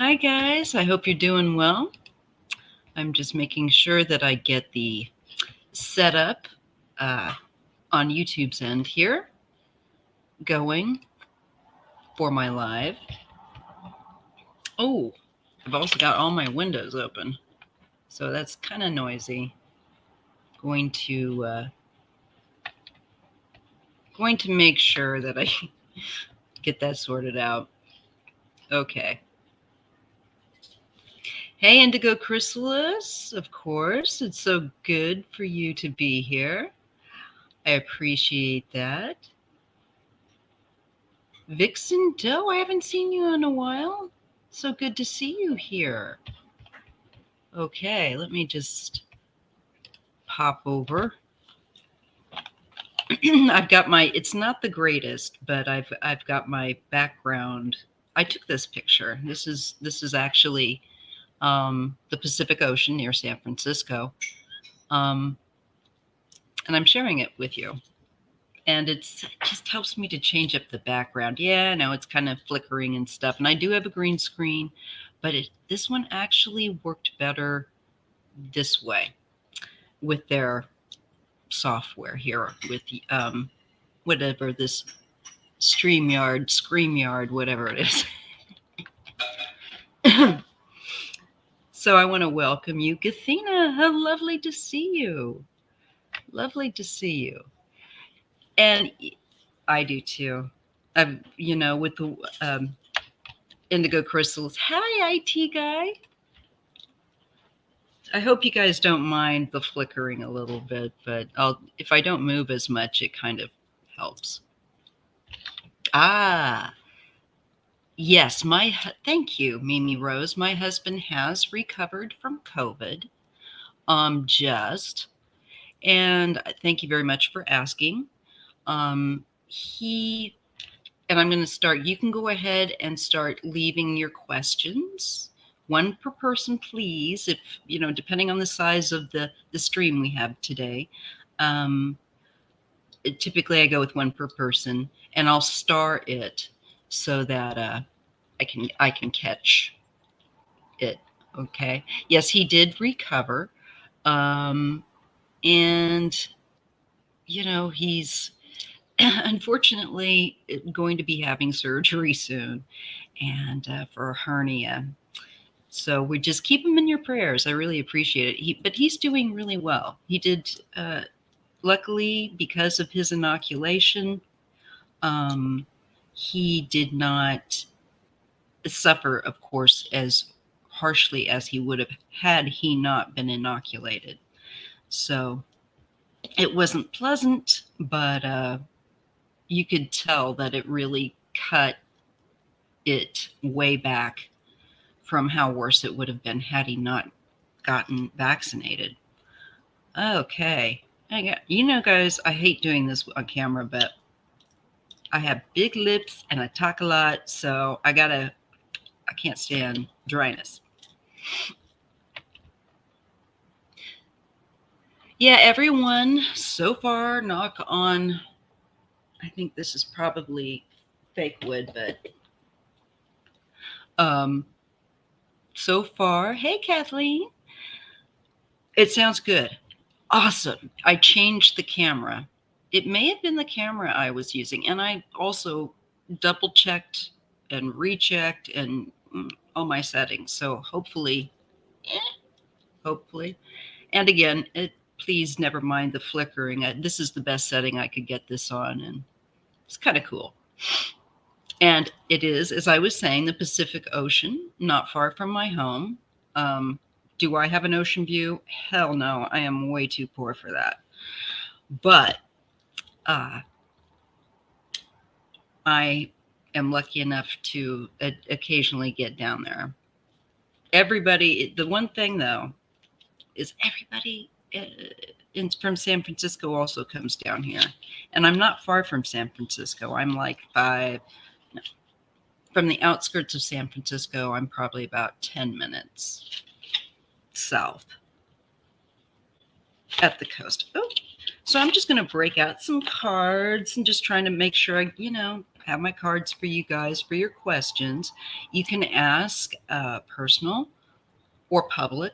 Hi guys, I hope you're doing well. I'm just making sure that I get the setup on YouTube's end here going for my live. Oh, I've also got all my windows open, so that's kind of noisy. Going to make sure that I get that sorted out. Okay. Hey, Indigo Chrysalis, of course. It's so good for you to be here. I appreciate that. Vixen Doe, I haven't seen you in a while. So good to see you here. Okay, let me just pop over. I've got my, it's not the greatest, but I've got my background. I took this picture. This is actually the Pacific Ocean near San Francisco. And I'm sharing it with you. And it just helps me to change up the background. Yeah, I know it's kind of flickering and stuff. And I do have a green screen, but this one actually worked better this way with their software here with the, whatever this StreamYard, whatever it is. So I want to welcome you, Gathina. How lovely to see you. Lovely to see you. And I do too. You know, with the Indigo Crystals. Hi, IT guy. I hope you guys don't mind the flickering a little bit, but if I don't move as much, it kind of helps. Yes, thank you, Mimi Rose. My husband has recovered from COVID, and thank you very much for asking. And I'm going to start. You can go ahead and start leaving your questions. One per person, please. If depending on the size of the stream we have today. Typically, I go with one per person, and I'll star it so that I can catch it. Okay. Yes, he did recover, and he's unfortunately going to be having surgery soon, and for a hernia. So we just keep him in your prayers. I really appreciate it. But he's doing really well. He did, luckily, because of his inoculation, he did not suffer, of course, as harshly as he would have had he not been inoculated. So it wasn't pleasant, but you could tell that it really cut it way back from how worse it would have been had he not gotten vaccinated. Okay. Guys, I hate doing this on camera, but I have big lips and I talk a lot, so I can't stand dryness. Yeah, everyone, so far, knock on, I think this is probably fake wood, but so far, hey, Kathleen, it sounds good. Awesome. I changed the camera. It may have been the camera I was using, and I also double checked and rechecked and all my settings. So hopefully. And again, please never mind the flickering. This is the best setting I could get this on, and it's kind of cool. And it is, as I was saying, the Pacific Ocean, not far from my home. Do I have an ocean view? Hell no, I am way too poor for that. But I am lucky enough to occasionally get down there. The one thing though, is everybody from San Francisco also comes down here. And I'm not far from San Francisco. I'm like from the outskirts of San Francisco, I'm probably about 10 minutes south at the coast. Oh, so I'm just going to break out some cards and just trying to make sure I, have my cards for you guys for your questions. You can ask personal or public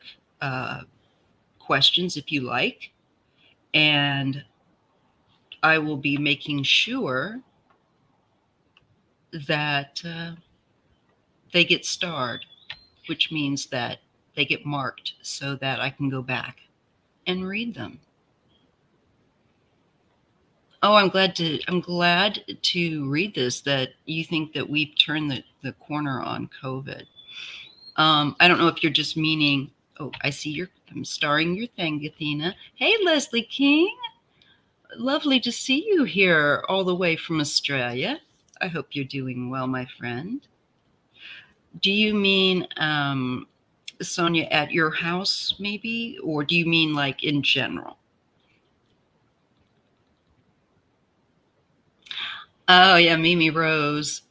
questions if you like. And I will be making sure that they get starred, which means that they get marked so that I can go back and read them. Oh, I'm glad to read this, that you think that we've turned the corner on COVID. I don't know if you're just meaning, oh, I see I'm starring your thing, Athena. Hey, Leslie King. Lovely to see you here all the way from Australia. I hope you're doing well, my friend. Do you mean, Sonia, at your house maybe? Or do you mean like in general? Oh, yeah, Mimi Rose.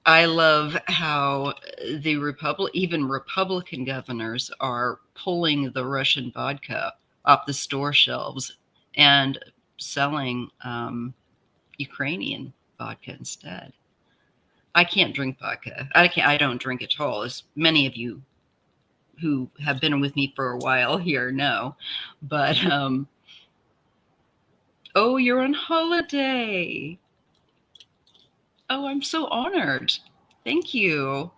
I love how even Republican governors are pulling the Russian vodka off the store shelves and selling Ukrainian vodka instead. I can't drink vodka. I don't drink at all, as many of you who have been with me for a while here know. But oh, you're on holiday. Oh, I'm so honored. Thank you.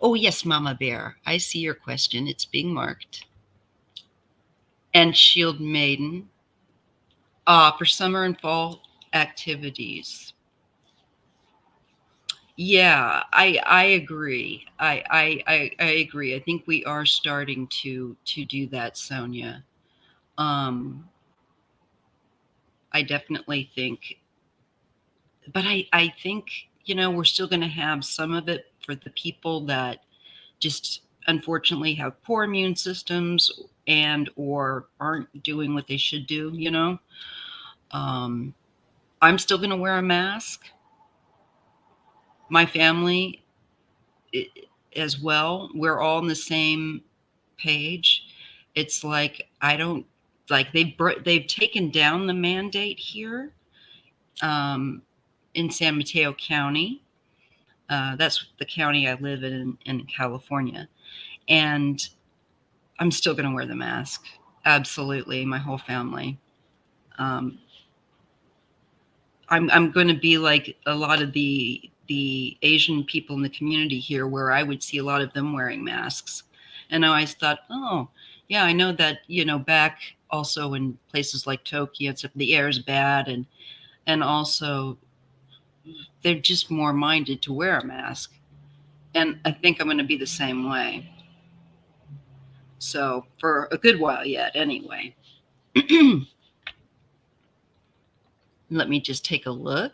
Oh, yes, Mama Bear. I see your question. It's being marked. And Shield Maiden. For summer and fall activities. Yeah, I agree. I agree. I think we are starting to do that, Sonia. I definitely think, but I think, we're still going to have some of it for the people that just unfortunately have poor immune systems and or aren't doing what they should do. I'm still going to wear a mask. My family as well. We're all on the same page. It's like I don't like they've taken down the mandate here in San Mateo County. That's the county I live in California, and I'm still going to wear the mask. Absolutely, my whole family. I'm going to be like a lot of the Asian people in the community here, where I would see a lot of them wearing masks, and I always thought, oh, yeah, I know that back also in places like Tokyo, the air is bad, and also they're just more minded to wear a mask, and I think I'm going to be the same way. So for a good while yet, anyway. Let me just take a look.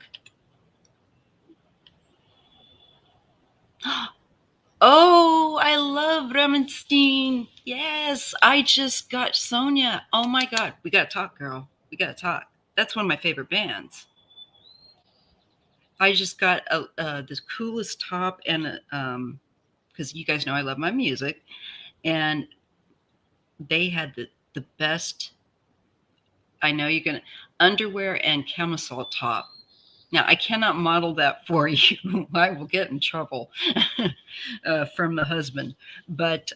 Oh, I love Ramenstein. Yes, I just got Sonia. Oh my God, we got to talk, girl. We got to talk. That's one of my favorite bands. I just got this coolest top, and because you guys know I love my music, and they had the best. I know you're gonna underwear and camisole top. Now, I cannot model that for you. I will get in trouble from the husband,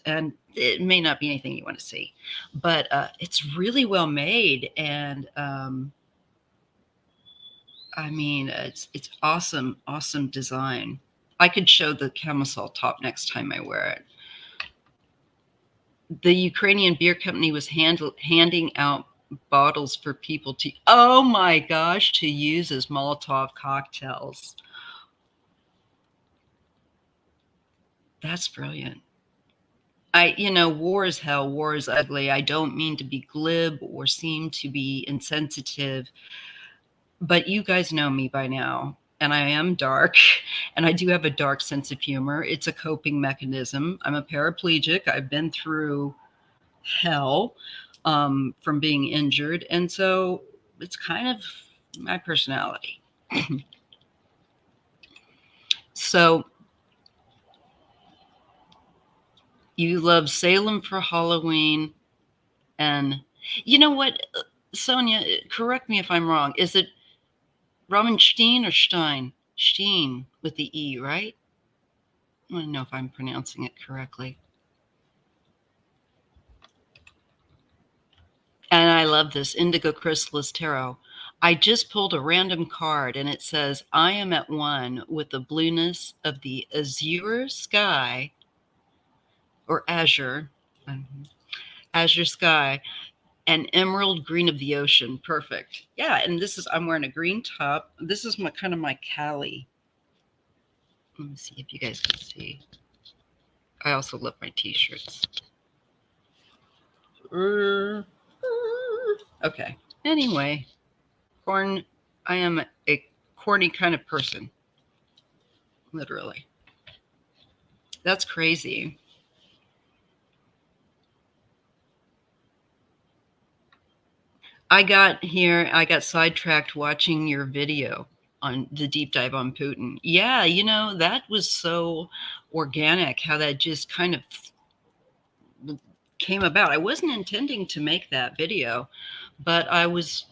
and it may not be anything you want to see, but it's really well made, and I mean, it's awesome, awesome design. I could show the camisole top next time I wear it. The Ukrainian beer company was handing out bottles for people oh my gosh, to use as Molotov cocktails. That's brilliant. War is hell, war is ugly. I don't mean to be glib or seem to be insensitive, but you guys know me by now, and I am dark, and I do have a dark sense of humor. It's a coping mechanism. I'm a paraplegic. I've been through hell from being injured, and so it's kind of my personality. So you love Salem for Halloween, and you know what, Sonia, correct me if I'm wrong. Is it Ramenstein or Stein? Steen with the E, right? I don't know if I'm pronouncing it correctly. And I love this Indigo Chrysalis Tarot. I just pulled a random card and it says, I am at one with the blueness of the azure sky or azure sky and emerald green of the ocean. Perfect. Yeah. And this is, I'm wearing a green top. This is my kind of my Cali. Let me see if you guys can see. I also love my t-shirts. Okay. Anyway, I am a corny kind of person. Literally. That's crazy. I got sidetracked watching your video on the deep dive on Putin. Yeah, that was so organic how that just kind of came about. I wasn't intending to make that video, but I was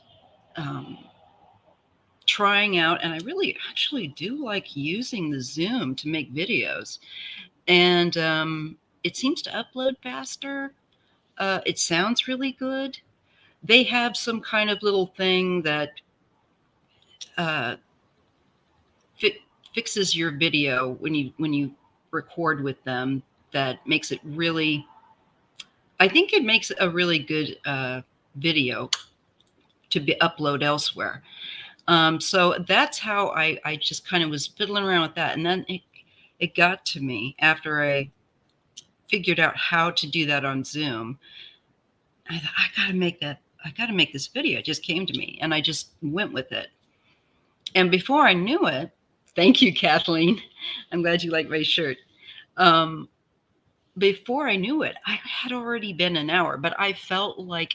trying out, and I really actually do like using the Zoom to make videos. And it seems to upload faster. It sounds really good. They have some kind of little thing that fixes your video when you record with them. That makes it really. I think it makes a really good video to be upload elsewhere. So that's how I just kind of was fiddling around with that, and then it got to me after I figured out how to do that on Zoom. I thought, I got to make this video. It just came to me, and I just went with it. And before I knew it, thank you, Kathleen. I'm glad you like my shirt. Before I knew it, I had already been an hour, but I felt like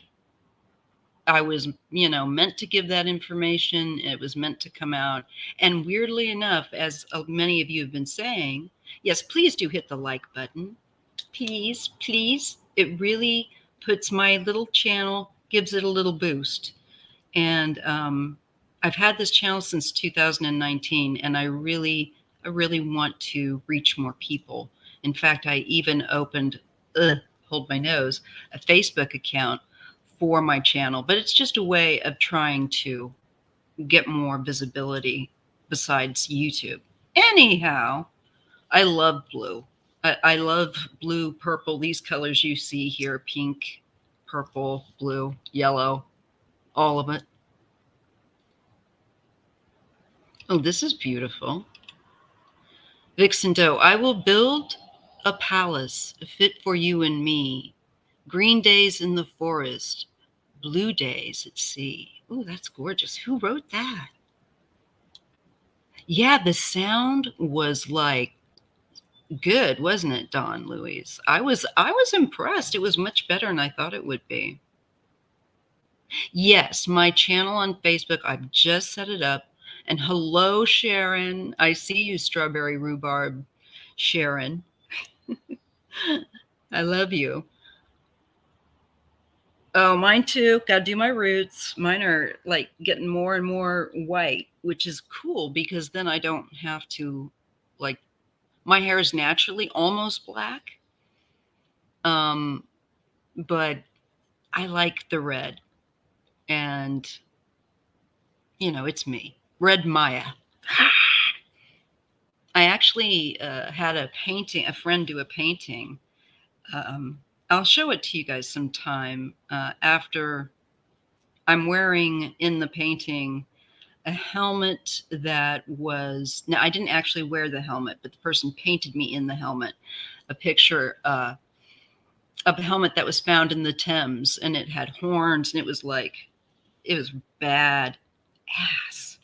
I was, meant to give that information. It was meant to come out. And weirdly enough, as many of you have been saying, yes, please do hit the like button. Please, please. It really puts my little channel, gives it a little boost. And I've had this channel since 2019, and I really want to reach more people. In fact, I even opened, hold my nose, a Facebook account for my channel, but it's just a way of trying to get more visibility besides YouTube. Anyhow, I love blue. I love blue, purple, these colors you see here, pink, purple, blue, yellow, all of it. Oh, this is beautiful. Vixen Doe, I will build a palace fit for you and me. Green days in the forest, blue days at sea. Oh, that's gorgeous. Who wrote that? Yeah, the sound was like good, wasn't it, Don Louise? I was impressed. It was much better than I thought it would be. Yes, my channel on Facebook, I've just set it up. And hello, Sharon. I see you, Strawberry Rhubarb. Sharon. I love you. Oh, mine too. Got to do my roots. Mine are like getting more and more white, which is cool because then I don't have to, like, my hair is naturally almost black. But I like the red, and it's me, Red Maija. I actually had a friend do a painting. I'll show it to you guys sometime after. I'm wearing in the painting a helmet that was, now I didn't actually wear the helmet, but the person painted me in the helmet, a picture of a helmet that was found in the Thames, and it had horns, and it was bad ass.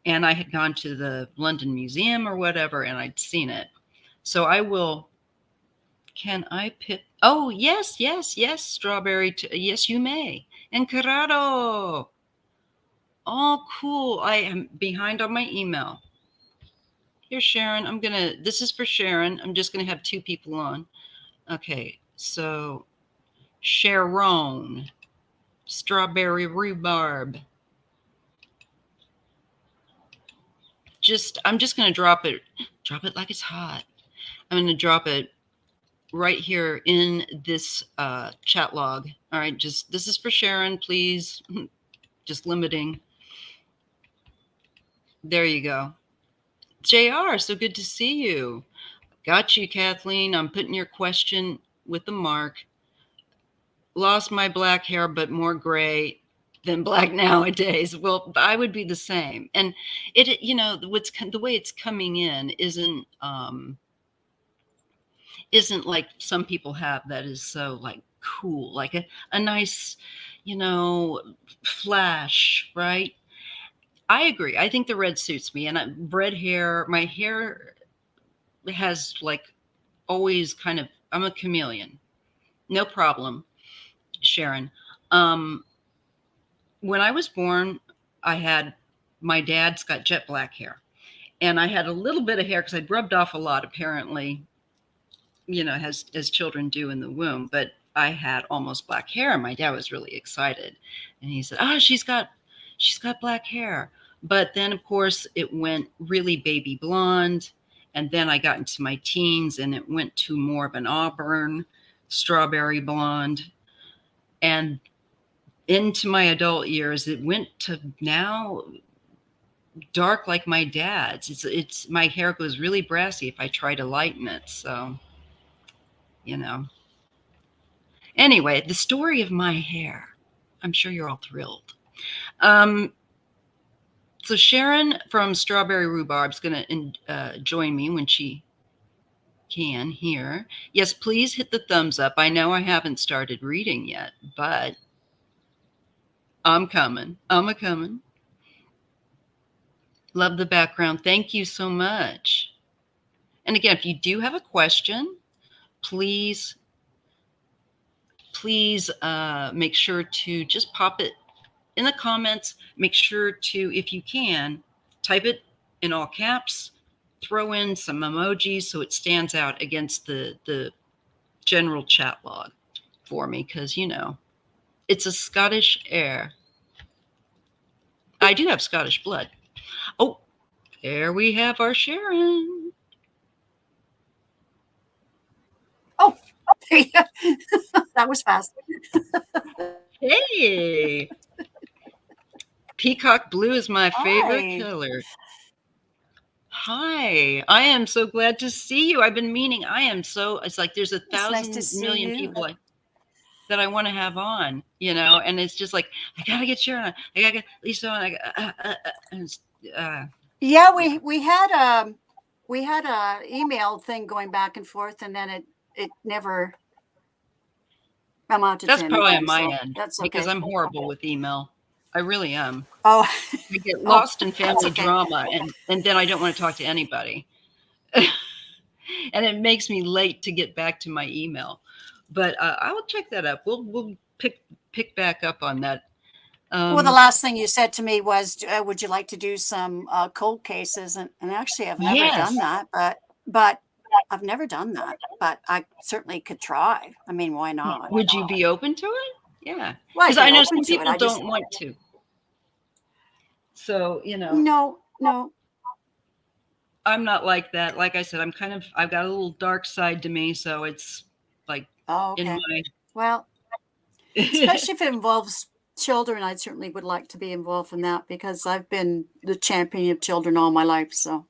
And I had gone to the London Museum or whatever, and I'd seen it. So can I pick? Oh, yes, Strawberry. Yes, you may. Encarado. Oh, cool. I am behind on my email. Here, Sharon, this is for Sharon. I'm just going to have two people on. Okay, so Sharon, Strawberry Rhubarb. I'm just going to drop it like it's hot. I'm going to drop it right here in this chat log. All right, this is for Sharon, please. Just limiting. There you go. JR, so good to see you. Got you, Kathleen. I'm putting your question with the mark. Lost my black hair, but more gray than black nowadays. Well, I would be the same. And it, you know, the way it's coming in isn't like some people have that is so like cool, like a nice, you know, flash, right? I agree. I think the red suits me, and red hair, my hair has like always kind of, I'm a chameleon. No problem, Sharon. When I was born, my dad's got jet black hair, and I had a little bit of hair because I'd rubbed off a lot, apparently, you know, as children do in the womb. But I had almost black hair, and my dad was really excited, and he said, "Oh, she's got black hair." But then, of course, it went really baby blonde, and then I got into my teens, and it went to more of an auburn, strawberry blonde, and into my adult years, it went to now dark like my dad's. It's my hair goes really brassy if I try to lighten it. So, you know. Anyway, the story of my hair. I'm sure you're all thrilled. So Sharon from Strawberry Rhubarb is going to join me when she can here. Yes, please hit the thumbs up. I know I haven't started reading yet, but I'm coming. I'm a coming. Love the background. Thank you so much. And again, if you do have a question, please make sure to just pop it in the comments. Make sure to, if you can, type it in all caps, throw in some emojis so it stands out against the general chat log for me, because, you know, it's a Scottish air. I do have Scottish blood. Oh, there we have our Sharon. Oh, that was fast. Hey. Peacock blue is my favorite color. Hi. I am so glad to see you. I've been meaning, it's like there's 1,000 million people that I want to have on, you know, and it's just like, I got to get Sharon on. I got to get Lisa on. Yeah, we had a email thing going back and forth, and then it never amounted to anything. That's probably on my end. That's okay. Because I'm horrible with email. I really am. Oh, I get lost in family drama, and then I don't want to talk to anybody. And it makes me late to get back to my email. But I will check that up. We'll pick back up on that. Well, the last thing you said to me was, would you like to do some cold cases? And actually, I've never done that, but I've never done that. But I certainly could try. I mean, why not? Would you be open to it? Yeah. Because I know some people don't want to. So, you know. No. I'm not like that. Like I said, I've got a little dark side to me. So it's like, in my. Well, especially if it involves children, I certainly would like to be involved in that, because I've been the champion of children all my life. So.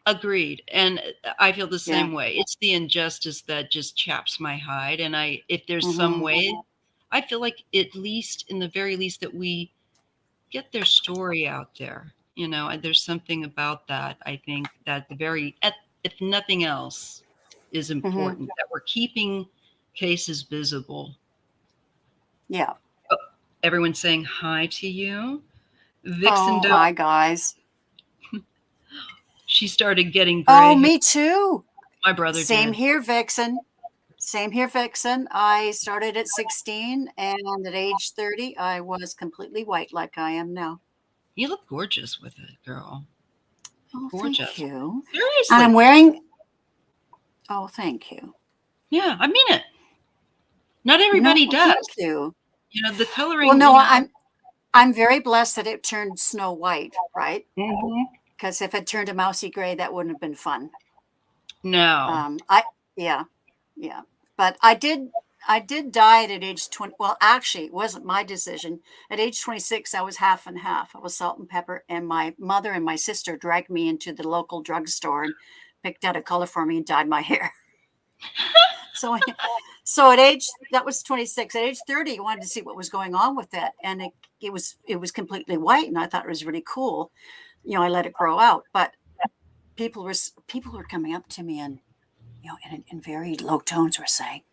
Agreed. And I feel the same way. It's the injustice that just chaps my hide. And if there's some way, I feel like at least, in the very least, that we get their story out there. You know, and there's something about that. I think that if nothing else, is important, that we're keeping cases visible. Yeah. Oh, everyone's saying hi to you. Vixen. Oh, hi, guys. She started getting gray. Oh, me too. My brother Same did. here, Vixen. Same here, Vixen. I started at 16, and at age 30, I was completely white like I am now. You look gorgeous with it, girl. Oh, gorgeous. Thank you. Seriously. And I'm wearing... Oh, thank you. Yeah, I mean it. Not everybody does. Thank you. You know, the coloring... Well, no, I'm very blessed that it turned snow white, right? Mm-hmm. Because if it turned a mousy gray, that wouldn't have been fun. No. Yeah. But I did diet at age 20. Well, actually, it wasn't my decision. At age 26, I was half and half. I was salt and pepper, and my mother and my sister dragged me into the local drugstore and picked out a color for me and dyed my hair. So at age, that was 26. At age 30, I wanted to see what was going on with it, and it was completely white, and I thought it was really cool. I let it grow out, but people were coming up to me and in very low tones were saying,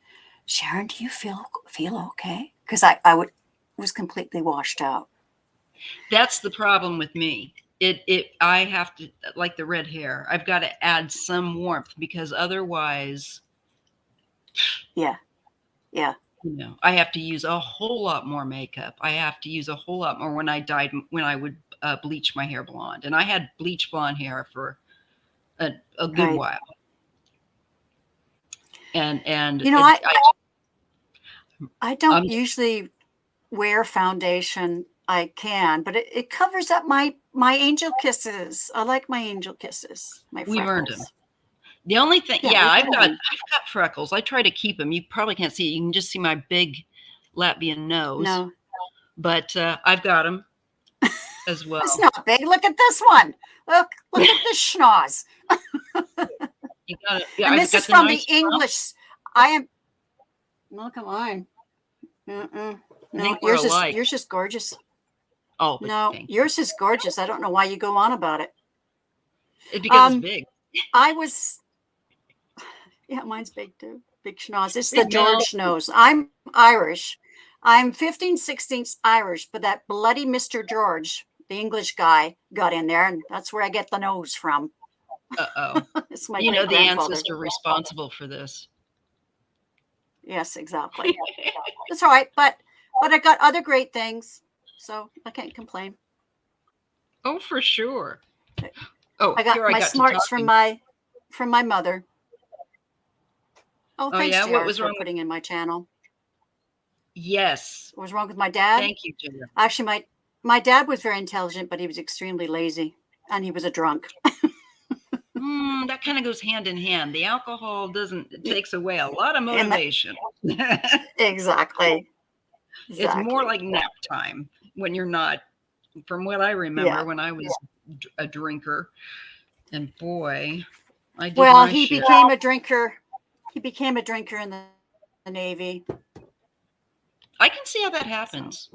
"Sharon, do you feel okay?" Because I was completely washed out. That's the problem with me. I have to, like the red hair, I've got to add some warmth, because otherwise, yeah. I have to use a whole lot more makeup. I have to use a whole lot more when I would bleach my hair blonde, and I had bleach blonde hair for a good while. And I don't usually wear foundation. I can, but it covers up my angel kisses. I like my angel kisses. We've earned them. The only thing, I've got freckles. I try to keep them. You probably can't see it. You can just see my big Latvian nose. No, but I've got them as well. It's not big. Look at this one. Look at this schnoz. You got it. And this is from the English. I am. Look at mine. No, yours is gorgeous. Oh, no, yours is gorgeous. I don't know why you go on about it. It's because it's big. Mine's big too. Big schnoz. It's the George nose. I'm Irish. I'm 15/16 Irish, but that bloody Mr. George, the English guy, got in there, and that's where I get the nose from. It's my the ancestor responsible for this. Yes, exactly. That's all right, but I got other great things, so I can't complain. Oh, for sure. I got my smarts from my mother. Oh, thanks, JR, what was wrong putting in my channel? Yes. What was wrong with my dad? Thank you, JR. Actually, my dad was very intelligent, but he was extremely lazy, and he was a drunk. That kind of goes hand in hand. The alcohol takes away a lot of motivation. Exactly. It's more like nap time when you're not, from what I remember when I was a drinker. And boy, I did my share. Became a drinker. He became a drinker in the Navy. I can see how that happens.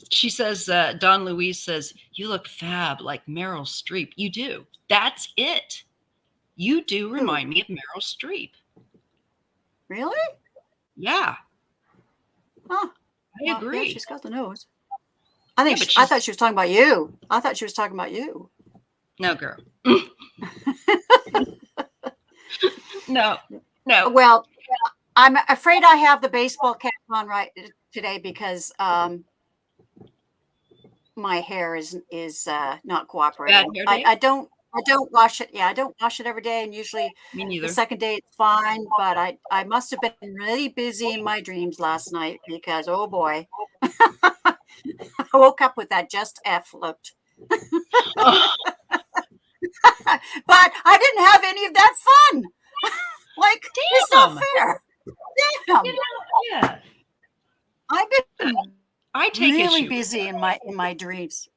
She says, Don Louise says, "You look fab like Meryl Streep." You do. That's it. You do remind me of Meryl Streep. Really? Yeah. Huh. I agree. Yeah, she's got the nose. I thought she was talking about you. I thought she was talking about you. No, girl. No. Well, I'm afraid I have the baseball cap on right today because my hair is not cooperating. I don't wash it. Yeah, I don't wash it every day, and usually the second day it's fine. But I must have been really busy in my dreams last night because oh boy, I woke up with that just F looked. But I didn't have any of that fun. Like, it's not fair. Damn. Yeah. I've been take really busy in my dreams.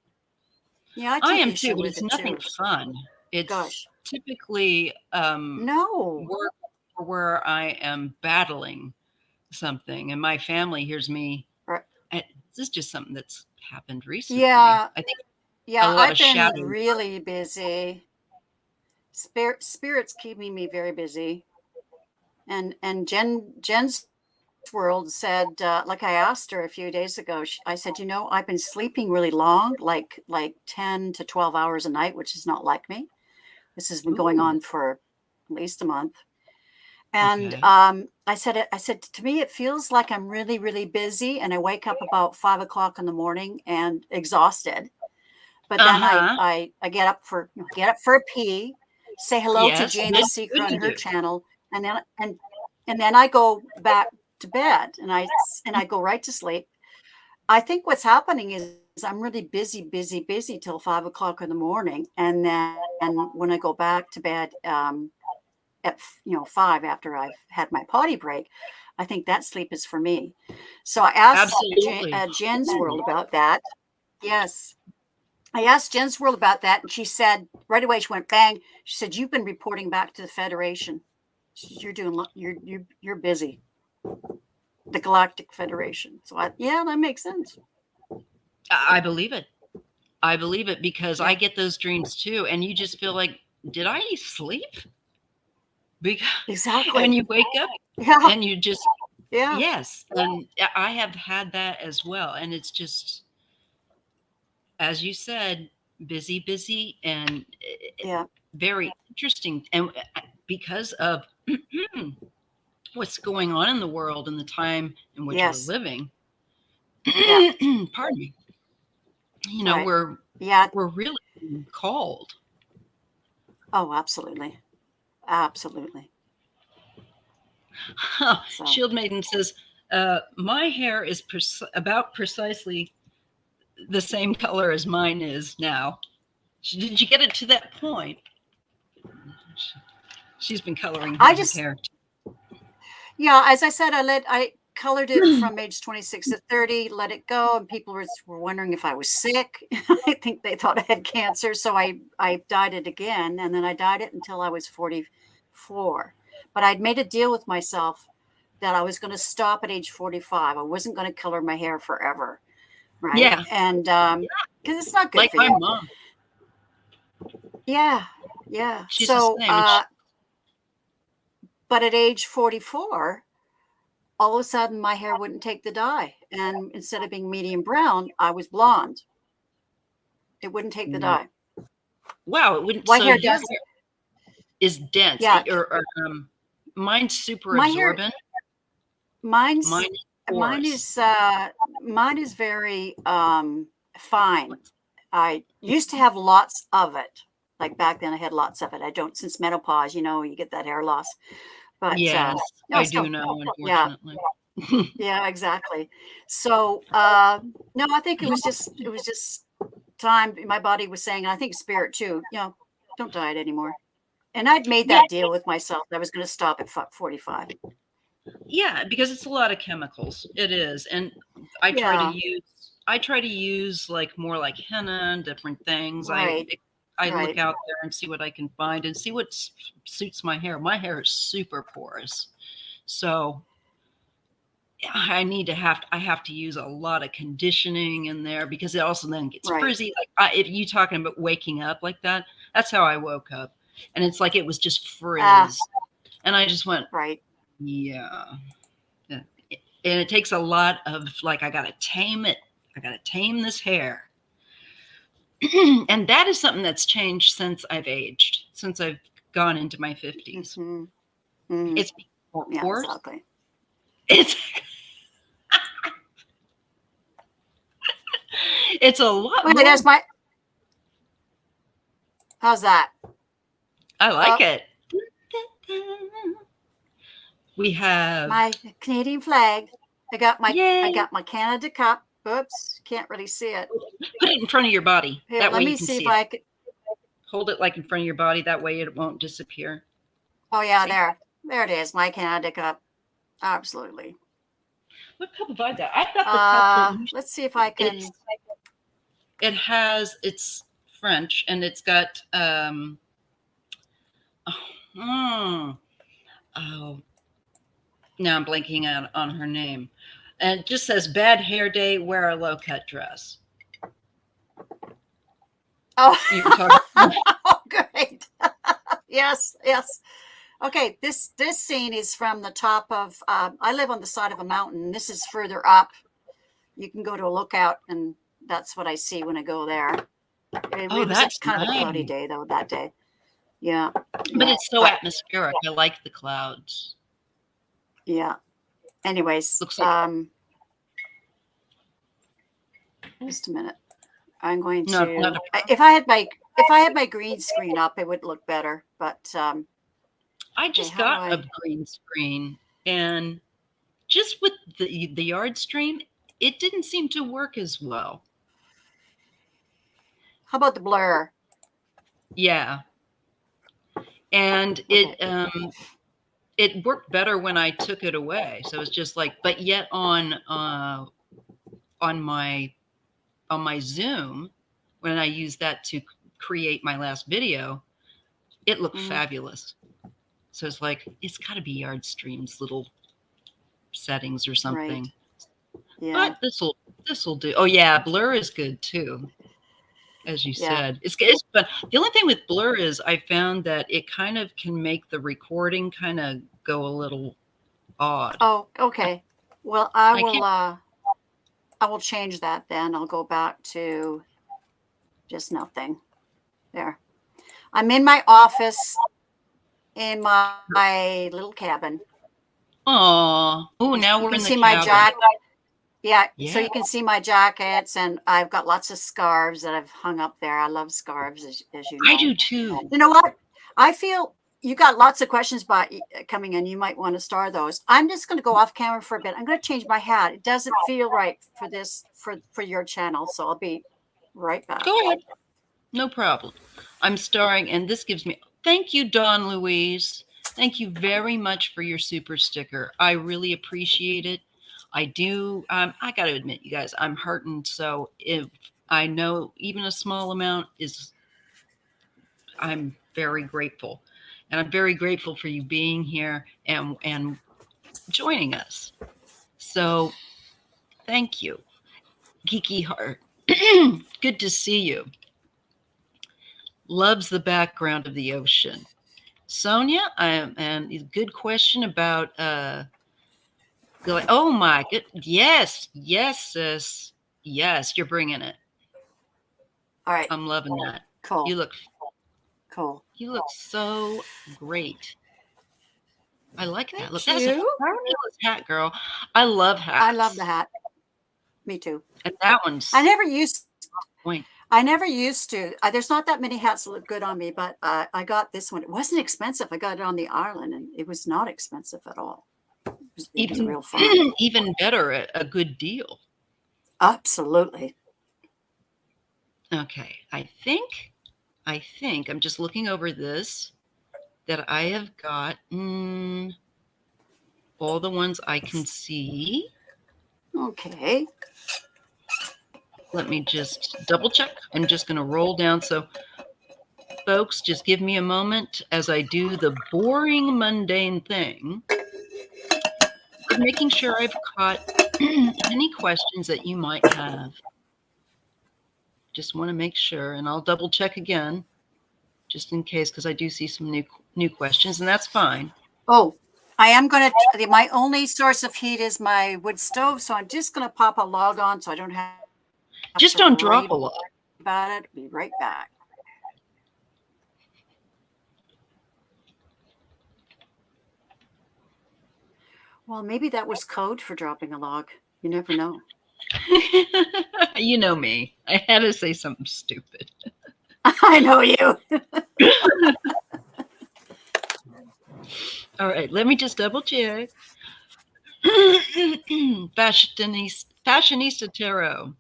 Yeah, I am too, but it's nothing fun. It's typically work where I am battling something, and my family hears me. This is just something that's happened recently. Yeah, I think. Yeah, I've been really busy. Spirit's keeping me very busy. And Jen's World said, like I asked her a few days ago, I said, I've been sleeping really long, like 10 to 12 hours a night, which is not like me. This has been going on for at least a month. And I said, to me, it feels like I'm really, really busy. And I wake up about 5 o'clock in the morning and exhausted. But then I get up for a pee, say hello to Jane the Secret on her channel, and then I go back to bed and I go right to sleep. I think what's happening I'm really busy till 5 o'clock in the morning. And then when I go back to bed at 5 after I've had my potty break, I think that sleep is for me. So I asked Jen's World about that. Yes. I asked Jen's World about that, and she said right away, she went bang. She said, "You've been reporting back to the Federation. You're busy. The Galactic Federation." So that makes sense. I believe it. I believe it because I get those dreams too, and you just feel like, did I sleep? Because, exactly. And you wake up and you just yes, and I have had that as well, and it's just, as you said, busy, and very interesting, and because of what's going on in the world and the time in which we're living. Pardon me. We're really called. Oh, absolutely. Absolutely. Shield Maiden says, my hair is about precisely the same color as mine is now. Did you get it to that point? She's been coloring her hair. Yeah, as I said, I colored it from age 26 to 30, let it go, and people were wondering if I was sick. I think they thought I had cancer, so I dyed it again, and then I dyed it until I was 44. But I'd made a deal with myself that I was going to stop at age 45. I wasn't going to color my hair forever, right? Yeah. And because it's not good like for my you. Mom. Yeah. She's so, the same. but at age 44, all of a sudden my hair wouldn't take the dye. And instead of being medium brown, I was blonde. It wouldn't take the dye. Wow, it wouldn't. White hair is dense. Yeah. Mine's super absorbent. Mine is very fine. I used to have lots of it. Like back then I had lots of it. I don't, since menopause, you get that hair loss. But yes, I do know, unfortunately. Yeah, exactly. So no, I think it was just time. My body was saying, I think spirit too, don't dye it anymore. And I'd made that deal with myself. I was going to stop at 45. Yeah, because it's a lot of chemicals. It is. And I try to use like more like henna and different things. Right. I look out there and see what I can find and see what suits my hair. My hair is super porous. So I have to use a lot of conditioning in there because it also then gets frizzy. Like if you talking about waking up like that, that's how I woke up. And it's like it was just frizz. And I just went, yeah. And it takes a lot of like, I got to tame it. I got to tame this hair. And that is something that's changed since I've aged, since I've gone into my 50s. Mm-hmm. It's more coarse. Exactly. It's a lot more. There's how's that? I like it. We have my Canadian flag. I got my Canada cup. Oops, can't really see it. Put it in front of your body. Here, that let way me you can see if it. I could hold it like in front of your body. That way it won't disappear. Oh yeah, there it is. My Canada cup. Absolutely. What cup have I got? I've got the cup. Let's see if I can. It's French and it's got now I'm blanking on her name. And it just says bad hair day, wear a low cut dress. Oh, oh great. Yes. Okay, this scene is from the top of, I live on the side of a mountain. This is further up. You can go to a lookout, and that's what I see when I go there. It was kind of a cloudy day, though, that day. Yeah. But it's so atmospheric. I like the clouds. Yeah. Anyways, looks like just a minute. I'm going to. If I had my green screen up, it would look better. But I just got a green screen, and just with the yard stream, it didn't seem to work as well. How about the blur? Yeah. And Okay. it worked better when I took it away. So it's just like, but yet on my Zoom, when I used that to create my last video, it looked fabulous. So it's like, it's got to be Yardstream's little settings or something. Right. Yeah. But this will do. Oh yeah, blur is good too, as you said. It's but the only thing with blur is I found that it kind of can make the recording kind of go a little odd. Oh, okay. Well, I will change that then. I'll go back to just nothing. There. I'm in my office in my little cabin. Oh, now we're in the see cabin. My jacket. Yeah, so you can see my jackets, and I've got lots of scarves that I've hung up there. I love scarves, as you know. I do too. You know what? I feel you got lots of questions coming in. You might want to star those. I'm just going to go off camera for a bit. I'm going to change my hat. It doesn't feel right for this for your channel, so I'll be right back. Go ahead. No problem. I'm starring, and this gives me. Thank you, Dawn Louise. Thank you very much for your super sticker. I really appreciate it. I do. I got to admit, you guys, I'm heartened. So if I know even a small amount is, I'm very grateful. And I'm very grateful for you being here and joining us. So thank you. Geeky Heart. Good to see you. Loves the background of the ocean. Sonia, and good question about going. Oh my good, yes, sis, yes, you're bringing it. All right, I'm loving that. Cool. You look cool. You look so great. I like that. Look, Thank that's a fabulous hat, girl. I love hats. I love the hat. Me too. And that one's. I never used. Point. I never used to. There's not that many hats that look good on me, but I got this one. It wasn't expensive. I got it on the island, and it was not expensive at all. It was real fun. Even better, a good deal. Absolutely. Okay, I think I'm just looking over this, that I have got all the ones I can see. Okay. Let me just double check. I'm just going to roll down. So, folks, just give me a moment as I do the boring, mundane thing of making sure I've caught any questions that you might have. Just want to make sure, and I'll double check again, just in case, because I do see some new questions, and that's fine. Oh, I am going to. My only source of heat is my wood stove, so I'm just going to pop a log on, so I don't have. Just don't drop a log. About it. Be right back. Well, maybe that was code for dropping a log. You never know. You know me. I had to say something stupid. I know you. All right, let me just double check. Fashionista Tarot.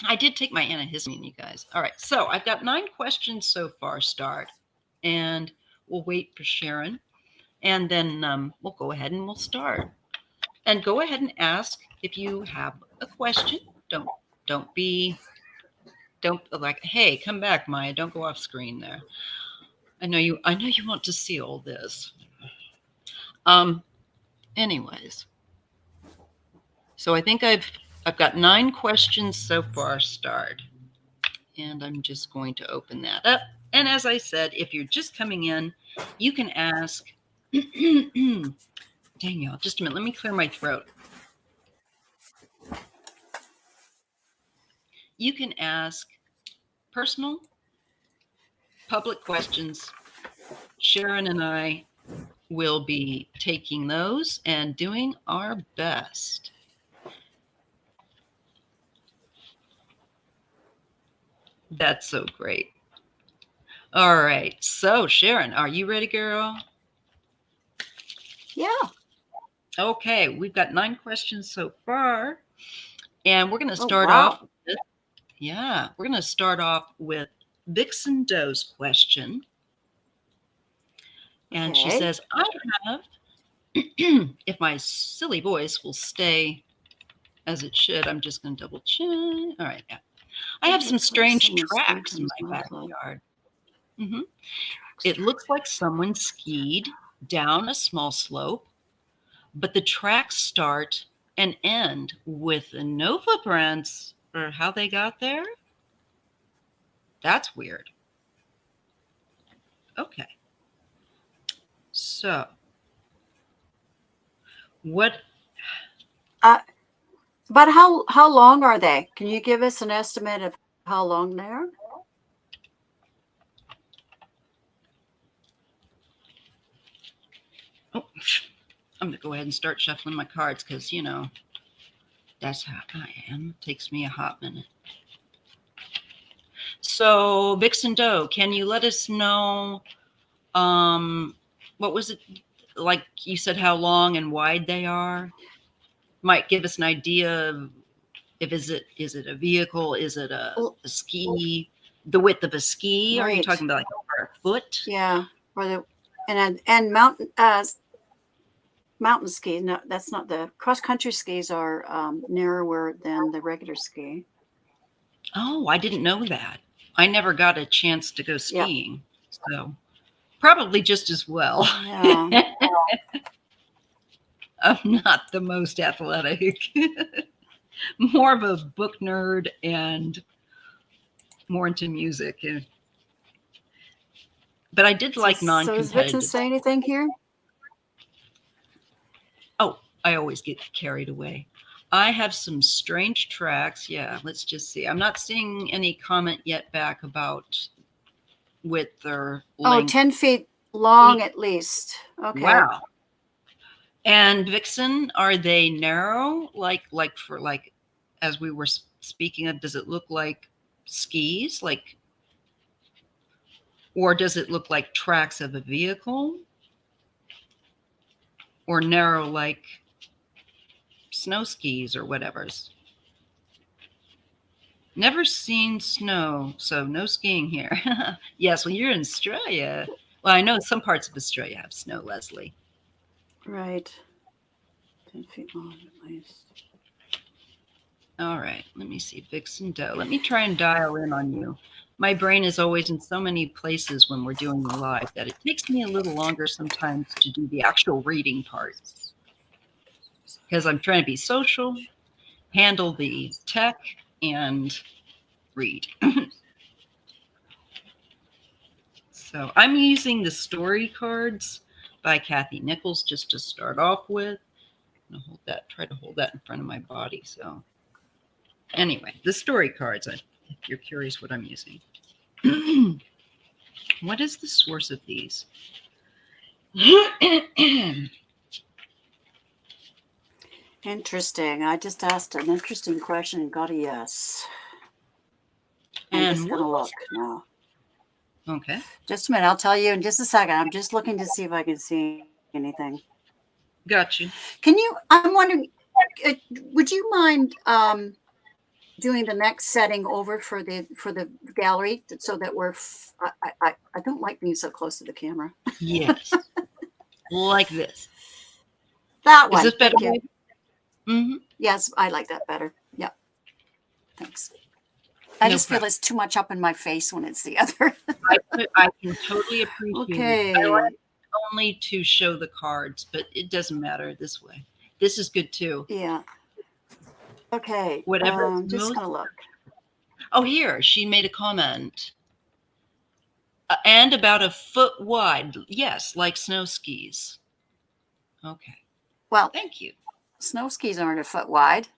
I did take my antihistamine, you guys. All right, so I've got 9 questions so far, Start, and we'll wait for Sharon, and then we'll go ahead and we'll start. And go ahead and ask if you have a question. Don't like, hey, come back, Maija. Don't go off screen there. I know you want to see all this. Anyways, so I think I've got 9 questions so far, Start, and I'm just going to open that up. And as I said, if you're just coming in, you can ask. Dang y'all, just a minute. Let me clear my throat. You can ask personal, public questions. Sharon and I will be taking those and doing our best. That's so great. All right. So, Sharon, are you ready, girl? Yeah. Okay. We've got 9 questions so far. And we're going to start off with, Yeah, we're going to start off with Vixen Doe's question. And she says, I have, if my silly voice will stay as it should, I'm just going to double check. All right, yeah. I have some strange tracks in my backyard. Mm-hmm. It looks like someone skied down a small slope, but the tracks start and end with no footprints or how they got there. That's weird. Okay. So, what? But how long are they? Can you give us an estimate of how long they are? Oh, I'm going to go ahead and start shuffling my cards because, you know, that's how I am. It takes me a hot minute. So, Vixen Doe, can you let us know, what was it? Like you said, how long and wide they are? Might give us an idea of if is it a vehicle? Is it a ski? The width of a ski? Right. Are you talking about like a foot? Yeah, or the and mountain skis. No, that's not the cross country skis are narrower than the regular ski. Oh, I didn't know that. I never got a chance to go skiing, so probably just as well. Yeah. I'm not the most athletic. More of a book nerd and more into music. But I did like non-competitive. So does Vixen say anything here? Oh, I always get carried away. I have some strange tracks. Yeah, let's just see. I'm not seeing any comment yet back about width or length. 10 feet long at least. Okay. Wow. And Vixen, are they narrow? Like as we were speaking of, does it look like skis? Like, or does it look like tracks of a vehicle? Or narrow like snow skis or whatever's? Never seen snow, so no skiing here. Yes, well, you're in Australia. Well, I know some parts of Australia have snow, Leslie. Right. 10 feet long at least. All right, let me see. Vixen Doe. Let me try and dial in on you. My brain is always in so many places when we're doing the live that it takes me a little longer sometimes to do the actual reading parts. Because I'm trying to be social, handle the tech, and read. So I'm using the story cards by Kathy Nichols just to start off with. I'm gonna try to hold that in front of my body. So anyway, the story cards, if you're curious what I'm using. What is the source of these? Interesting. I just asked an interesting question and got a yes. And I'm just going to look now. Okay. Just a minute. I'll tell you in just a second. I'm just looking to see if I can see anything. Got you. I'm wondering, would you mind doing the next setting over for the gallery so that I don't like being so close to the camera. Yes. Like this. That one. Is this better? Mm-hmm. Yes, I like that better. Yeah. Thanks. I just feel it's too much up in my face when it's the other. I can totally appreciate it. I like only to show the cards, but it doesn't matter this way. This is good too. Yeah. Okay. Whatever. I'm just going to look. Oh, here. She made a comment. And about a foot wide. Yes, like snow skis. Okay. Well, thank you. Snow skis aren't a foot wide.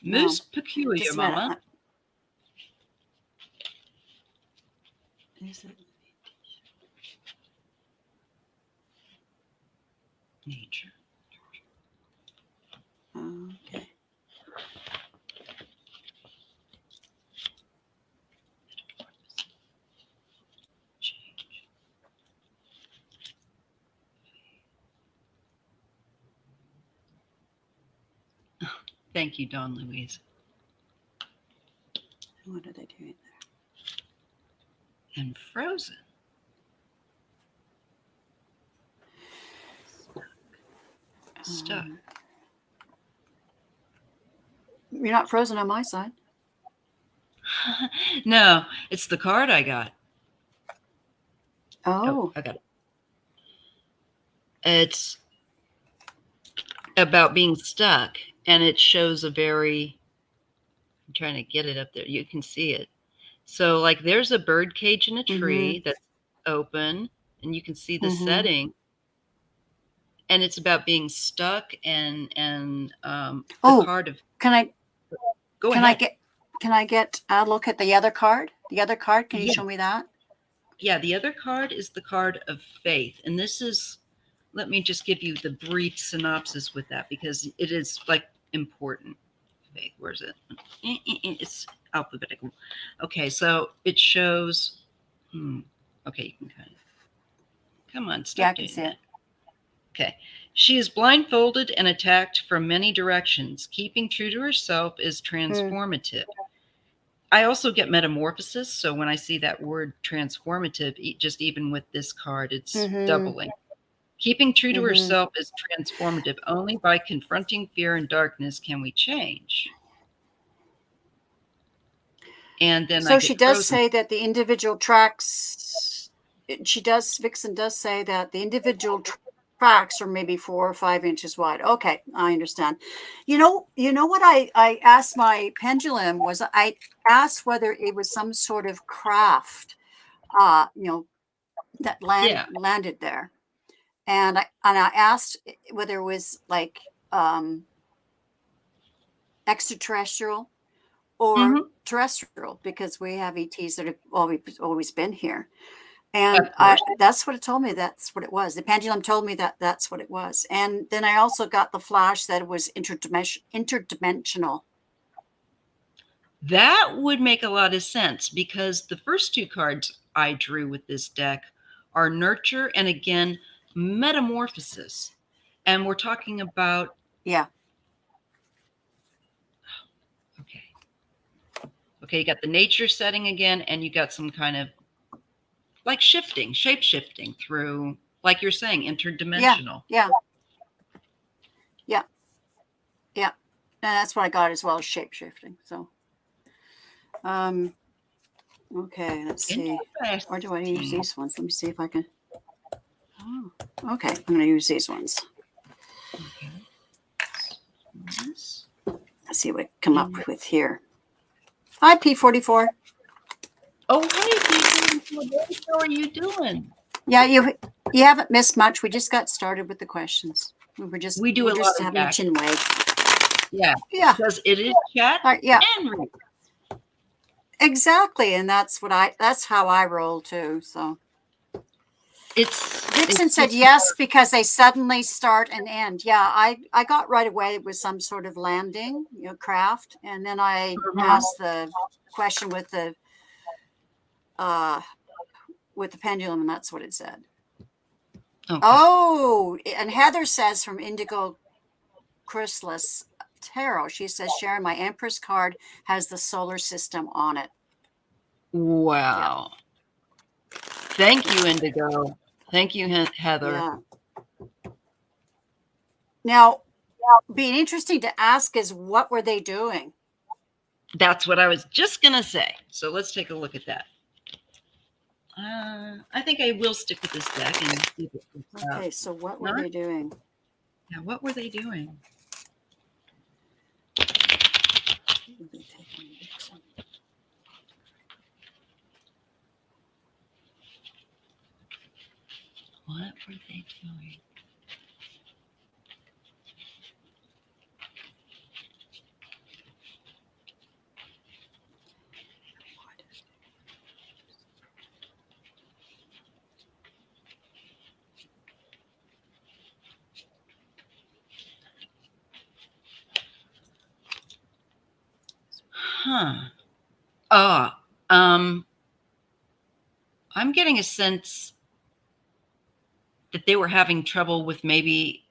Most peculiar, Mama. Is it? Nature. Okay. Thank you, Dawn Louise. What are they doing And frozen. there? Stuck. You're not frozen on my side. No, it's the card I got. Oh, I got it. It's about being stuck, and it shows a very, I'm trying to get it up there. You can see it. So like there's a bird cage in a tree that's open, and you can see the setting. And it's about being stuck and the card of. Can I go ahead? Can I get a look at the other card? The other card, can you show me that? Yeah, the other card is the card of faith, and this is, let me just give you the brief synopsis with that, because it is like important. Faith, where's it? It's alphabetical. Okay, so it shows. Okay, you can kind of come on. Stop I can see it. Okay. She is blindfolded and attacked from many directions. Keeping true to herself is transformative. I also get metamorphosis. So when I see that word transformative, just even with this card, it's doubling. Keeping true to herself is transformative. Only by confronting fear and darkness can we change. And then so she does say that the individual tracks, Vixen does say that the individual tracks are maybe 4 or 5 inches wide. Okay, I understand. You know what I asked my pendulum was, I asked whether it was some sort of craft, that landed there. And I asked whether it was like extraterrestrial or terrestrial, because we have ETs that have always been here. And that's what it told me. That's what it was. The pendulum told me that that's what it was. And then I also got the flash that it was interdimensional. That would make a lot of sense, because the first 2 cards I drew with this deck are nurture and, again, metamorphosis. And we're talking about. Yeah. Okay, you got the nature setting again, and you got some kind of like shifting, shape shifting through, like you're saying, interdimensional. Yeah. And that's what I got as well, as shape shifting. So, okay, let's see. Or do I use these ones? Let me see if I can. Oh, okay, I'm going to use these ones. Okay. Let's see what I come up with here. Hi, P44. Oh, hey, P44. How are you doing? Yeah, you haven't missed much. We just got started with the questions. We're just having a chin wave. Yeah. Because it is chat and read. Exactly, and that's how I roll too. So Vixen said yes, because they suddenly start and end. Yeah, I got right away it was some sort of landing, craft, and then I asked the question with the pendulum, and that's what it said. Okay. Oh, and Heather says from Indigo Chrysalis Tarot, she says, Sharon, my Empress card has the solar system on it. Wow. Yeah. Thank you, Indigo. Thank you, Heather. Yeah. Now, being interesting to ask is, what were they doing? That's what I was just going to say. So let's take a look at that. I think I will stick with this deck and see if it comes out. Okay, so what were they doing? Yeah, what were they doing? What were they doing? I'm getting a sense that they were having trouble with maybe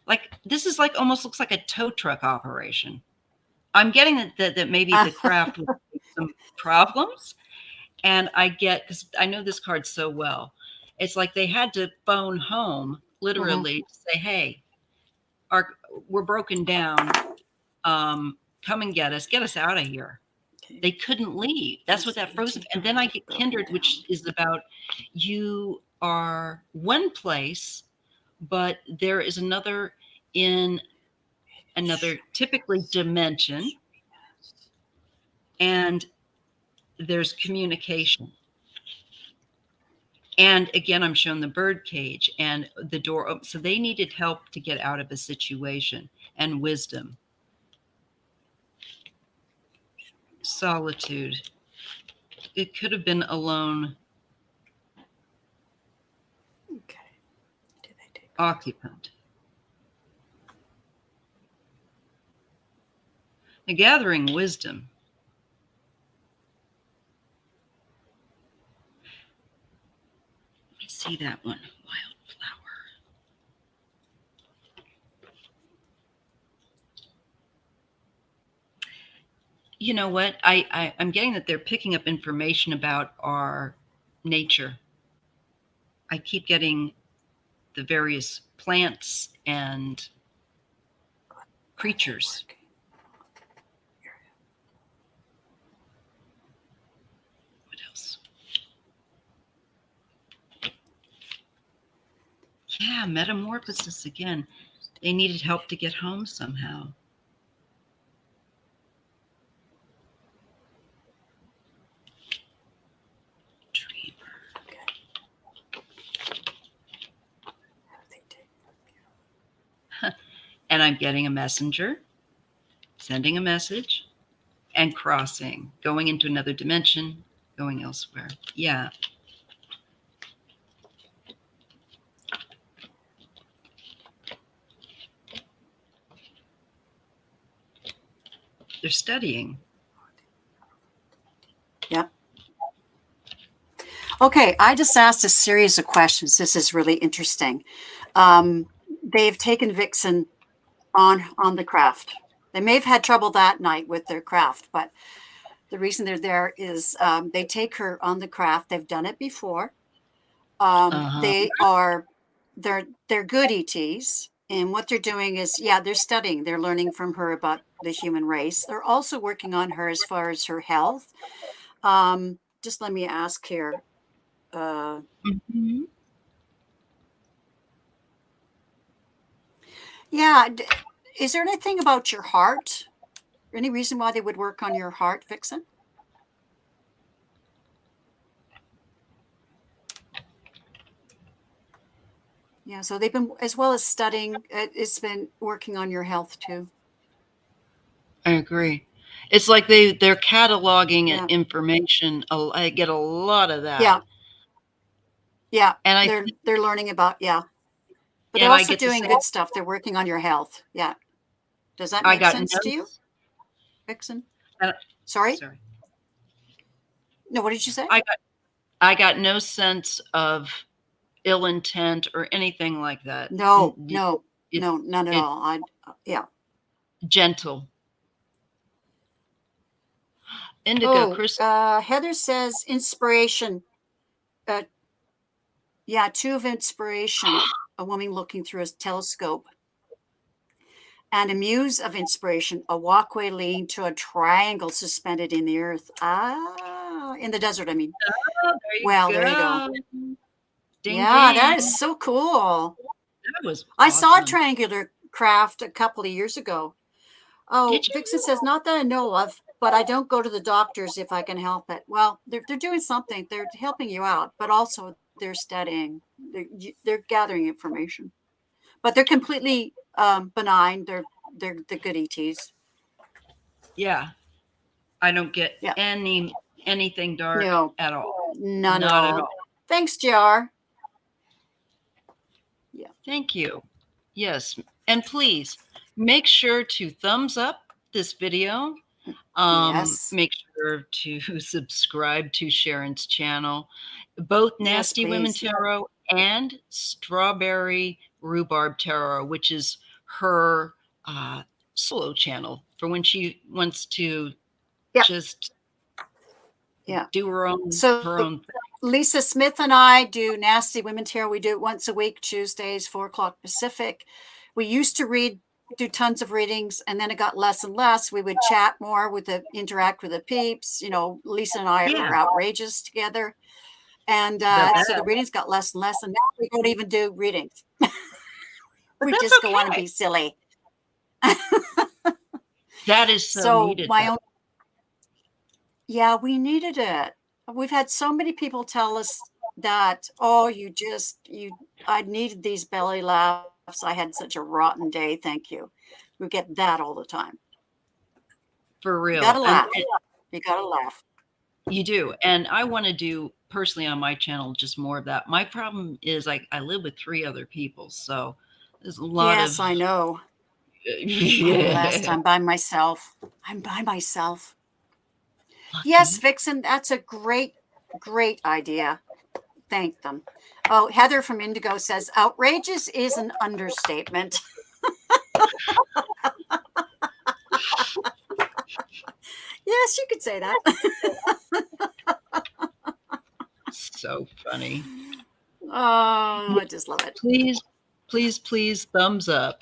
Like, this is like almost looks like a tow truck operation. I'm getting that maybe the craft with some problems. And I get, because I know this card so well, it's like they had to phone home literally to say, hey, we're broken down. Come and get us out of here. Okay. They couldn't leave. That's what that frozen. And then I get kindred, which is about you are one place, but there is another in another typically dimension, and there's communication. And again, I'm shown the bird cage and the door open. So they needed help to get out of a situation, and wisdom. Solitude. It could have been alone. Okay. Did they take occupant. The gathering wisdom. Let me see that one. Wildflower. You know what? I'm getting that they're picking up information about our nature. I keep getting the various plants and creatures. What else? Yeah, metamorphosis again. They needed help to get home somehow. And I'm getting a messenger, sending a message, and crossing, going into another dimension, going elsewhere. Yeah. They're studying. Yep. Okay, I just asked a series of questions. This is really interesting. They've taken Vixen on the craft. They may have had trouble that night with their craft, but the reason they're there is they take her on the craft. They've done it before. They're good ETs, and what they're doing is, they're studying. They're learning from her about the human race. They're also working on her as far as her health. Just let me ask here. Yeah. Is there anything about your heart? Any reason why they would work on your heart, Vixen? Yeah, so they've been, as well as studying, it's been working on your health too. I agree. It's like they're cataloging information. I get a lot of that. Yeah, and they're learning about, but they're also doing good stuff. They're working on your health. Yeah. Does that make sense to you, Vixen? Sorry? No, what did you say? I got no sense of ill intent or anything like that. No, none at all. Gentle. Indigo, Chris. Heather says inspiration. 2 of inspiration. A woman looking through a telescope. And a muse of inspiration, a walkway leading to a triangle suspended in the earth. In the desert, I mean. There you go. Ding, that is so cool. That was awesome. I saw a triangular craft a couple of years ago. Oh, Vixen says, not that I know of, but I don't go to the doctors if I can help it. Well, they're doing something. They're helping you out, but also they're studying. They're gathering information. But they're completely benign. They're the good ETs. Yeah. I don't get anything dark at all. None at all. Thanks, JR. Yeah. Thank you. Yes. And please make sure to thumbs up this video. Make sure to subscribe to Sharon's channel. Both Nasty Women Tarot and Strawberry Rhubarb Tarot, which is her solo channel for when she wants to just do her own thing. Lisa Smith and I do Nasty Women Tarot. We do it once a week, Tuesdays, 4 o'clock Pacific. We used to do tons of readings, and then it got less and less. We would chat more interact with the peeps. You know, Lisa and I were outrageous together. And so the readings got less and less, and now we don't even do readings. We just go on and be silly. That is so needed. Yeah, we needed it. We've had so many people tell us that, oh, I needed these belly laughs. I had such a rotten day. Thank you. We get that all the time. For real. You gotta laugh. You gotta laugh. You do. And I want to do personally on my channel just more of that. My problem is I live with 3 other people. So there's a lot of. Yes, I know. Last time by myself. I'm by myself. Lucky. Yes, Vixen, that's a great idea. Thank them. Oh, Heather from Indigo says, outrageous is an understatement. Yes, you could say that. So funny. Oh, I just love it. Please thumbs up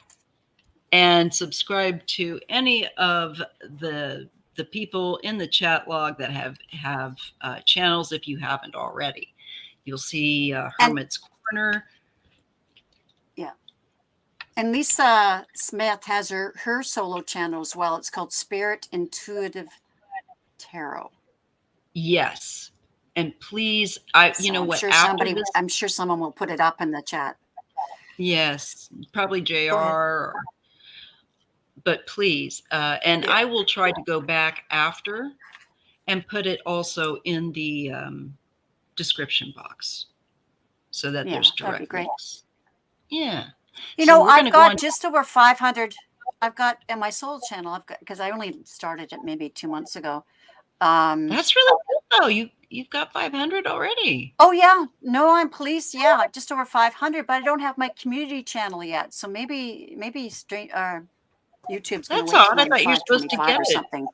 and subscribe to any of the people in the chat log that have channels if you haven't already. You'll see Hermit's Corner. Yeah. And Lisa Smith has her solo channel as well. It's called Spirit Intuitive Tarot. Yes. And please, I'm sure someone will put it up in the chat. Yes, probably JR. But please, and I will try to go back after and put it also in the description box so that there's direct links. Yeah. You know, I've got just over 500. I've got in my soul channel. I've got, because I only started it maybe 2 months ago. That's really good though. You've got 500 already. Oh yeah, no, I'm pleased. Yeah, just over 500, but I don't have my community channel yet. So maybe YouTube's going to wait. That's odd. I thought you were supposed to get or it. Something.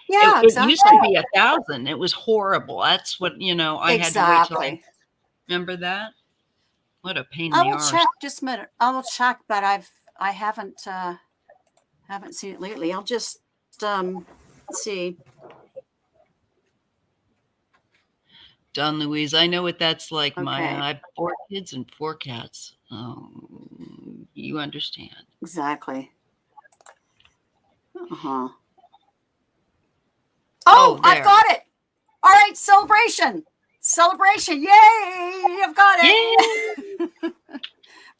Yeah, exactly. It used to be 1,000. It was horrible. That's what I had to wait till. Remember that? What a pain in the arse. I will check just a minute. I will check, but I haven't seen it lately. I'll just see. Don Louise, I know what that's like, okay. Maija. I have 4 kids and 4 cats. You understand. Exactly. Uh-huh. Oh, I've got it. All right, celebration. Yay, I've got it. Yay.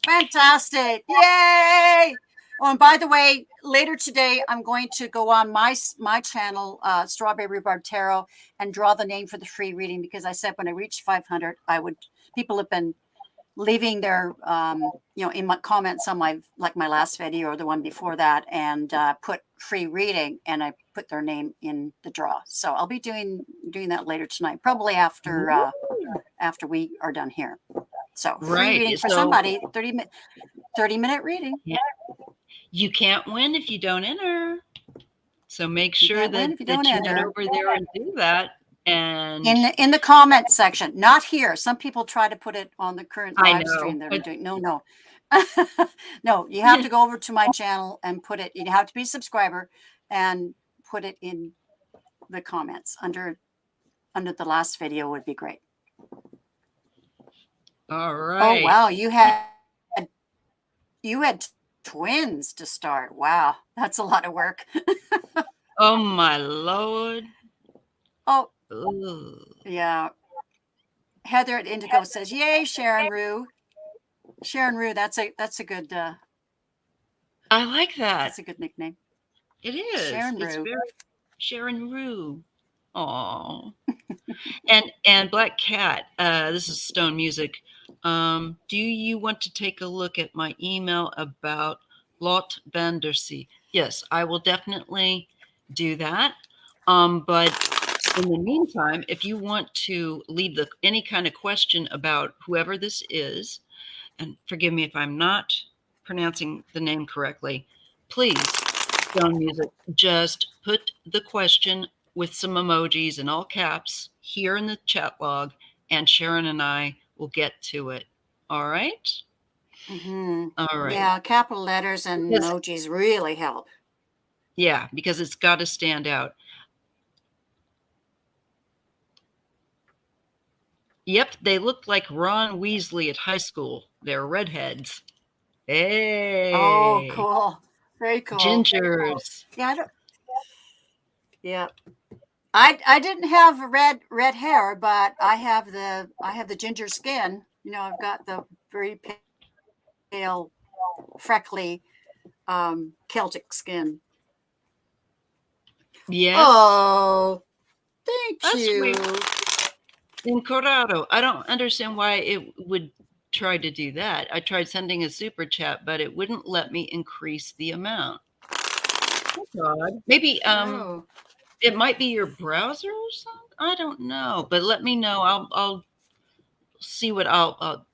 Fantastic. Yay. Oh, and by the way, later today, I'm going to go on my channel, Strawberry Rhubarb Tarot, and draw the name for the free reading, because I said when I reached 500, people have been leaving their, in my comments on my last video or the one before that, and put free reading, and I put their name in the draw. So I'll be doing that later tonight, probably after we are done here. So free reading for somebody, 30-minute reading. Yeah. You can't win if you don't enter. So make sure that you head over there and do that. And in the comment section, not here. Some people try to put it on the current live stream that I'm doing. No. No, you have to go over to my channel and put it. You have to be a subscriber and put it in the comments under the last video would be great. All right. Oh wow, you had twins to start. Wow, that's a lot of work. Oh my Lord. Oh. Ugh. Yeah. Heather at Indigo says, "Yay, Sharon Rue." Sharon Rue, that's a good. I like that. That's a good nickname. It is. Sharon Rue. Sharon Rue. Oh. and BlackCat. This is Stone Music. Do you want to take a look at my email about Lot van der Zee? Yes, I will definitely do that. But in the meantime, if you want to leave any kind of question about whoever this is, and forgive me if I'm not pronouncing the name correctly, please, Stone Music, just put the question with some emojis in all caps here in the chat log, and Sharon and I will get to it. All right? Mm-hmm. All right. Yeah, capital letters and emojis really help. Yeah, because it's got to stand out. Yep, they look like Ron Weasley at high school. They're redheads. Hey. Oh, cool. Very cool. Gingers. Yeah, I didn't have red hair, but I have the ginger skin. You know, I've got the very pale, freckly, Celtic skin. Yes. Oh, thank you. Sweet. In Colorado, I don't understand why it would try to do that. I tried sending a super chat, but it wouldn't let me increase the amount. Oh God. Maybe it might be your browser or something. I don't know, but let me know. I'll see what I'll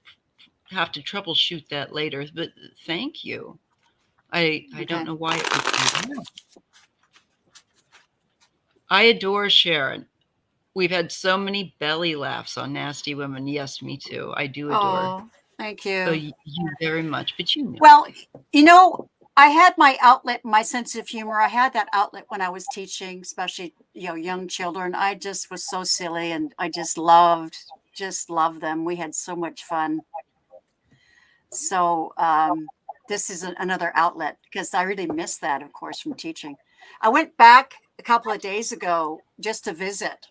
have to troubleshoot that later. But thank you. I don't know why it would do that. I adore Sharon. We've had so many belly laughs on Nasty Women. Yes, me too. I do adore. Oh, thank you. You very much, but you know. Well, you know, I had my outlet, my sense of humor. I had that outlet when I was teaching, especially, you know, young children. I just was so silly, and I just loved them. We had so much fun. So this is another outlet, because I really missed that, of course, from teaching. I went back a couple of days ago just to visit,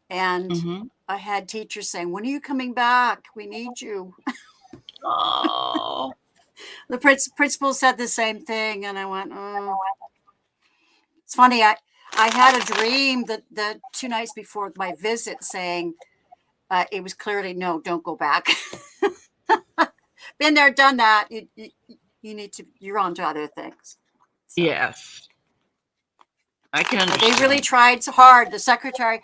and I had teachers saying, "When are you coming back? We need you." Oh. The principal said the same thing, and I went, "Oh." It's funny. I had a dream that the 2 nights before my visit, saying it was clearly, no, don't go back. Been there, done that. You need to. You're on to other things. So. Yes, I can understand. They really tried so hard. The secretary,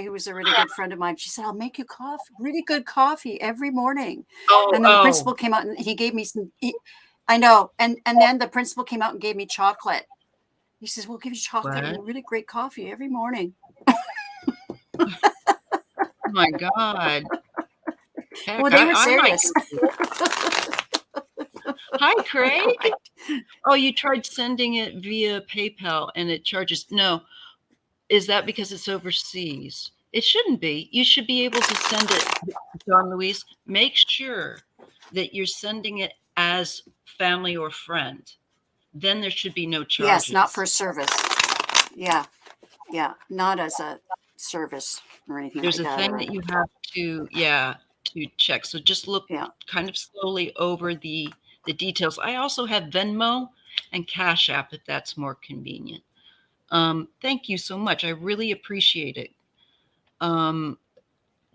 who was a really good friend of mine, she said, "I'll make you coffee, really good coffee every morning." And then the principal came out and he gave me some. I know, and then the principal came out and gave me chocolate. He says, "We'll give you chocolate and really great coffee every morning." Oh my God. Heck, well, they were serious. Hi, Craig. Oh, you tried sending it via PayPal and it charges. No. Is that because it's overseas? It shouldn't be. You should be able to send it, Don Luis. Make sure that you're sending it as family or friend. Then there should be no charges. Yes, not for service. Yeah. Not as a service or anything. There's a thing that you have to, to check. So just look kind of slowly over the details. I also have Venmo and Cash App if that's more convenient. Thank you so much. I really appreciate it.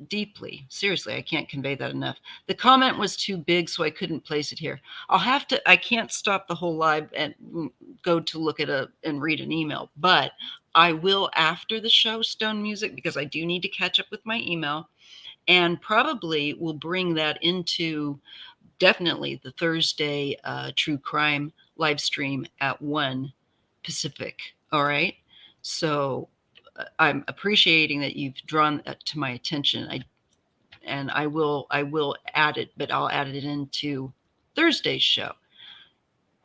Deeply. Seriously, I can't convey that enough. The comment was too big, so I couldn't place it here. I can't stop the whole live and go to look at and read an email, but I will after the show, Stone Music, because I do need to catch up with my email, and probably will bring that into definitely the Thursday True Crime live stream at 1 Pacific. All right. So I'm appreciating that you've drawn that to my attention. I will add it, but I'll add it into Thursday's show.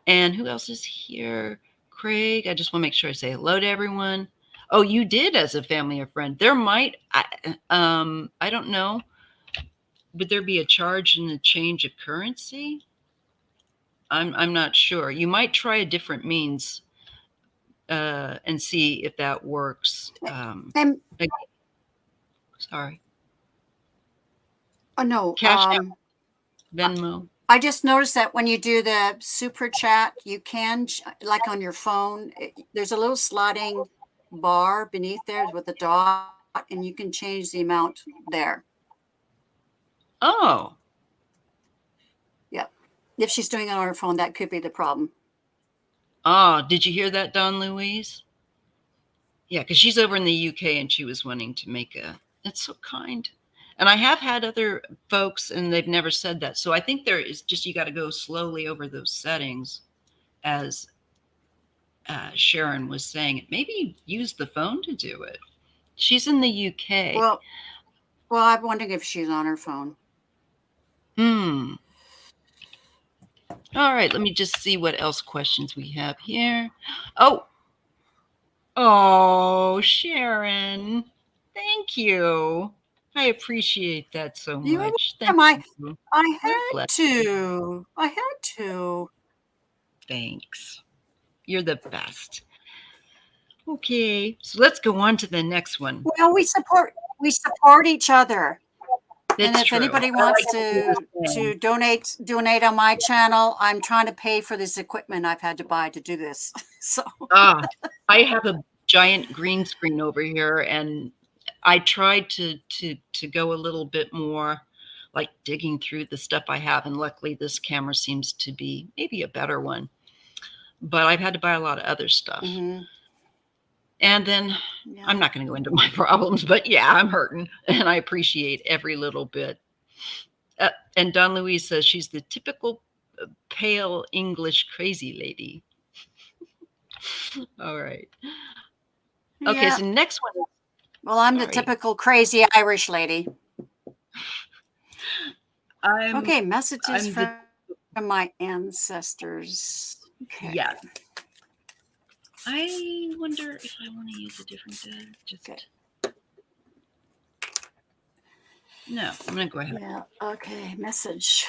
And who else is here? Craig. I just want to make sure I say hello to everyone. Oh, you did as a family or friend. There might, I don't know. Would there be a charge in the change of currency? I'm not sure. You might try a different means and see if that works. Sorry. Oh, no. Cash App, Venmo. I just noticed that when you do the super chat, you can, like on your phone, there's a little sliding bar beneath there with a dot, and you can change the amount there. Oh. Yeah. If she's doing it on her phone, that could be the problem. Oh, did you hear that, Don Louise? Yeah, because she's over in the UK and she was wanting to make a, it's so kind. And I have had other folks, and they've never said that. So I think there is just, you got to go slowly over those settings, as Sharon was saying. Maybe use the phone to do it. She's in the UK. Well, I'm wondering if she's on her phone. All right, let me just see what else questions we have here. Oh, Sharon, thank you. I appreciate that so much. Thank you. I had to. Thanks. You're the best. Okay, so let's go on to the next one. Well, we support each other. And if anybody wants to donate on my channel, I'm trying to pay for this equipment I've had to buy to do this. So I have a giant green screen over here, and I tried to go a little bit more like digging through the stuff I have, and luckily this camera seems to be maybe a better one. But I've had to buy a lot of other stuff. Mm-hmm. And then I'm not going to go into my problems, but yeah, I'm hurting, and I appreciate every little bit. And Don Louise says she's the typical pale English crazy lady. All right. Okay, so next one. Well, I'm the typical crazy Irish lady. Okay, messages from my ancestors. Okay. Yeah. I wonder if I want to use a different deck. No, I'm going to go ahead. Yeah, okay. Message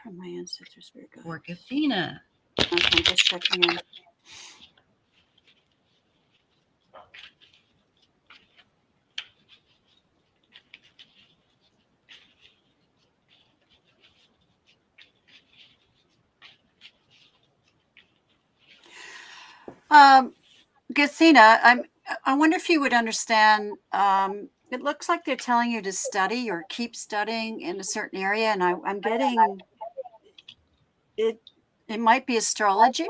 from my ancestors. For Kathleen. Okay, I'm just checking in. Gathina, I wonder if you would understand. It looks like they're telling you to study or keep studying in a certain area, and I'm getting it. It might be astrology.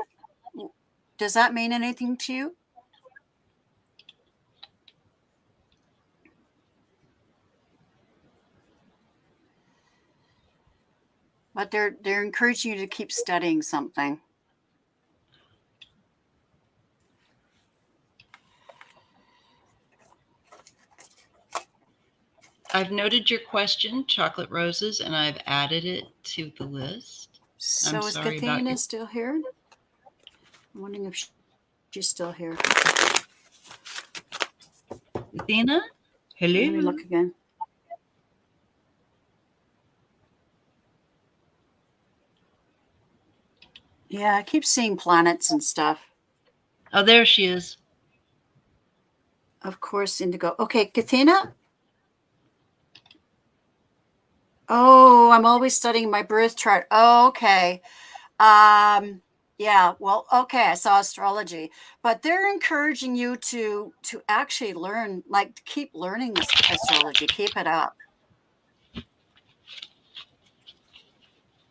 Does that mean anything to you? But they're encouraging you to keep studying something. I've noted your question, chocolate roses, and I've added it to the list. So is Kathleen still here? I'm wondering if she's still here. Kathleen? Hello? Let me look again. Yeah, I keep seeing planets and stuff. Oh, there she is. Of course, indigo. Okay, Kathina? Oh, I'm always studying my birth chart. Oh, okay. Yeah, well, okay, I saw astrology, but they're encouraging you to actually learn, like keep learning this astrology, keep it up.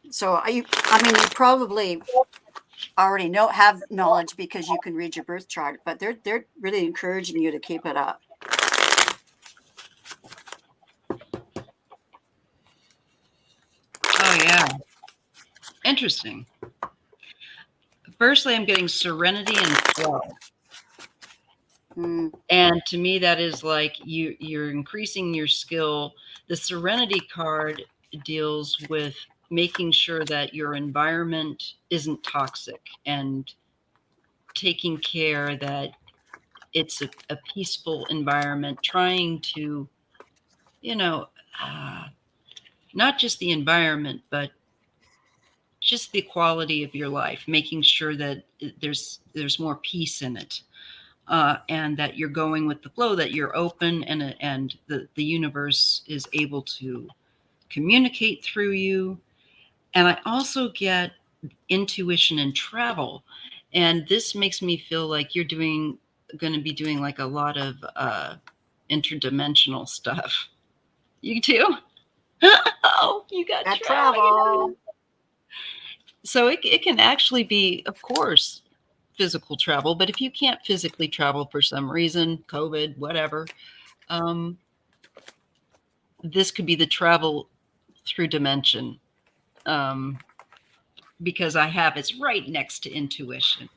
So I mean, you probably already have knowledge because you can read your birth chart, but they're really encouraging you to keep it up. Oh, yeah. Interesting. Firstly, I'm getting serenity and flow. And to me, that is like you're increasing your skill. The serenity card deals with making sure that your environment isn't toxic and taking care that it's a peaceful environment, trying to, not just the environment, but just the quality of your life, making sure that there's more peace in it, and that you're going with the flow, that you're open, and the universe is able to communicate through you. And I also get intuition and travel, and this makes me feel like you're going to be doing like a lot of interdimensional stuff. You too? Oh, you got travel. So it can actually be, of course, physical travel, but if you can't physically travel for some reason, COVID, whatever, this could be the travel through dimension, because I have it's right next to intuition.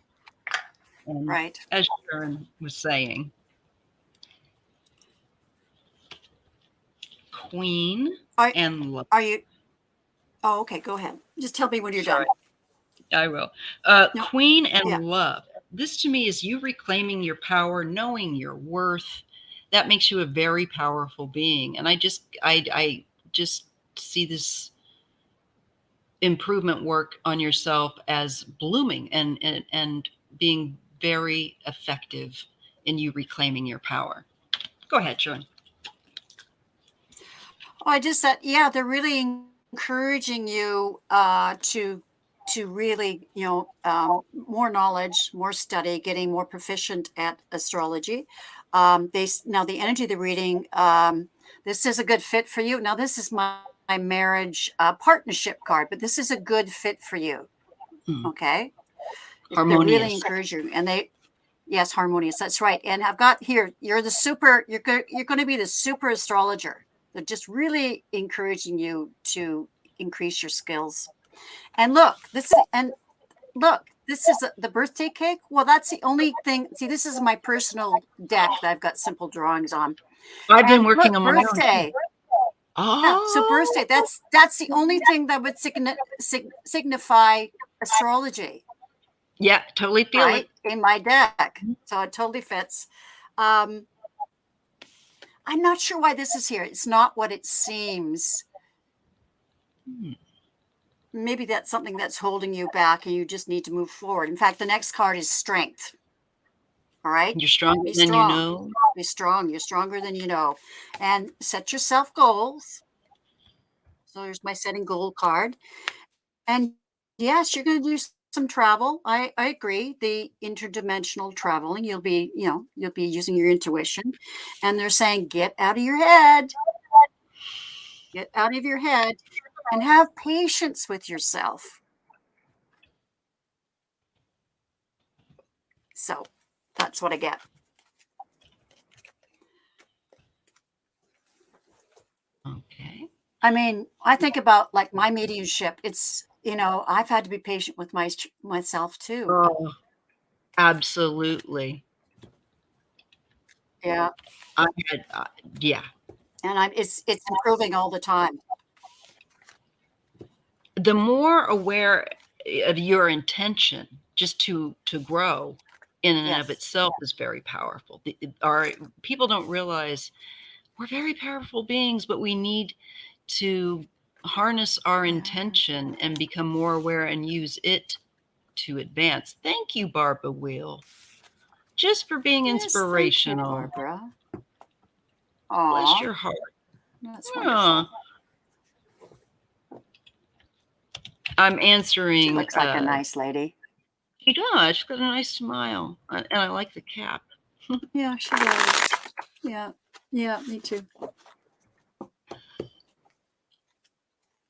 And right. as Sharon was saying, Queen and Love. Are you? Oh, okay. Go ahead. Just tell me when you're done. I will. Queen and Love. This to me is you reclaiming your power, knowing your worth. That makes you a very powerful being. And I just see this improvement work on yourself as blooming and being very effective in you reclaiming your power. Go ahead, Sharon. Oh, I just said, yeah, they're really encouraging you to really, more knowledge, more study, getting more proficient at astrology. Now the energy of the reading, this is a good fit for you. Now this is my marriage partnership card, but this is a good fit for you. Okay. Harmonious. They really encourage you, and yes, harmonious. That's right. And I've got here, you're going to be the super astrologer. They're just really encouraging you to increase your skills. And look, this is the birthday cake. Well, that's the only thing. See, this is my personal deck that I've got simple drawings on. I've been working on my birthday. Oh, yeah, so birthday. That's the only thing that would signify astrology. Yeah, totally feel it in my deck. So it totally fits. I'm not sure why this is here. It's not what it seems. Maybe that's something that's holding you back and you just need to move forward. In fact, the next card is strength. All right. You're stronger than you know. Be strong. You're stronger than you know. And set yourself goals. So there's my setting goal card. And yes, you're going to do some travel. I agree. The interdimensional traveling, you'll be using your intuition. And they're saying, get out of your head. Get out of your head and have patience with yourself. So that's what I get. Okay. I mean, I think about like my mediumship. It's, I've had to be patient with myself too. Oh, absolutely. Yeah. Yeah. And it's improving all the time. The more aware of your intention just to grow in and of itself is very powerful. Our people don't realize we're very powerful beings, but we need to harness our intention and become more aware and use it to advance. Thank you, Barbara Wheel, just for being inspirational. Thank you, Barbara. Bless your heart. That's wonderful. I'm answering. She looks like a nice lady. She does. She's got a nice smile, and I like the cap. Yeah, she does. Yeah, me too.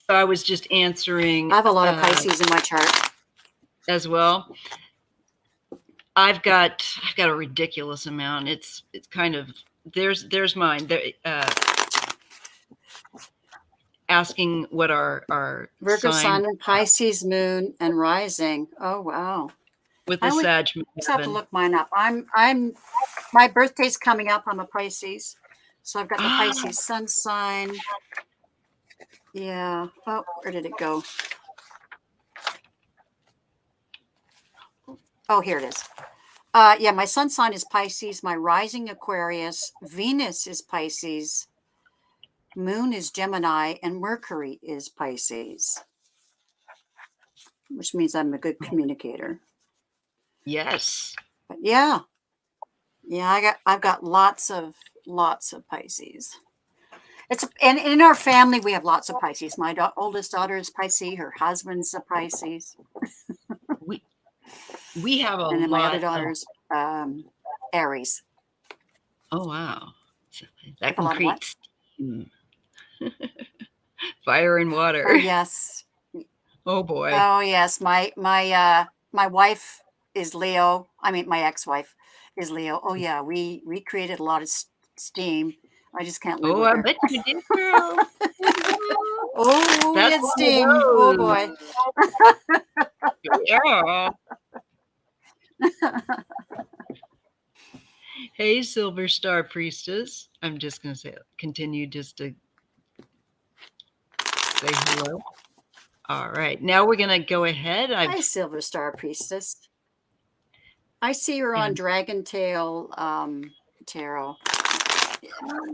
So I was just answering. I have a lot of Pisces in my chart as well. I've got a ridiculous amount. It's kind of there's mine. Asking what our Virgo sun and Pisces moon and rising. Oh wow. With the Sag moon. I have to look mine up. My birthday's coming up. I'm a Pisces. So I've got the Pisces sun sign. Yeah. Oh, where did it go? Oh, here it is. Yeah, my sun sign is Pisces. My rising Aquarius. Venus is Pisces. Moon is Gemini. And Mercury is Pisces. Which means I'm a good communicator. Yes. But yeah. I've got lots of Pisces. And in our family we have lots of Pisces. My oldest daughter is Pisces. Her husband's a Pisces. we have a and then lot. My other daughter's Aries. Oh wow, that can create steam. Fire and water. Oh yes. Oh boy. Oh yes. My wife is Leo. I mean, my ex-wife is Leo. Oh yeah, we created a lot of steam. I just can't live Oh, with I her. bet you did, girl. Oh, we That's had one steam. of Oh those. boy. Yeah. Hey, Silver Star Priestess. I'm just going to say, continue just to say hello. All right. Now we're going to go ahead. Hi, Silver Star Priestess. I see her on Dragon Tail Tarot.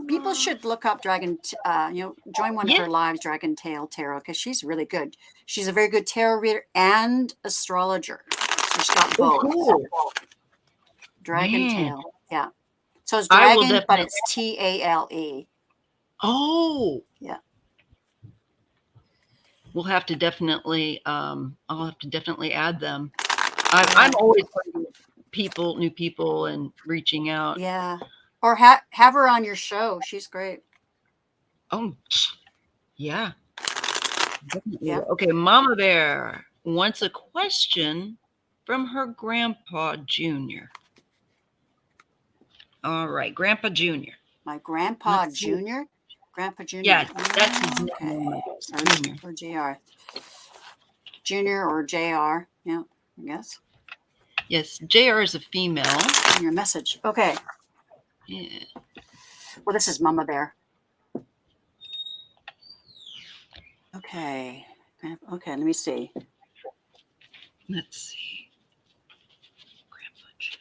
People should look up join one of her lives, Dragon Tail Tarot, because she's really good. She's a very good tarot reader and astrologer. So she's got both. Cool. Dragon Tail. Yeah. So it's dragon, but it's Tale. Oh. Yeah. We'll have to definitely, I'll have to definitely add them. I'm always finding people, new people, and reaching out. Yeah. Or have her on your show. She's great. Oh, yeah. Definitely. Yeah. Okay, Mama Bear wants a question from her Grandpa Jr. All right, Grandpa Jr. My Grandpa Jr.? Grandpa Jr. Yeah, that's his name. Okay. Or JR. Junior or JR. Yeah, I guess. Yes, JR is a female. Your message. Okay. Yeah. Well, this is Mama Bear. Okay. Okay, let me see. Let's see. Grandpa Jr.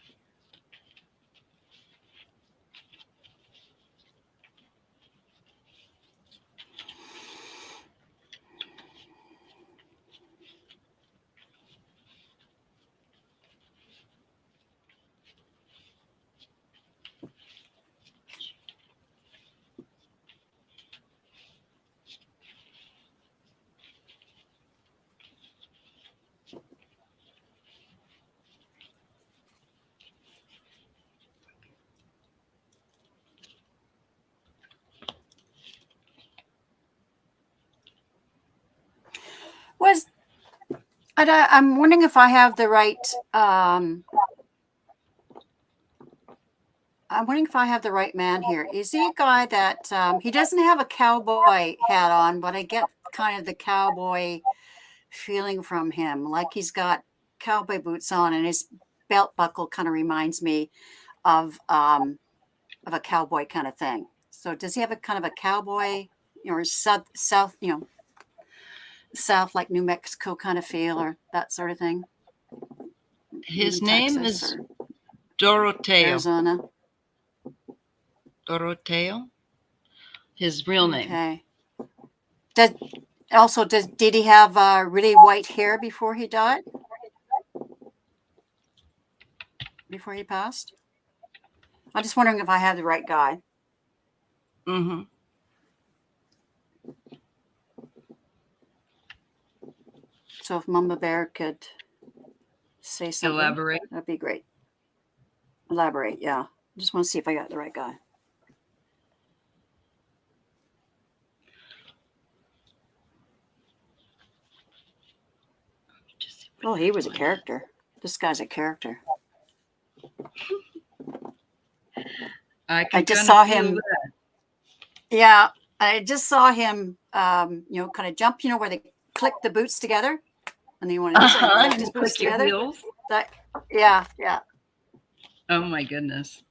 I'm wondering if I have the right I'm wondering if I have the right man here. Is he a guy that he doesn't have a cowboy hat on, but I get kind of the cowboy feeling from him, like he's got cowboy boots on, and his belt buckle kind of reminds me of a cowboy kind of thing. So does he have a kind of a cowboy, or south, south like New Mexico kind of feel, or that sort of thing? His name is Doroteo. Arizona. Doroteo. His real name. Okay. Did he have really white hair before he died? Before he passed? I'm just wondering if I have the right guy. Mm-hmm. So if Mama Bear could say something. Elaborate. That'd be great. Elaborate, yeah. I just want to see if I got the right guy. Oh, he was a character. This guy's a character. I just saw him. Yeah, I just saw him, kind of jump, where they click the boots together. And then you want to click his boots together. Yeah. Oh, my goodness.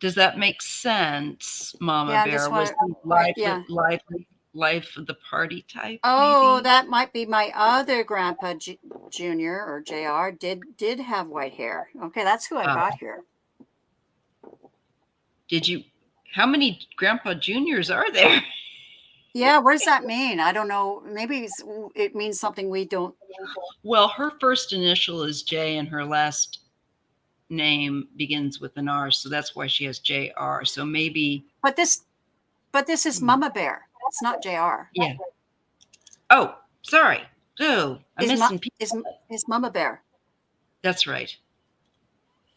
Does that make sense, Mama Bear? Was he life of the party type? Oh, maybe? That might be my other Grandpa Junior or JR did have white hair. Okay, that's who I got here. Did you? How many Grandpa Juniors are there? Yeah, what does that mean? I don't know. Maybe it means something we don't. Well, her first initial is J, and her last name begins with an R, so that's why she has JR. So maybe. But this is Mama Bear. It's not JR. Yeah. Oh, sorry. Oh, I'm missing people. Is Mama Bear. That's right.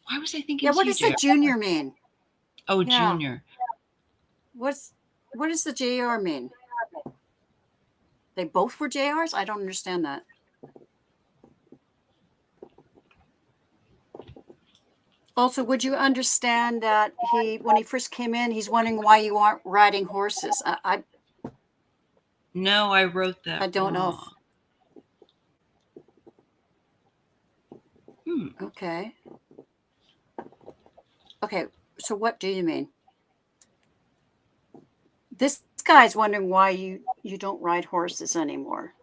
Why was I thinking? Yeah. What does the Junior mean? Oh, yeah. Junior. What does the JR mean? They both were JRs? I don't understand that. Also, would you understand that when he first came in, he's wondering why you aren't riding horses? No, I wrote that I don't wrong. know. Okay. Okay, so what do you mean? This guy's wondering why you don't ride horses anymore,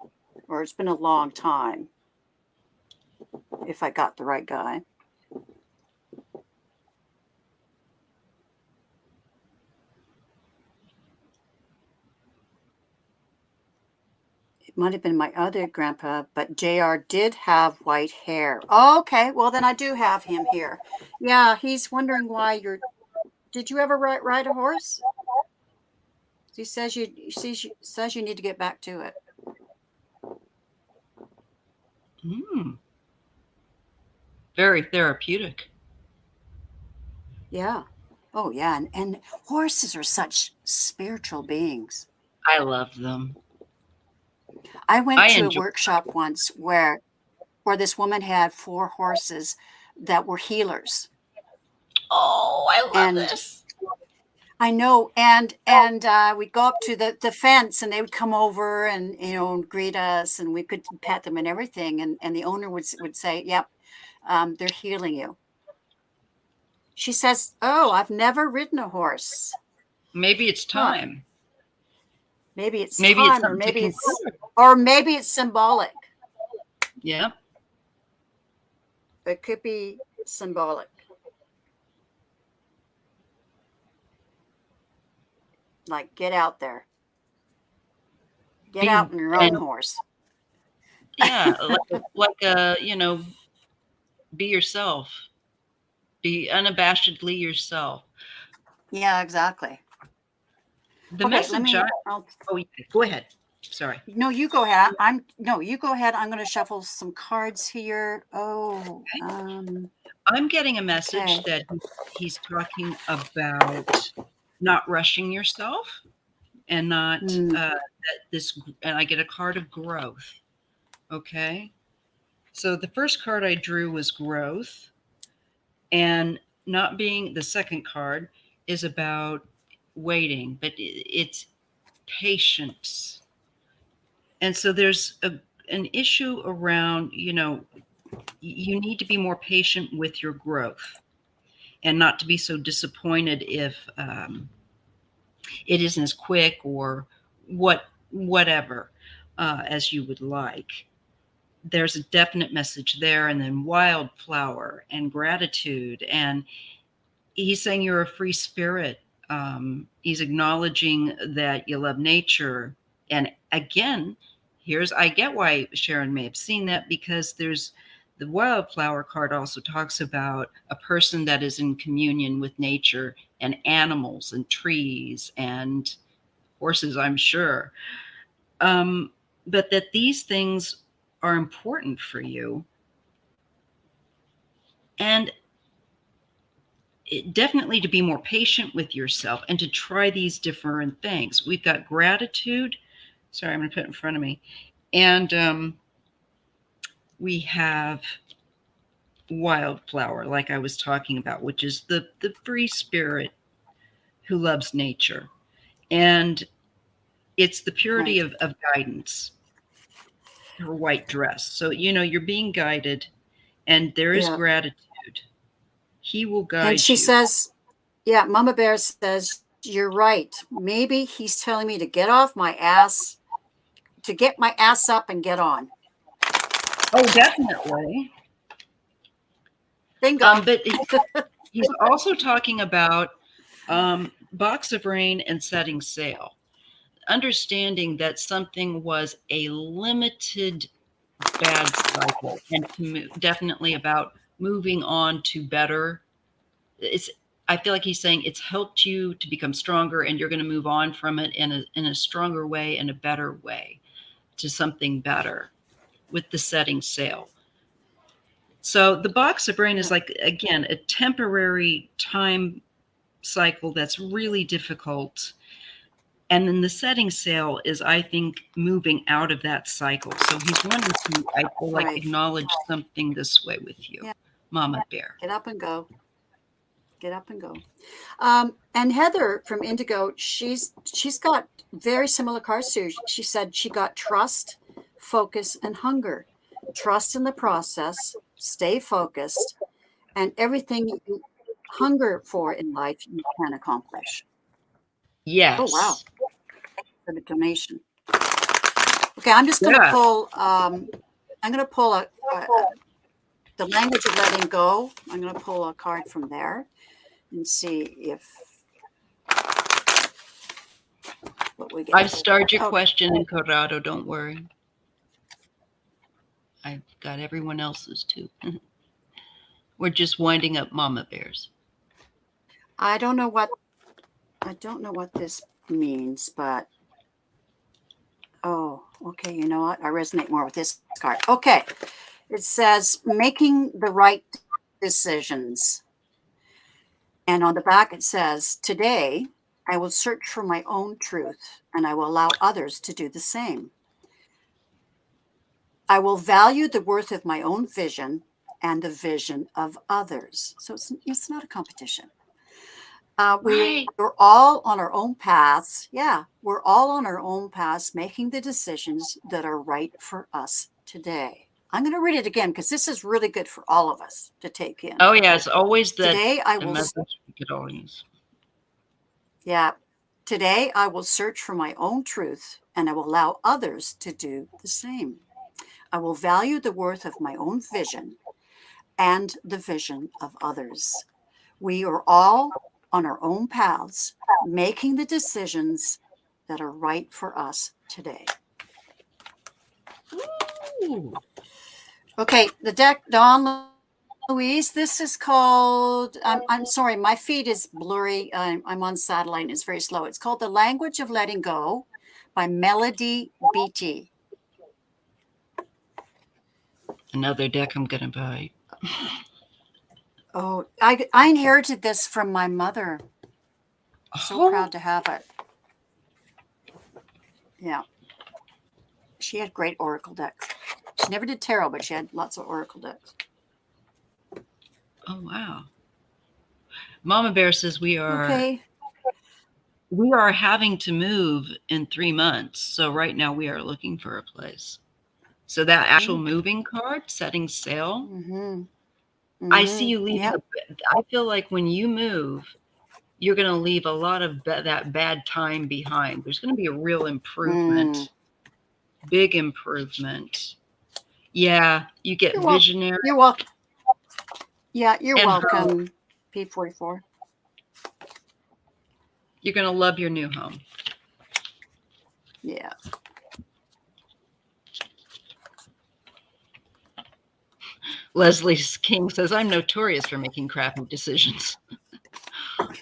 or it's been a long time, if I got the right guy. It might have been my other grandpa, but JR did have white hair. Oh, okay, well then I do have him here. Yeah, he's wondering why did you ever ride a horse? He says you need to get back to it. Very therapeutic. Yeah. Oh, yeah. And horses are such spiritual beings. I love them. I went to a workshop once where this woman had 4 horses that were healers. Oh, I love this. I know. And we'd go up to the fence and they would come over and, greet us and we could pet them and everything. And the owner would say, yep, they're healing you. She says, oh, I've never ridden a horse. Maybe it's time. Maybe it's time, or maybe it's symbolic. Yeah. It could be symbolic. Like, get out there. Get out on your own horse. Yeah, like be yourself. Be unabashedly yourself. Yeah, exactly. The message. Go ahead. Sorry. No, you go ahead. You go ahead. I'm going to shuffle some cards here. Oh, okay. I'm getting a message that he's talking about not rushing yourself and not that this. And I get a card of growth. Okay. So the first card I drew was growth, and not being the second card is about waiting, but it's patience. And so there's an issue around, you need to be more patient with your growth and not to be so disappointed if it isn't as quick or whatever as you would like. There's a definite message there. And then wildflower and gratitude. And he's saying you're a free spirit. He's acknowledging that you love nature. And again, I get why Sharon may have seen that, because there's the wildflower card also talks about a person that is in communion with nature and animals and trees and horses, I'm sure. But that these things are important for you. And definitely to be more patient with yourself and to try these different things. We've got gratitude. Sorry, I'm going to put it in front of me. And we have wildflower, like I was talking about, which is the free spirit who loves nature. And it's the purity of guidance. Her white dress. So, you're being guided, and there is gratitude. He will guide you. And she says, Mama Bear says, you're right. Maybe he's telling me to get off my ass, to get my ass up and get on. Oh, definitely. Bingo. But he's also talking about box of rain and setting sail. Understanding that something was a limited bad cycle, and definitely about moving on to better. I feel like he's saying it's helped you to become stronger, and you're going to move on from it in a stronger way, in a better way, to something better with the setting sail. So the box of rain is like, again, a temporary time cycle that's really difficult. And then the setting sail is, I think, moving out of that cycle. So he's wanting to, I feel like, acknowledge something this way with you, Mama Bear. Get up and go. Get up and go. And Heather from Indigo, she's got very similar cards to you. She said she got trust, focus, and hunger. Trust in the process, stay focused, and everything you hunger for in life you can accomplish. Yes. Oh, wow. For the donation. Okay, I'm just going to pull, I'm going to pull the language of letting go. I'm going to pull a card from there and see if what we get. I've starred your question in Corrado, don't worry. I've got everyone else's too. We're just winding up Mama Bears. I don't know what this means, but oh, okay, you know what? I resonate more with this card. Okay. It says making the right decisions. And on the back it says, today I will search for my own truth and I will allow others to do the same. I will value the worth of my own vision and the vision of others. So it's not a competition. We're all on our own paths. Yeah, we're all on our own paths, making the decisions that are right for us today. I'm going to read it again because this is really good for all of us to take in. Oh, yeah, it's always today I will message we could all use. Yeah, today I will search for my own truth and I will allow others to do the same. I will value the worth of my own vision and the vision of others. We are all on our own paths, making the decisions that are right for us today. Ooh. Okay, the deck, Dawn Louise, this is called, I'm sorry, my feed is blurry. I'm on satellite and it's very slow. It's called The Language of Letting Go by Melody Beatty. Another deck I'm going to buy. Oh, I inherited this from my mother. So proud to have it. Yeah. She had great oracle decks. She never did tarot, but she had lots of oracle decks. Oh, wow. Mama Bear says we are having to move in 3 months. So right now we are looking for a place. So that actual moving card, setting sail, I see you leaving. I feel like when you move, you're going to leave a lot of that bad time behind. There's going to be a real improvement, big improvement. Yeah, you get visionary. You're welcome. Yeah, you're welcome, P44. You're going to love your new home. Yeah. Leslie King says, I'm notorious for making crappy decisions.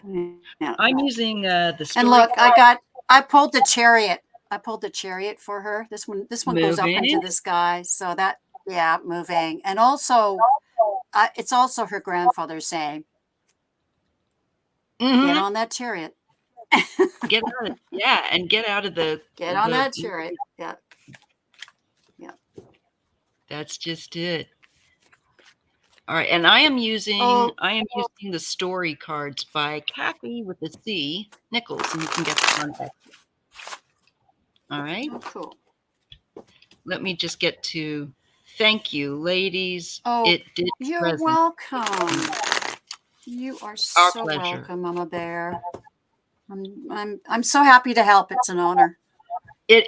Yeah. I'm using the story. And look, I pulled the chariot. I pulled the chariot for her. This one goes up into the sky. So that, yeah, moving. And also, it's also her grandfather saying, get on that chariot. Get out of, yeah, and get out of the. Get on that chariot. Yeah. Yeah. That's just it. All right, and I am using the story cards by Kathy with the C Nichols, and you can get the contact. All right. Oh, cool. Let me just get to thank you, ladies. Oh, it did. You're welcome. You are so welcome, Mama Bear. I'm so happy to help. It's an honor.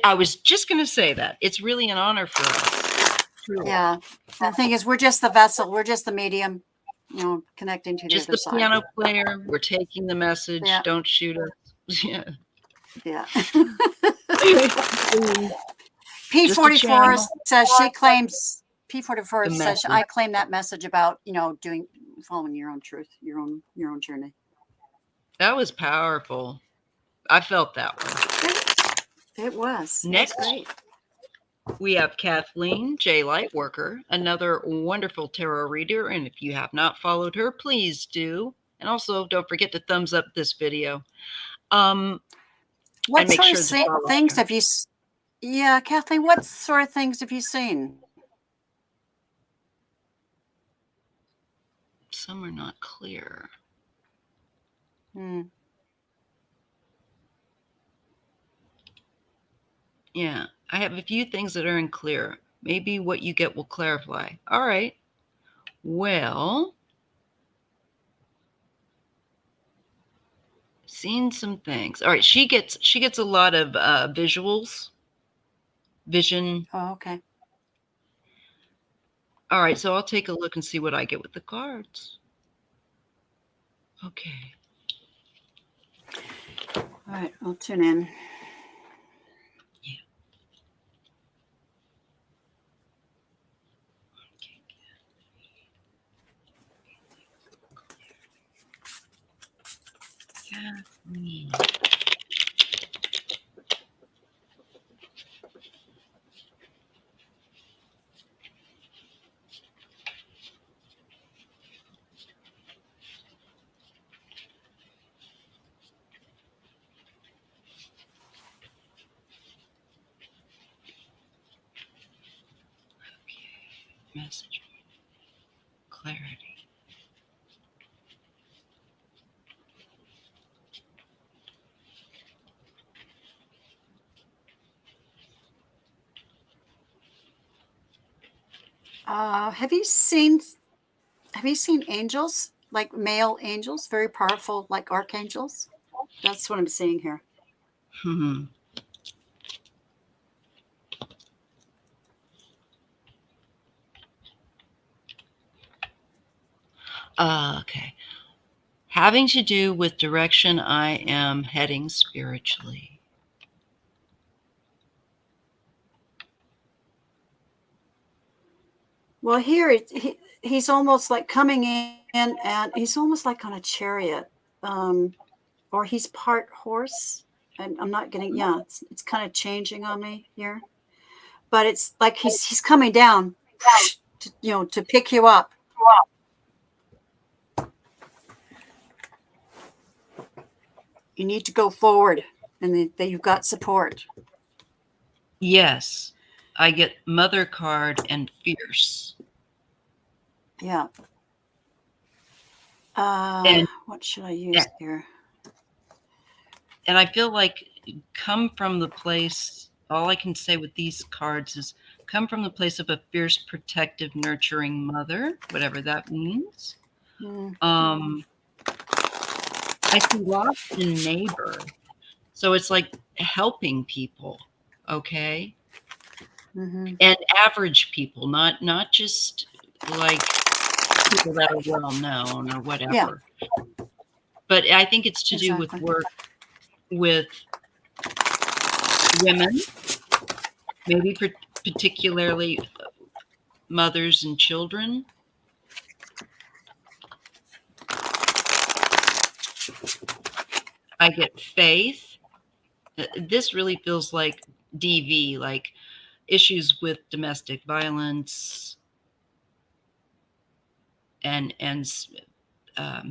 I was just going to say that it's really an honor for us. Truly. Yeah. The thing is, we're just the vessel. We're just the medium, connecting to the other side. Piano player. We're taking the message. Yeah. Don't shoot us. Yeah. Yeah. P44 says she claims. P44 says I claim that message about following your own truth, your own journey. That was powerful. I felt that one. It was. Next, great. We have Kathleen J Lightworker, another wonderful tarot reader. And if you have not followed her, please do. And also, don't forget to thumbs up this video. What sort of things have you? Yeah, Kathleen. What sort of things have you seen? Some are not clear. Yeah, I have a few things that are unclear. Maybe what you get will clarify. All right. Well, seen some things. All right, she gets a lot of vision. Oh, okay. All right, so I'll take a look and see what I get with the cards. Okay. All right, I'll tune in. Yeah. Kathleen. Message. Clarity. Have you seen angels, like male angels, very powerful, like archangels? That's what I'm seeing here. Okay. Having to do with direction I am heading spiritually. Well, here he's almost like coming in, and he's almost like on a chariot, or he's part horse. I'm not getting. Yeah, it's kind of changing on me here, but it's like he's coming down, to pick you up. You need to go forward, and that you've got support. Yes, I get Mother card and fierce. Yeah. And what should I use here? And I feel like come from the place, all I can say with these cards is come from the place of a fierce, protective, nurturing mother, whatever that means. I see lost in neighbor. So it's like helping people, okay? And average people, not just like people that are well known or whatever. Yeah. But I think it's to do with work with women, maybe particularly mothers and children. I get faith. This really feels like DV, like issues with domestic violence and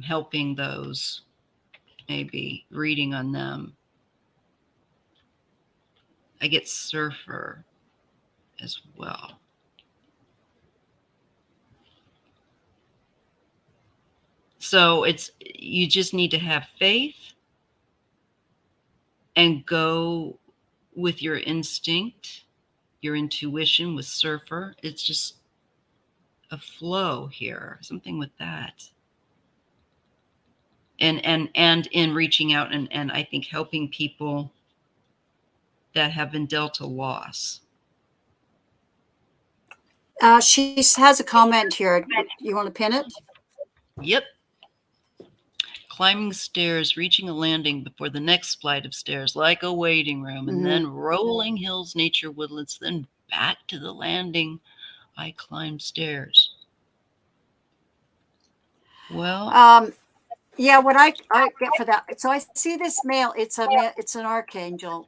helping those, maybe reading on them. I get surfer as well. So you just need to have faith and go with your instinct, your intuition with surfer. It's just a flow here, something with that. And in reaching out and I think helping people that have been dealt a loss. She has a comment here. You want to pin it? Yep. Climbing stairs, reaching a landing before the next flight of stairs, like a waiting room, and then rolling hills, nature, woodlands, then back to the landing. I climb stairs. Well, yeah, what I get for that. So I see this male. It's an archangel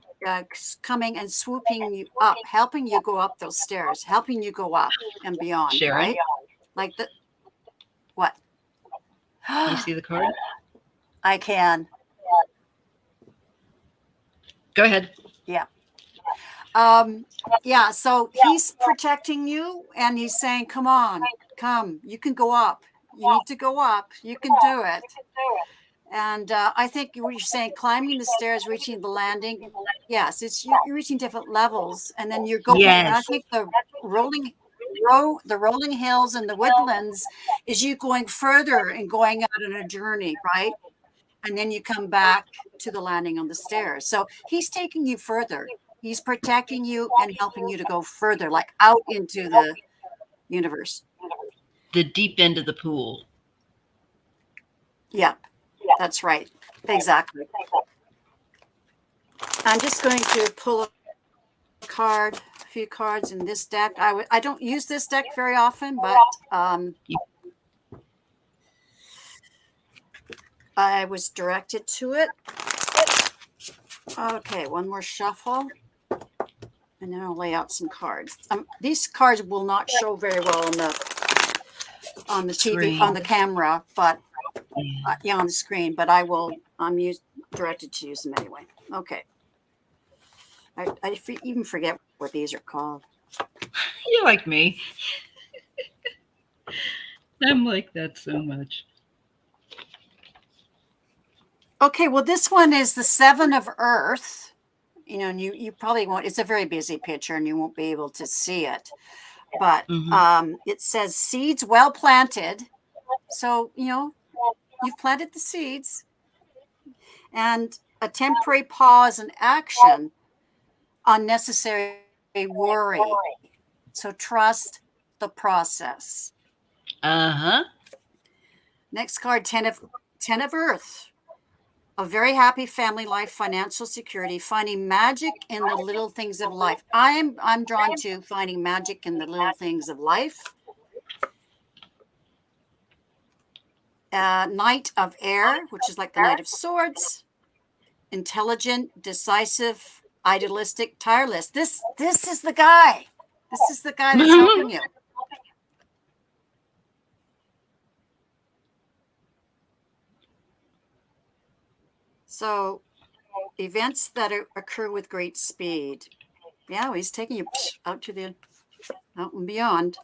coming and swooping you up, helping you go up those stairs, helping you go up and beyond. Sharon? Right? Like what? Can you see the card? I can. Go ahead. Yeah. Yeah. So he's protecting you, and he's saying, "Come on, come. You can go up. You need to go up. You can do it." And I think what you're saying, climbing the stairs, reaching the landing. Yes, you're reaching different levels, and then you're going. And I think the rolling hills and the woodlands is you going further and going out on a journey, right? And then you come back to the landing on the stairs. So he's taking you further. He's protecting you and helping you to go further, like out into the universe. The deep end of the pool. Yeah, that's right. Exactly. I'm just going to pull a few cards in this deck. I don't use this deck very often, but I was directed to it. Okay, one more shuffle. And then I'll lay out some cards. These cards will not show very well on the TV, screen. On the camera, but on the screen. But I'm directed to use them anyway. Okay. I even forget what these are called. You're like me. I'm like that so much. Okay, well, this one is the Seven of Earth. You know, and you probably won't. It's a very busy picture, and you won't be able to see it. But it says seeds well planted. So you've planted the seeds, and a temporary pause in action, unnecessary worry. So trust the process. Next card, Ten of Earth. A very happy family life, financial security, finding magic in the little things of life. I'm drawn to finding magic in the little things of life. Knight of Air, which is like the Knight of Swords. Intelligent, decisive, idealistic, tireless. This is the guy. This is the guy that's helping you. So, events that occur with great speed. Yeah, he's taking you out and beyond.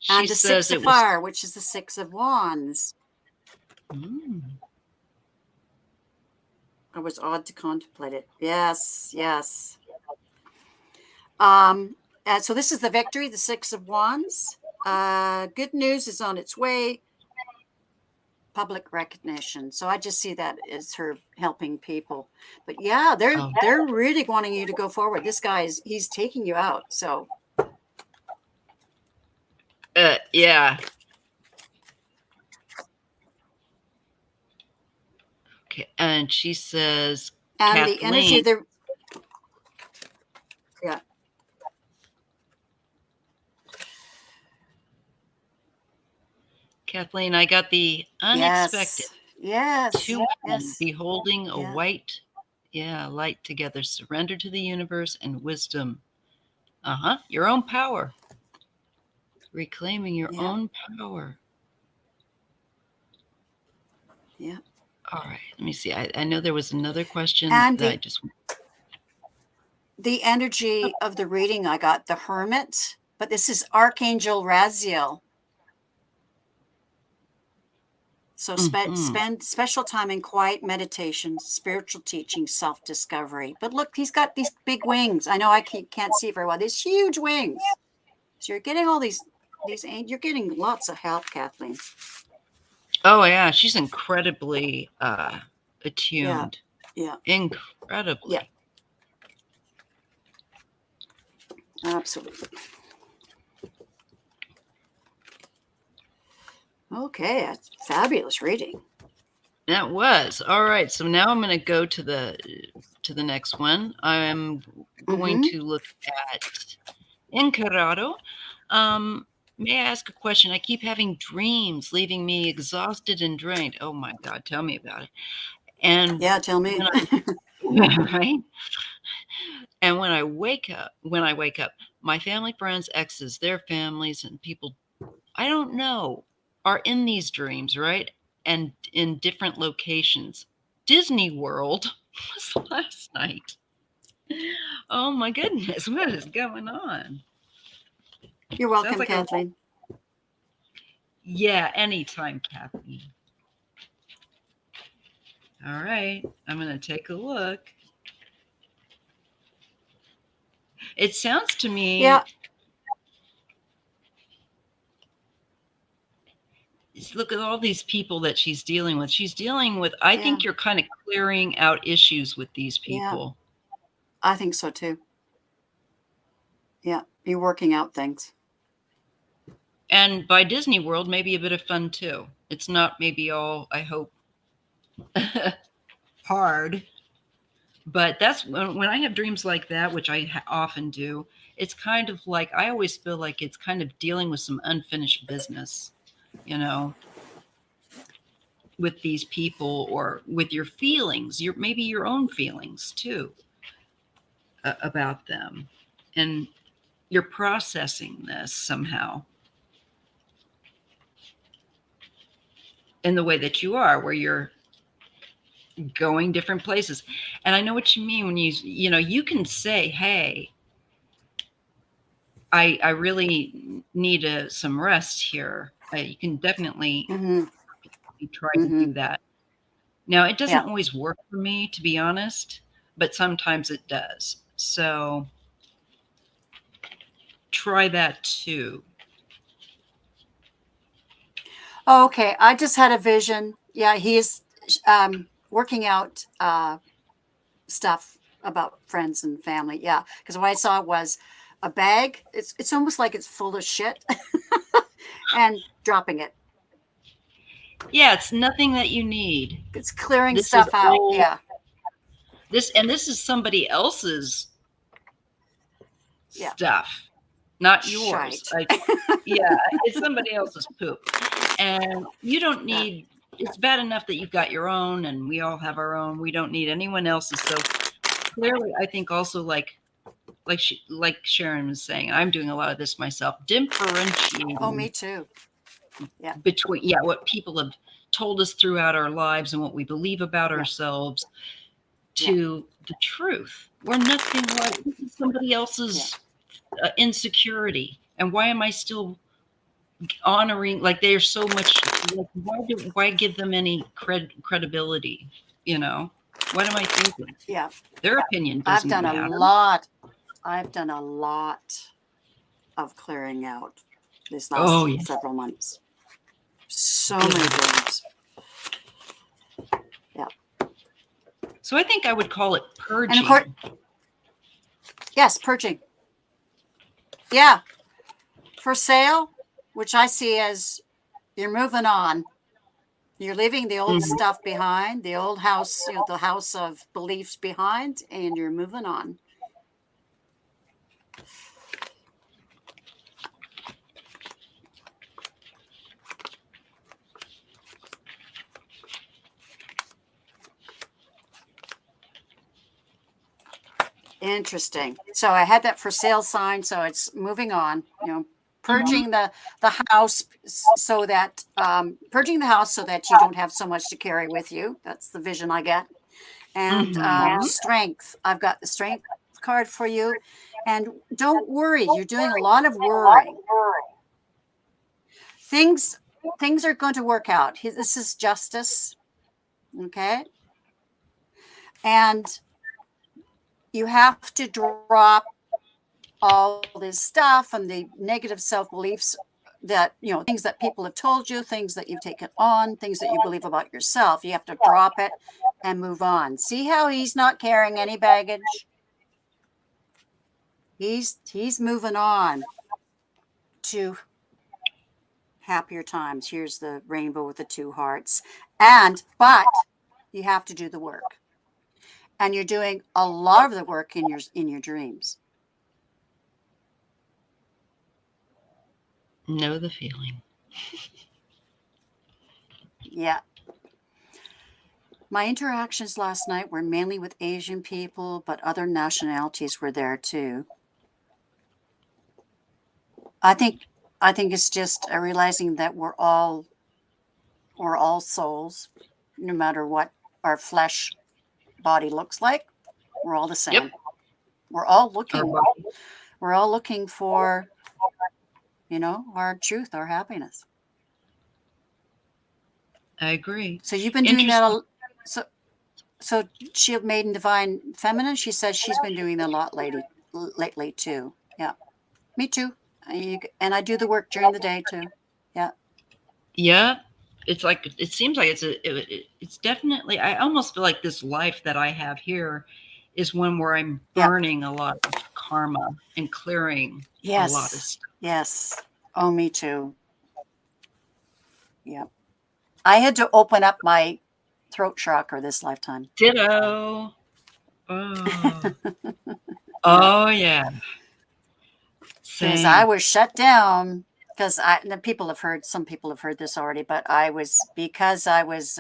And the Six of Fire, which is the Six of Wands. It was odd to contemplate it. Yes. So this is the victory, the Six of Wands. Good news is on its way. Public recognition. So I just see that as her helping people. But yeah, they're really wanting you to go forward. This guy he's taking you out. So yeah. Okay, and she says, and Kathleen, the energy of the Kathleen, I got the unexpected. Yes. Two women beholding a white, light together, surrender to the universe and wisdom. Your own power. Reclaiming your own power. Yeah. All right. Let me see. I know there was another question and the energy of the reading, I got the Hermit, but this is Archangel Raziel. So spend special time in quiet meditation, spiritual teaching, self-discovery. But look, he's got these big wings. I know I can't see very well. These huge wings. So you're getting all these you're getting lots of help, Kathleen. Oh yeah, she's incredibly attuned. Yeah. Incredibly. Yeah. Absolutely. Okay, that's fabulous reading. That was. All right, so now I'm going to go to the next one. I'm going to look at Encarado. May I ask a question? I keep having dreams leaving me exhausted and drained. Oh my God, tell me about it. And tell me. Right? And when I wake up, my family, friends, exes, their families, and people I don't know are in these dreams, right? And in different locations. Disney World was last night. Oh my goodness, what is going on? You're welcome, Kathleen. Yeah, anytime, Kathleen. All right. I'm going to take a look. It sounds to me. Yeah. Look at all these people that she's dealing with. She's dealing with, I think you're kind of clearing out issues with these people. Yeah. I think so too. Yeah. You're working out things. And by Disney World, maybe a bit of fun too. It's not maybe all, I hope, hard. But that's when I have dreams like that, which I often do, it's kind of like, I always feel like it's kind of dealing with some unfinished business, you know, with these people, or with your feelings, maybe your own feelings too, about them. And you're processing this somehow in the way that you are, where you're going different places. And I know what you mean when you can say, hey, I really need some rest here. You can definitely try to do that. Now, it doesn't always work for me, to be honest, but sometimes it does. So try that too. Oh, okay. I just had a vision. Yeah, he's working out stuff about friends and family. Yeah, because what I saw was a bag. It's almost like it's full of shit, and dropping it. Yeah, it's nothing that you need. It's clearing stuff out. Yeah. This is somebody else's stuff, not yours. Yeah, it's somebody else's poop. And you don't need, it's bad enough that you've got your own, and we all have our own. We don't need anyone else's. So clearly, I think also like Sharon was saying, I'm doing a lot of this myself, differentiating. Oh, me too. Yeah. Between, what people have told us throughout our lives and what we believe about ourselves to the truth. We're nothing like, this is somebody else's insecurity. And why am I still honoring, like, they're so much, like, why give them any credibility? What am I thinking? Yeah. Their opinion doesn't matter. I've done a lot of clearing out this last several months. So many dreams. Yeah. So I think I would call it purging. And of course, yes, purging. Yeah. For sale, which I see as you're moving on. You're leaving the old stuff behind, the old house, the house of beliefs behind, and you're moving on. Interesting. So I had that for sale sign, so it's moving on, purging the house so that you don't have so much to carry with you. That's the vision I get. And strength. I've got the strength card for you. And don't worry, you're doing a lot of worrying. Things are going to work out. This is justice. Okay. And you have to drop all this stuff and the negative self-beliefs that, things that people have told you, things that you've taken on, things that you believe about yourself. You have to drop it and move on. See how he's not carrying any baggage? He's moving on to happier times. Here's the rainbow with the 2 hearts. But you have to do the work. And you're doing a lot of the work in your dreams. Know the feeling. Yeah. My interactions last night were mainly with Asian people, but other nationalities were there too. I think it's just realizing that we're all souls, no matter what our flesh body looks like. We're all the same. Yep. We're all looking for, our truth, our happiness. I agree. So you've been doing that. So Shield Maiden Divine Feminine, she says she's been doing a lot lately too. Yeah, me too. And I do the work during the day too. Yeah. Yeah. It's like, it seems like it's definitely, I almost feel like this life that I have here is one where I'm burning a lot of karma and clearing a lot of stuff. Yes. Oh, me too. Yeah. I had to open up my throat chakra this lifetime. Ditto. Oh. Oh yeah. Because I was shut down. Because some people have heard this already, but because I was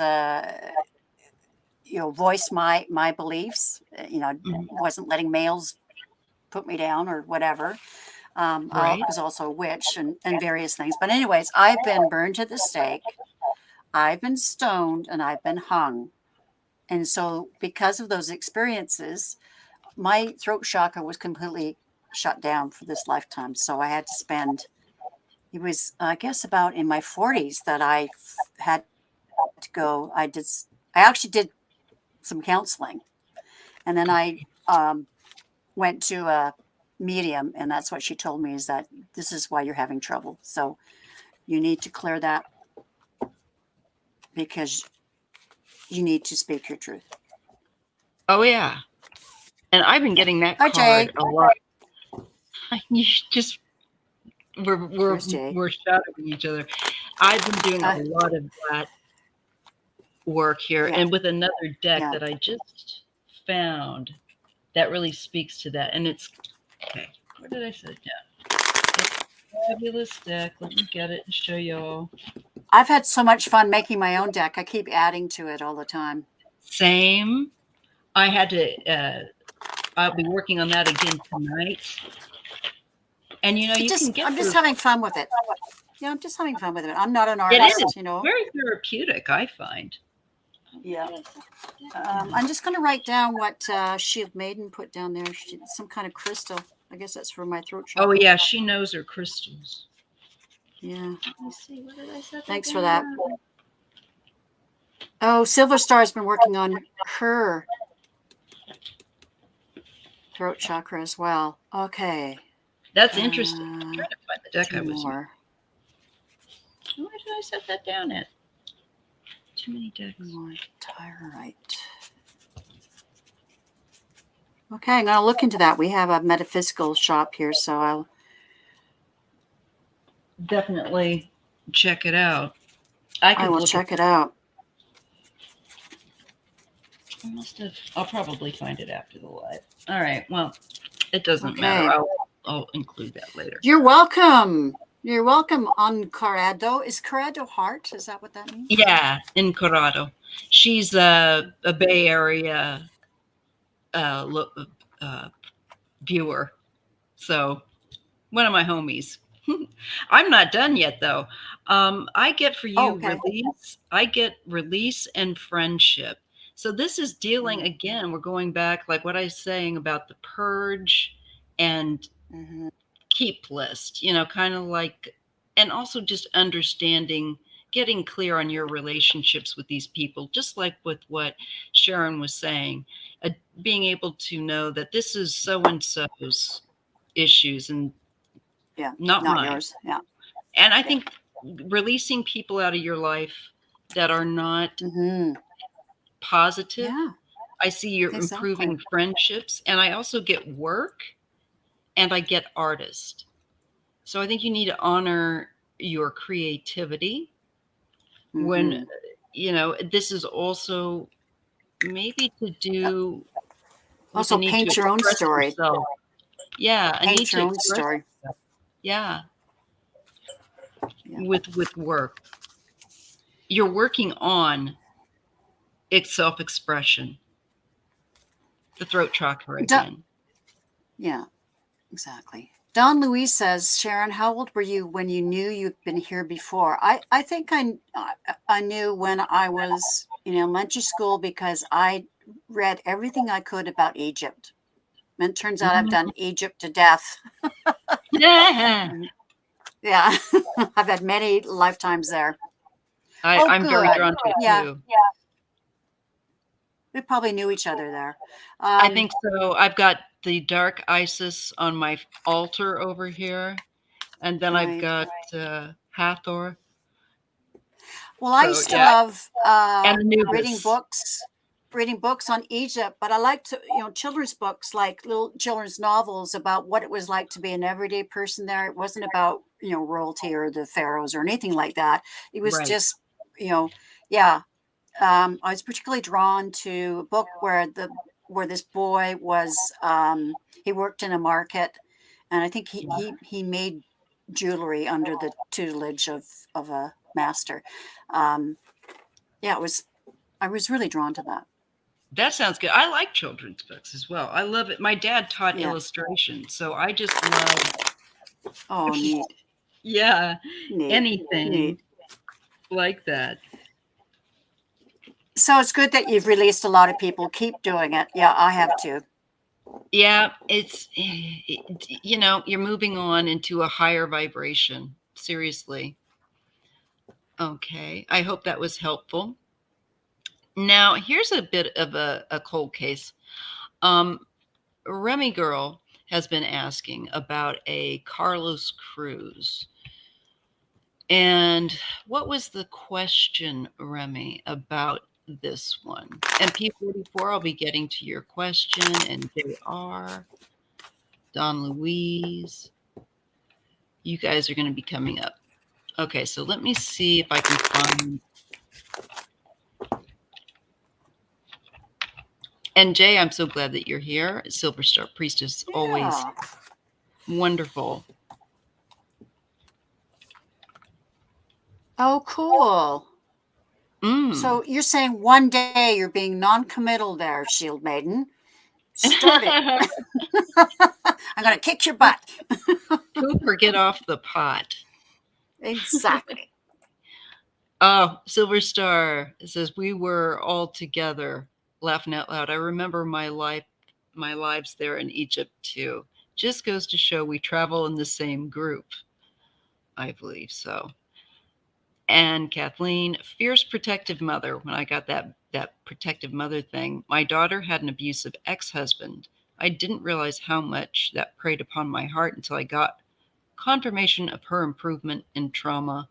voiced my beliefs, wasn't letting males put me down or whatever. I was also a witch and various things. But anyways, I've been burned to the stake. I've been stoned and I've been hung. And so because of those experiences, my throat chakra was completely shut down for this lifetime. So I had to spend, it was, I guess, about in my 40s that I had to go. I actually did some counseling. And then I went to a medium, and that's what she told me, is that this is why you're having trouble. So you need to clear that because you need to speak your truth. Oh yeah. And I've been getting that card a lot. You just we're shadowing each other. I've been doing a lot of that work here, and with another deck that I just found that really speaks to that. And it's okay. Where did I set it down? It's a fabulous deck. Let me get it and show y'all. I've had so much fun making my own deck. I keep adding to it all the time. Same. I had to. I'll be working on that again tonight. And I'm just having fun with it. Yeah, I'm just having fun with it. I'm not an artist, It is very therapeutic, I find. Yeah. I'm just going to write down what Shield Maiden put down there. Some kind of crystal. I guess that's for my throat chakra. Oh yeah, she knows her crystals. Yeah. Let me see. What did I say? Thanks for that. Oh, Silver Star's been working on her throat chakra as well. Okay. That's interesting. I'm trying to find the deck I was. More. Where did I set that down at? Too many decks. More Tyrite. Okay, I'm going to look into that. We have a metaphysical shop here, so I'll definitely check it out. I will check it out. I'll probably find it after the live. All right. Well, it doesn't matter. I'll include that later. You're welcome. You're welcome on Corrado. Is Corrado heart? Is that what that means? Yeah, in Corrado. She's a Bay Area viewer. So one of my homies. I'm not done yet, though. I get for you release. I get release and friendship. So this is dealing, again, we're going back, like what I was saying about the purge and keep list, kind of like, and also just understanding, getting clear on your relationships with these people, just like with what Sharon was saying, being able to know that this is so-and-so's issues and not mine. Yours. Yeah. And I think releasing people out of your life that are not positive. Yeah. I see you're improving friendships, and I also get work, and I get artist. So I think you need to honor your creativity when, this is also maybe to do. Also paint your own story. Yourself. Yeah. Paint your own story. Yeah. With work. You're working on self-expression. The throat chakra again. Yeah, exactly. Don Louise says, Sharon, how old were you when you knew you'd been here before? I think I knew when I was in elementary school because I read everything I could about Egypt. And it turns out I've done Egypt to death. Yeah. Yeah. I've had many lifetimes there. I'm very drawn to it too. We probably knew each other there. I think so. I've got the dark Isis on my altar over here, and then I've got Hathor. Well, I used to love reading books on Egypt, but I like to, children's books, like little children's novels about what it was like to be an everyday person there. It wasn't about, royalty or the pharaohs or anything like that. It was just, yeah. I was particularly drawn to a book where this boy was, he worked in a market, and I think he made jewelry under the tutelage of a master. Yeah, I was really drawn to that. That sounds good. I like children's books as well. I love it. My dad taught illustration, so I just love. Oh, neat. Yeah, neat. Anything like that. So it's good that you've released a lot of people. Keep doing it. Yeah, I have to. Yeah, you're moving on into a higher vibration. Seriously. Okay, I hope that was helpful. Now, here's a bit of a cold case. Remy Girl has been asking about a Carlos Cruz. And what was the question, Remy, about this one? And P44, I'll be getting to your question, and JR, Don Louise, you guys are going to be coming up. Okay, so let me see if I can find. And Jay, I'm so glad that you're here. Silver Star Priestess, always wonderful. Oh, cool. So you're saying one day you're being non-committal there, Shield Maiden. Start it. I'm going to kick your butt. Cooper, get off the pot. Exactly. Oh, Silver Star says, we were all together laughing out loud. I remember my lives there in Egypt too. Just goes to show we travel in the same group. I believe so. And Kathleen, fierce protective mother. When I got that protective mother thing, my daughter had an abusive ex-husband. I didn't realize how much that preyed upon my heart until I got confirmation of her improvement in trauma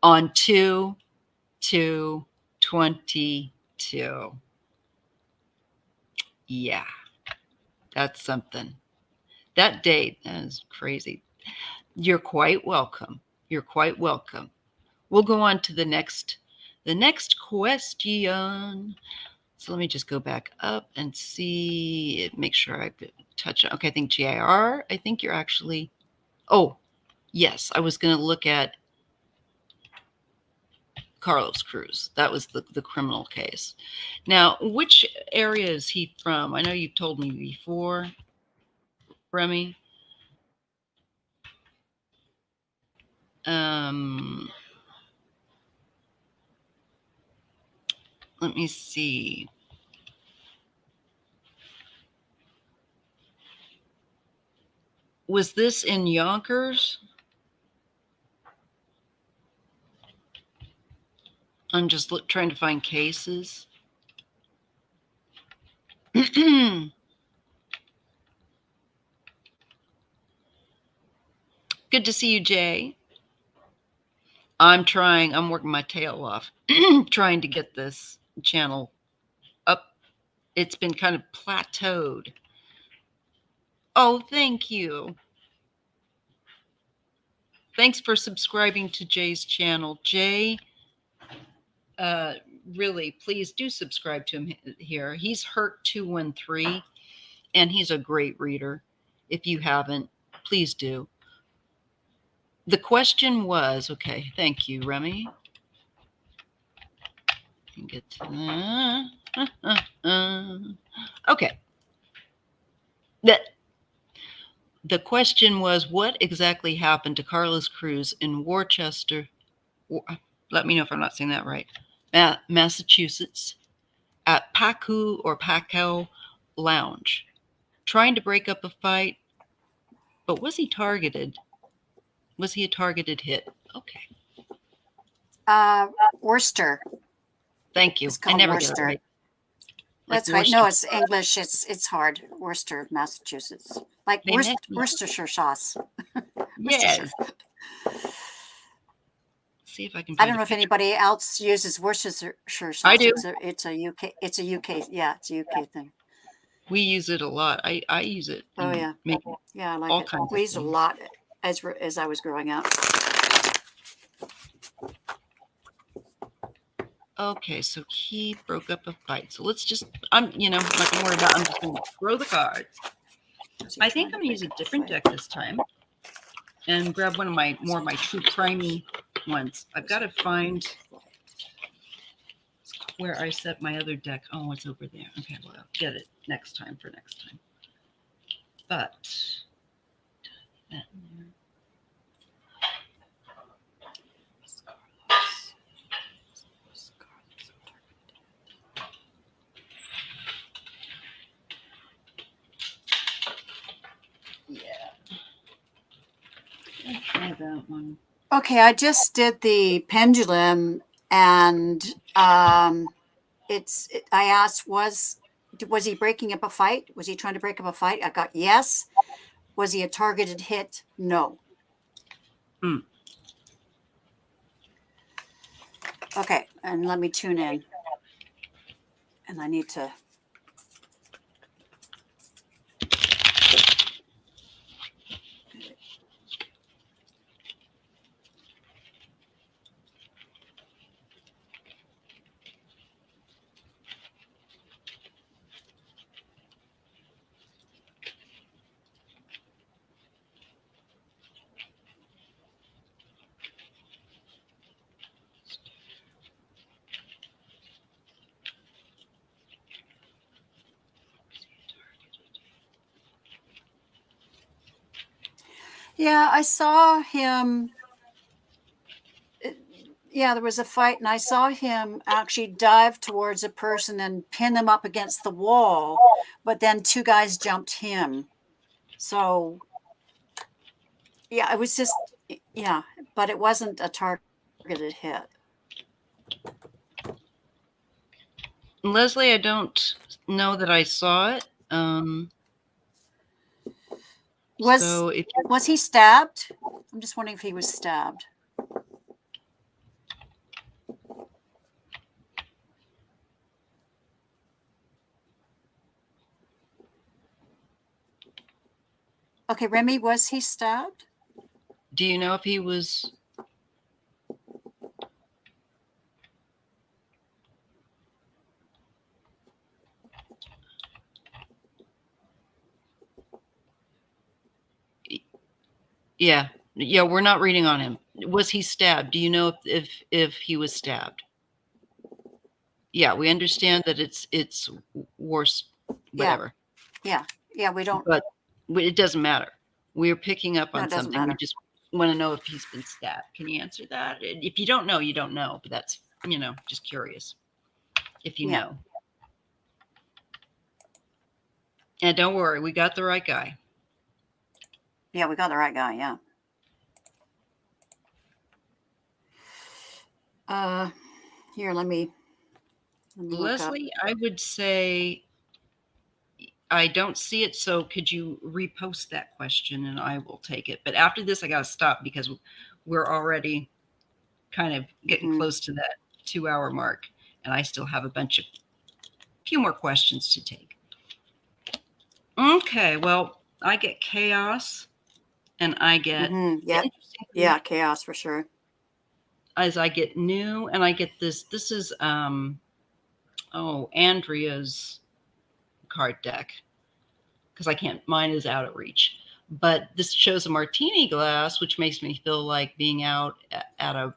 on 2/2/22. Yeah, that's something. That date is crazy. You're quite welcome. You're quite welcome. We'll go on to the next question. So let me just go back up and see, make sure I touch on. Okay, I think GIR, I think you're actually, oh, yes, I was going to look at Carlos Cruz. That was the criminal case. Now, which area is he from? I know you've told me before, Remy. Let me see. Was this in Yonkers? I'm just trying to find cases. Good to see you, Jay. I'm working my tail off, trying to get this channel up. It's been kind of plateaued. Oh, thank you. Thanks for subscribing to Jay's channel. Jay, really, please do subscribe to him here. He's Hurt213, and he's a great reader. If you haven't, please do. The question was, okay, thank you, Remy. Get to that. Okay. The question was, what exactly happened to Carlos Cruz in Worcester? Let me know if I'm not saying that right. Massachusetts, at Paco Lounge, trying to break up a fight. But was he targeted? Was he a targeted hit? Okay. Worcester. Thank you. I never get it right. Like That's right. No, Worcester. it's English. It's hard. Worcester, Massachusetts. Like They met. Worcestershire sauce. Yes. Worcestershire. See if I can I find don't a know if picture. anybody else uses Worcestershire sauce. I do. It's a UK. It's a UK. Yeah, it's a UK thing. We use it a lot. I use it. Oh yeah, I like all it. kinds We of used a things. lot as I was growing up. Okay, so he broke up a fight. So let's just, I'm not gonna worry about it. I'm just gonna throw the cards. I think I'm gonna use a different deck this time and grab one of my true crimey ones. I've got to find where I set my other deck. Oh, it's over there. Okay, well, I'll get it next time for next time. But that in there. Try that one. Okay, I just did the pendulum, and I asked, was he breaking up a fight? Was he trying to break up a fight? I got yes. Was he a targeted hit? No. Okay, and let me tune in. And I need to. Yeah, I saw him. Yeah, there was a fight, and I saw him actually dive towards a person and pin them up against the wall, but then two guys jumped him. So, yeah, it was just, yeah, but it wasn't a targeted hit. Leslie, I don't know that I saw it. Was he stabbed? I'm just wondering if he was stabbed. Okay, Remy, was he stabbed? Do you know if he was? Yeah, we're not reading on him. Was he stabbed? Do you know if he was stabbed? Yeah, we understand that it's worse, whatever. Yeah, we don't. But it doesn't matter. We're picking up on something. Matter. We just want to know if he's been stabbed. Can you answer that? If you don't know, you don't know. But that's just curious. If you know. And don't worry, we got the right guy. Yeah, we got the right guy. Yeah. Here, let me Leslie, I would say I don't see it, so could you repost that question and I will take it. But after this, I got to stop because we're already kind of getting close to that 2-hour mark, and I still have a few more questions to take. Okay, well, I get chaos, and I get chaos for sure. As I get new, and I get this. This is Andrea's card deck, because I can't, mine is out of reach. But this shows a martini glass, which makes me feel like being out at a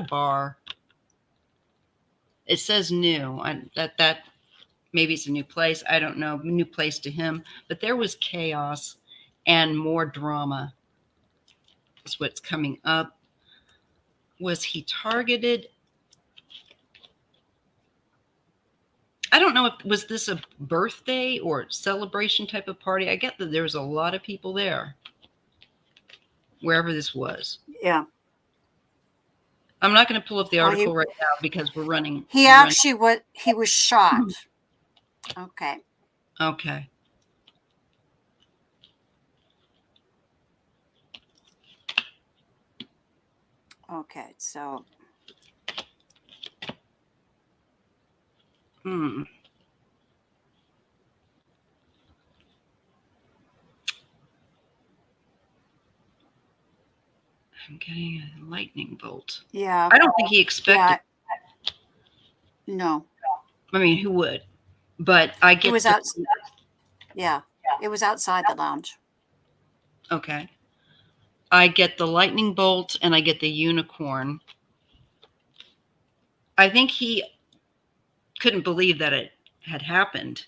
bar. It says new, and that maybe it's a new place. I don't know, new place to him. But there was chaos and more drama. That's what's coming up. Was he targeted? I don't know was this a birthday or celebration type of party. I get that there was a lot of people there, wherever this was. Yeah. I'm not going to pull up the article right now because we're running. He was shot. Okay. Okay. Okay, so. Hmm. I'm getting a lightning bolt. Yeah. I don't think he expected. Yeah, no. I mean, who would? But I get It was out. Yeah, it was outside the lounge. Okay. I get the lightning bolt and I get the unicorn. I think he couldn't believe that it had happened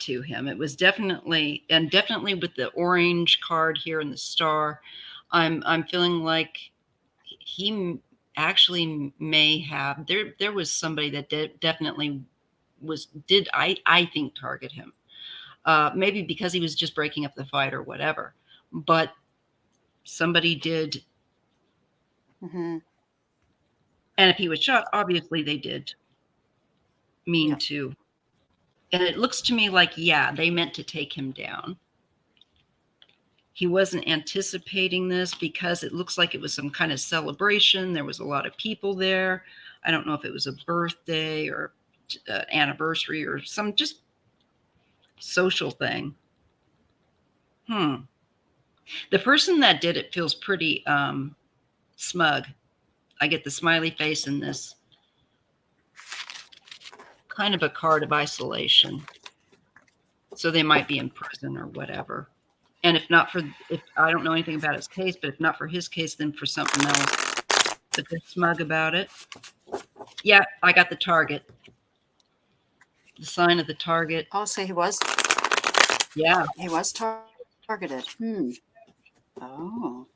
to him. It was definitely with the orange card here and the star. I'm feeling like he actually may have there was somebody that definitely did I think target him. Maybe because he was just breaking up the fight or whatever. But somebody did. Mm-hmm. And if he was shot, obviously they did mean to. And it looks to me like, yeah, they meant to take him down. He wasn't anticipating this because it looks like it was some kind of celebration. There was a lot of people there. I don't know if it was a birthday or anniversary or some just social thing. The person that did it feels pretty smug. I get the smiley face in this kind of a card of isolation. So they might be in prison or whatever. And if I don't know anything about his case, but if not for his case, then for something else. But they're smug about it. Yeah, I got the target. The sign of the target. I'll say he was. Yeah. He was targeted. Oh.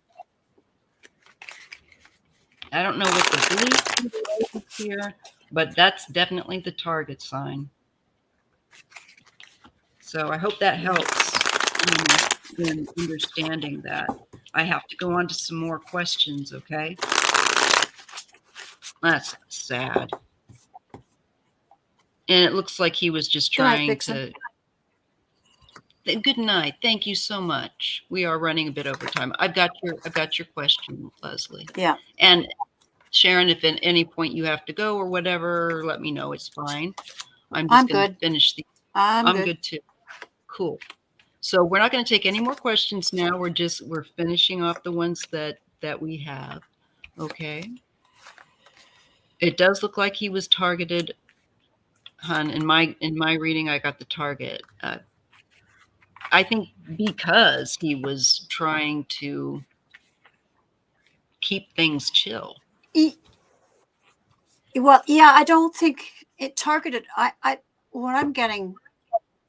I don't know what the belief is here, but that's definitely the target sign. So I hope that helps in understanding that. I have to go on to some more questions, okay? That's sad. And it looks like he was just trying to. Good night. Thank you so much. We are running a bit over time. I've got your question, Leslie. Yeah. And Sharon, if at any point you have to go or whatever, let me know. It's fine. I'm just going to finish the. I'm good too. Cool. So we're not going to take any more questions now. We're finishing off the ones that we have. Okay. It does look like he was targeted, hon. In my reading, I got the target. I think because he was trying to keep things chill. Well, yeah, I don't think it targeted. What I'm getting,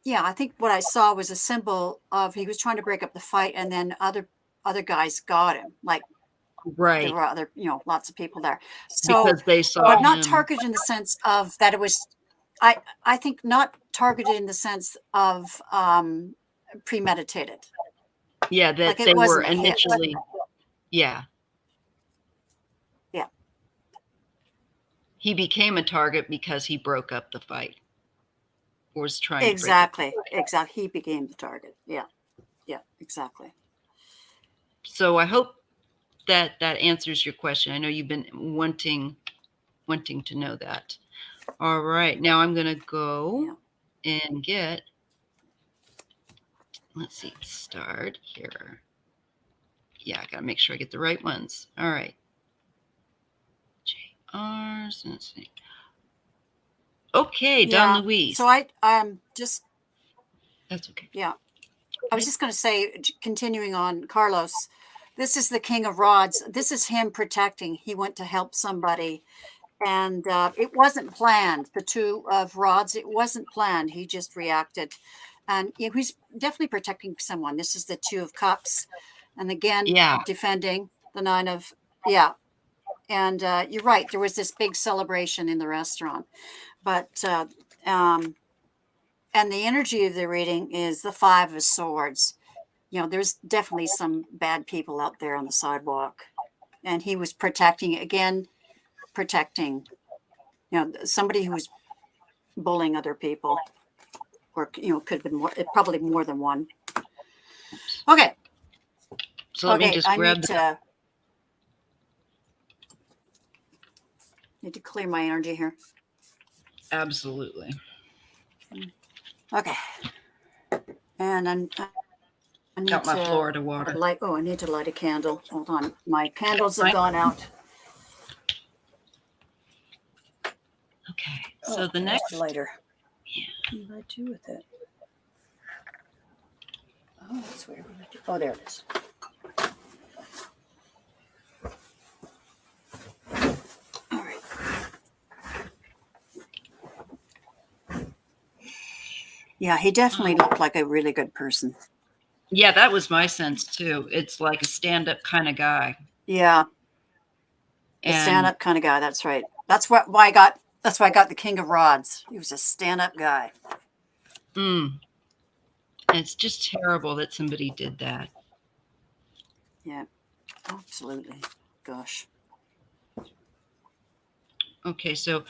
yeah, I think what I saw was a symbol of he was trying to break up the fight, and then other guys got him. Like, right, there were other, lots of people there. So, because they saw but him. not targeted in the sense of that it was. I think not targeted in the sense of premeditated. Yeah, that like they were initially. Yeah. Yeah. He became a target because he broke up the fight. Or was trying exactly. to break up the fight. Exactly. He became the target. Yeah. Yeah, exactly. So I hope that answers your question. I know you've been wanting to know that. All right. Now I'm going to go and get, let's see, start here. Yeah, I got to make sure I get the right ones. All right. JRs, let's see. Okay, Don Luis. So I'm just. That's okay. Yeah. I was just going to say, continuing on Carlos, this is the King of Rods. This is him protecting. He went to help somebody, and it wasn't planned. The Two of Rods, it wasn't planned. He just reacted, and he's definitely protecting someone. This is the Two of Cups, and again, defending the Nine of, and you're right. There was this big celebration in the restaurant, but and the energy of the reading is the Five of Swords. There's definitely some bad people out there on the sidewalk, and he was protecting somebody who was bullying other people. or could have been more, probably more than one. Okay. So let me just grab that. Need to clear my energy here. Absolutely. Okay. And I need got my Florida water. I need to light a candle. Hold on. My candles have gone out. Okay. So the next lighter. Yeah. What did I do with it? Oh, that's weird. Oh, there it is. All right. Yeah, he definitely looked like a really good person. Yeah, that was my sense too. It's like a stand-up kind of guy. Yeah. A stand-up kind of guy. That's right. That's why I got the King of Rods. He was a stand-up guy. It's just terrible that somebody did that. Yeah, absolutely. Gosh. Okay, so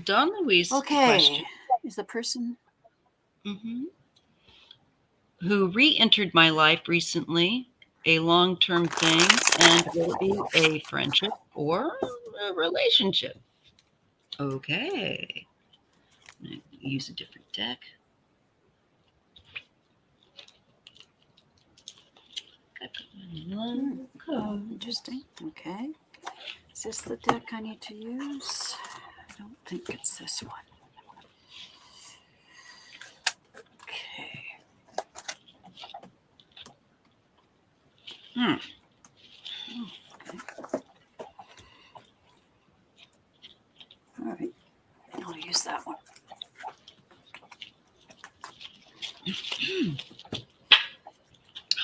Don Louise question is the person who re-entered my life recently a long-term thing, and will it be a friendship or a relationship? Okay. Use a different deck. Interesting. Okay. Is this the deck I need to use? I don't think it's this one. Okay. Okay. All right. I'll use that one.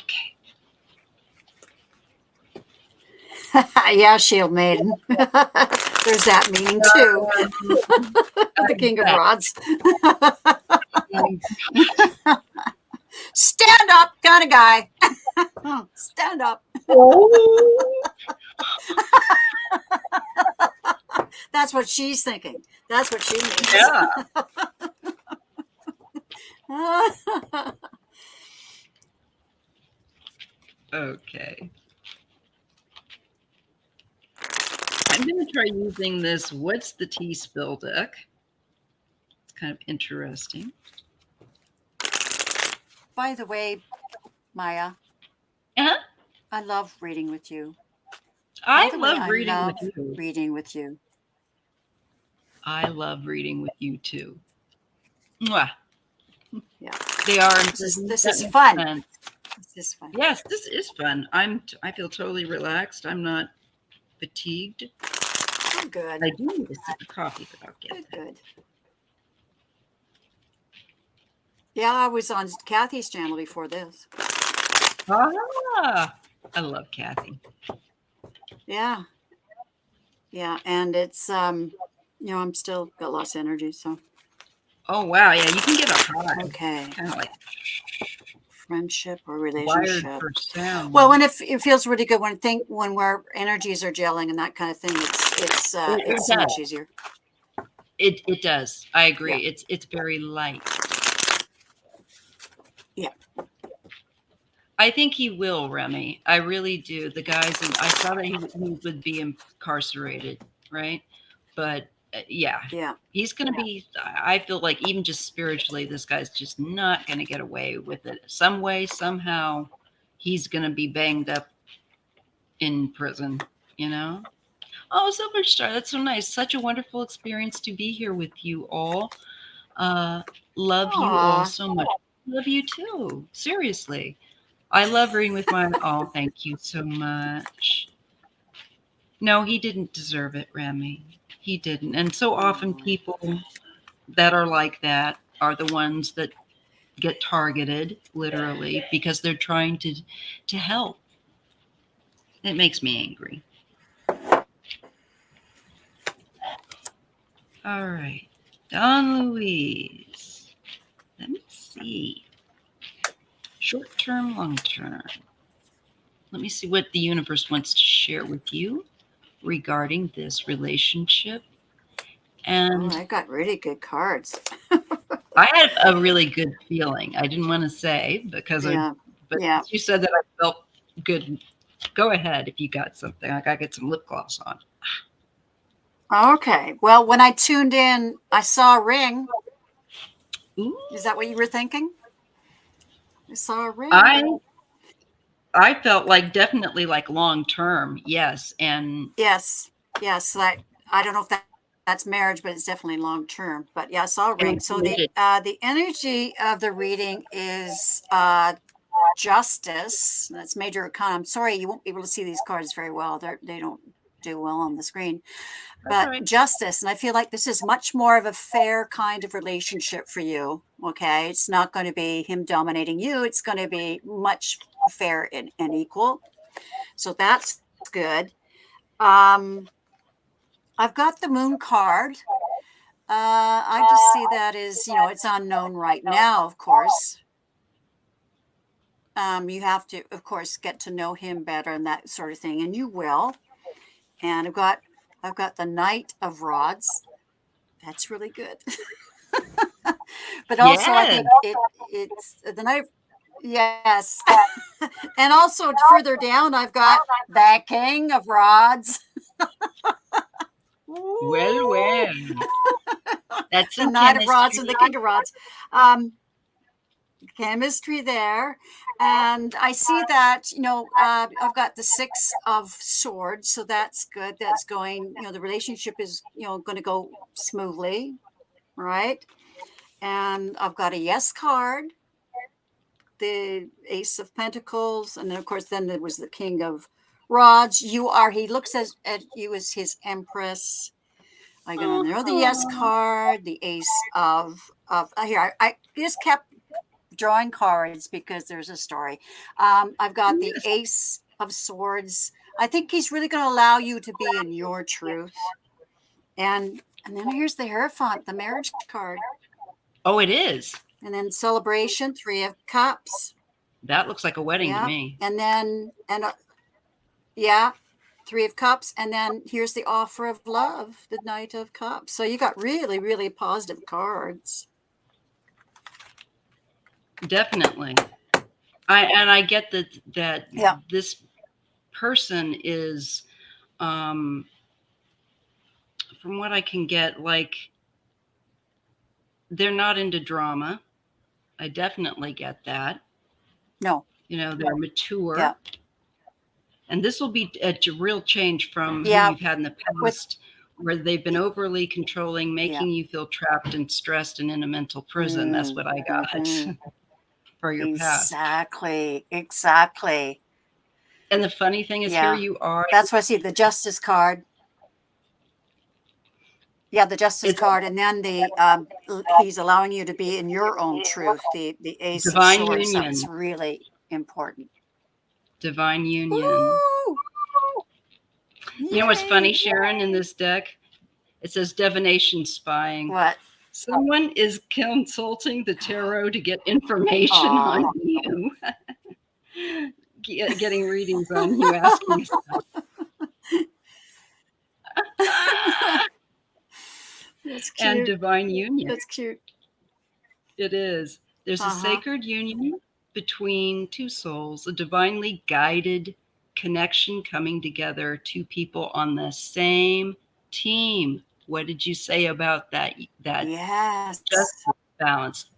Okay. Yeah, Shield Maiden. There's that meaning too. The King of Rods. Stand up kind of guy. Stand up. That's what she's thinking. That's what she means. Yeah. Okay. I'm going to try using this What's the Tea Spill deck. It's kind of interesting. By the way, Maija, I love reading with you. I love reading with you. I love reading with you too. Mwah. Yeah. They are. This is fun. This is fun. Yes, this is fun. I feel totally relaxed. I'm not fatigued. Oh, good. I do need a sip of coffee, but I'll get that. Good. Yeah, I was on Kathy's channel before this. Ah, I love Kathy. Yeah. Yeah, and it's I'm still got lots of energy, so. Oh wow, yeah, you can get a high. Okay. Kind of like friendship or relationship. Wired for sound. Well, when it feels really good when our energies are gelling and that kind of thing, it's so much easier. It does. I agree. Yeah. It's very light. Yeah. I think he will, Remy. I really do. The guys, I saw that he would be incarcerated, right? But yeah, he's going to be. I feel like even just spiritually, this guy's just not going to get away with it. Some way, somehow, he's going to be banged up in prison. You know. Oh, Silver Star, that's so nice. Such a wonderful experience to be here with you all. Love you all so much. Love you too. Seriously. I love reading with my, oh, thank you so much. No, he didn't deserve it, Remy. He didn't. And so often people that are like that are the ones that get targeted, literally, because they're trying to help. It makes me angry. All right. Don Louise. Let me see. Short term, long term. Let me see what the universe wants to share with you regarding this relationship. And I got really good cards. I had a really good feeling. I didn't want to say because but you said that I felt good. Go ahead if you got something. I got to get some lip gloss on. Okay. Well, when I tuned in, I saw a ring. Ooh. Is that what you were thinking? I saw a ring. I felt like definitely like long term, yes, and yes. Like I don't know if that's marriage, but it's definitely long term. But yeah, I saw a ring. So the energy of the reading is justice. That's major arcana. I'm sorry you won't be able to see these cards very well. They don't do well on the screen. But right. Justice, and I feel like this is much more of a fair kind of relationship for you. Okay, it's not going to be him dominating you. It's going to be much fair and equal. So that's good. I've got the Moon card. I just see that as, it's unknown right now, of course. You have to, of course, get to know him better and that sort of thing, and you will. And I've got the Knight of Rods. That's really good. But also, I think it's the Knight. Yes. And also further down, I've got the King of Rods. Well. That's the Knight of Rods and the King of Rods. Chemistry there. And I see that, I've got the Six of Swords. So that's good. That's going, the relationship is, going to go smoothly. Right. And I've got a Yes card, the Ace of Pentacles. And then, of course, then there was the King of Rods. He looks at you as his Empress. I got another Yes card, the Ace of here. I just kept drawing cards because there's a story. I've got the Ace of Swords. I think he's really going to allow you to be in your truth. And then here's the Hierophant, the marriage card. Oh, it is. And then Celebration, Three of Cups. That looks like a wedding to me. And then, Three of Cups. And then here's the Offer of Love, the Knight of Cups. So you got really, really positive cards. Definitely. I get that this person is, from what I can get, like, they're not into drama. I definitely get that. No. They're mature. Yeah. And this will be a real change from who you've had in the past, where they've been overly controlling, making you feel trapped and stressed and in a mental prison. That's what I got for your past. Exactly. And the funny thing is, here you are. That's why I see the Justice card. Yeah, the Justice card, and then he's allowing you to be in your own truth. The Ace of Swords. That's really important. Divine union. Woo! You know what's funny, Sharon, in this deck? It says divination spying. What? Someone is consulting the tarot to get information on you. Getting readings on you, asking stuff. That's cute. And divine union. That's cute. It is. There's a sacred union between two souls, a divinely guided connection coming together, two people on the same team. What did you say about that? Yes. Justice, balance.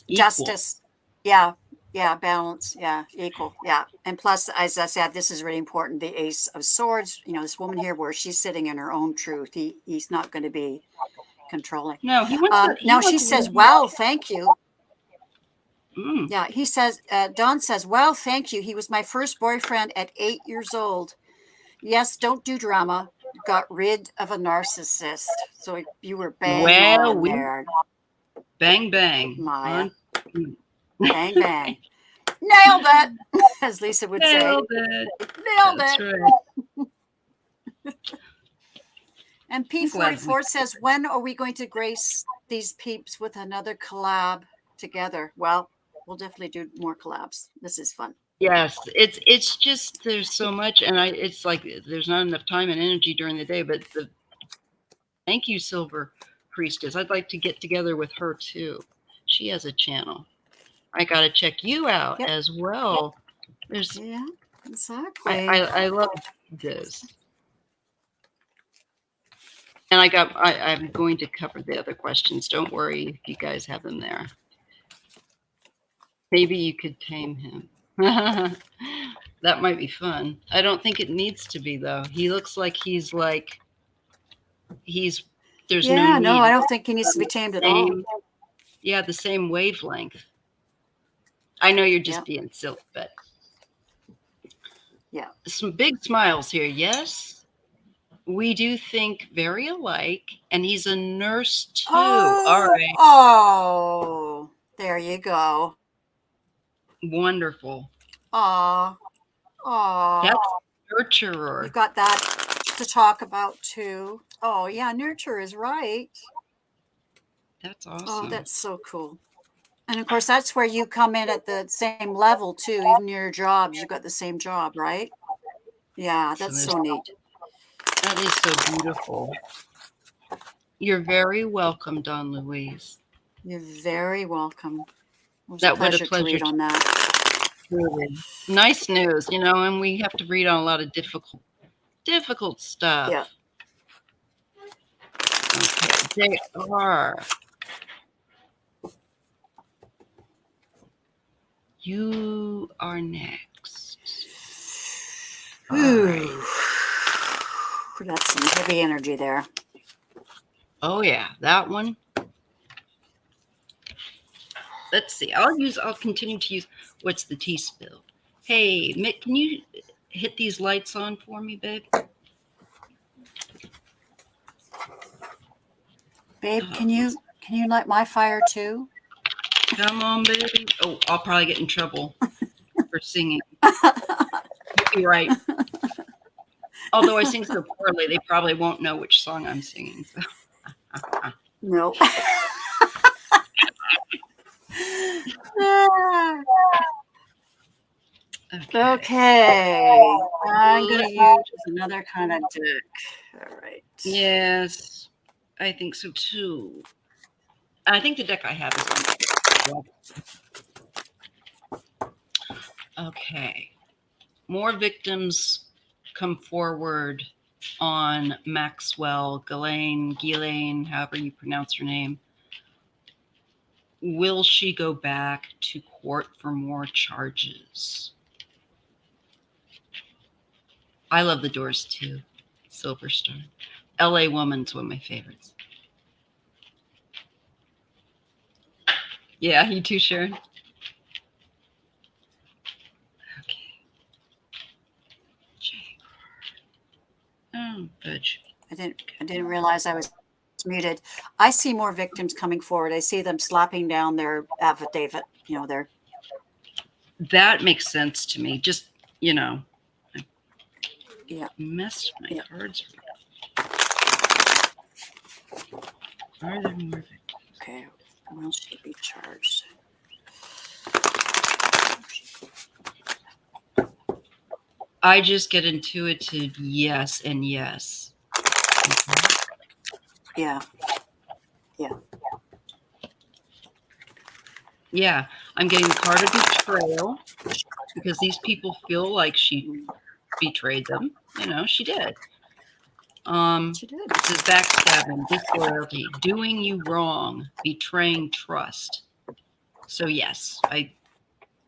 Justice. Yeah. Yeah. Balance. Yeah. Equal. Yeah. And plus, as I said, this is really important. The Ace of Swords, this woman here, where she's sitting in her own truth. He's not going to be controlling. No, he wants now she says, wow, thank you. Yeah, he says, Don says, well, thank you. He was my first boyfriend at 8 years old. Yes, don't do drama. Got rid of a narcissist. So you were bang on there. Bang, bang. Maija. Bang, bang. Nailed it, as Lisa would say. Nailed it. That's right. And P44 says, when are we going to grace these peeps with another collab together? Well, we'll definitely do more collabs. This is fun. Yes, it's just there's so much, and it's like there's not enough time and energy during the day. But thank you, Silver Priestess. I'd like to get together with her too. She has a channel. I got to check you out as well. There's exactly. I love this. And I'm going to cover the other questions. Don't worry if you guys have them there. Maybe you could tame him. That might be fun. I don't think it needs to be, though. He looks like there's no need. No, I don't think he needs to be tamed at all. Yeah, the same wavelength. I know you're just being silly, but some big smiles here. Yes. We do think very alike, and he's a nurse too. All right. Oh, there you go. Wonderful. Aw. That's nurturer. You've got that to talk about too. Oh, yeah, nurture is right. That's awesome. Oh, that's so cool. And of course, that's where you come in at the same level too. Even your jobs, you've got the same job, right? Yeah, that's so neat. That is so beautiful. You're very welcome, Dawn Louise. You're very welcome. It was a pleasure to read on that. Really. Nice news, and we have to read on a lot of difficult stuff. Yeah. Okay, they are. You are next. Ooh. Right. That's some heavy energy there. Oh yeah, that one. Let's see. I'll continue to use what's the tea spill. Hey, Mick, can you hit these lights on for me, babe? Babe, can you light my fire too? Come on, baby. Oh, I'll probably get in trouble for singing. You're right. Although I sing so poorly, they probably won't know which song I'm singing. So. No. Okay. I'm going to use another kind of deck. All right. Yes, I think so too. I think the deck I have is on. Okay. More victims come forward on Maxwell, Ghislaine, however you pronounce her name. Will she go back to court for more charges? I love the Doors too. Silverstone. LA Woman's one of my favorites. Yeah, you too, Sharon? Okay. Oh, fudge. I didn't realize I was muted. I see more victims coming forward. I see them slapping down their affidavit, their. That makes sense to me. Just, I messed my cards around. Are there more victims? Okay. Will she be charged? I just get intuitive yes and yes. Yeah. Yeah, I'm getting the card of betrayal because these people feel like she betrayed them. She did. She did. This is backstabbing, disloyalty, doing you wrong, betraying trust. So yes, I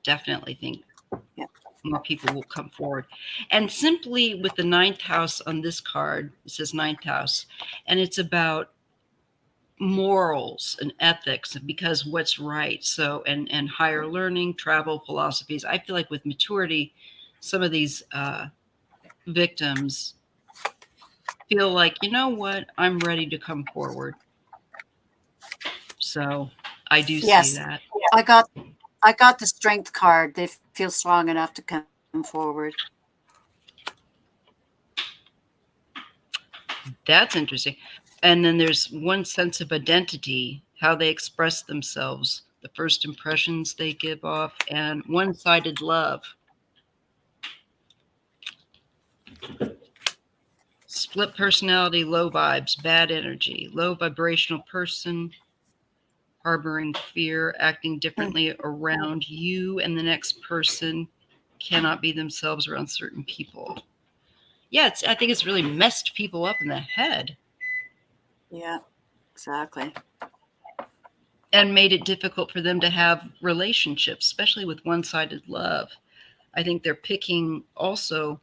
definitely think more people will come forward. And simply with the 9th house on this card, it says 9th house, and it's about morals and ethics because what's right. So, and higher learning, travel, philosophies. I feel like with maturity, some of these victims feel like, you know what, I'm ready to come forward. So I do see that. I got the strength card. They feel strong enough to come forward. That's interesting. And then there's one sense of identity, how they express themselves, the first impressions they give off, and one-sided love. Split personality, low vibes, bad energy, low vibrational person, harboring fear, acting differently around you, and the next person cannot be themselves around certain people. Yeah, I think it's really messed people up in the head. Yeah, exactly. And made it difficult for them to have relationships, especially with one-sided love. I think they're picking also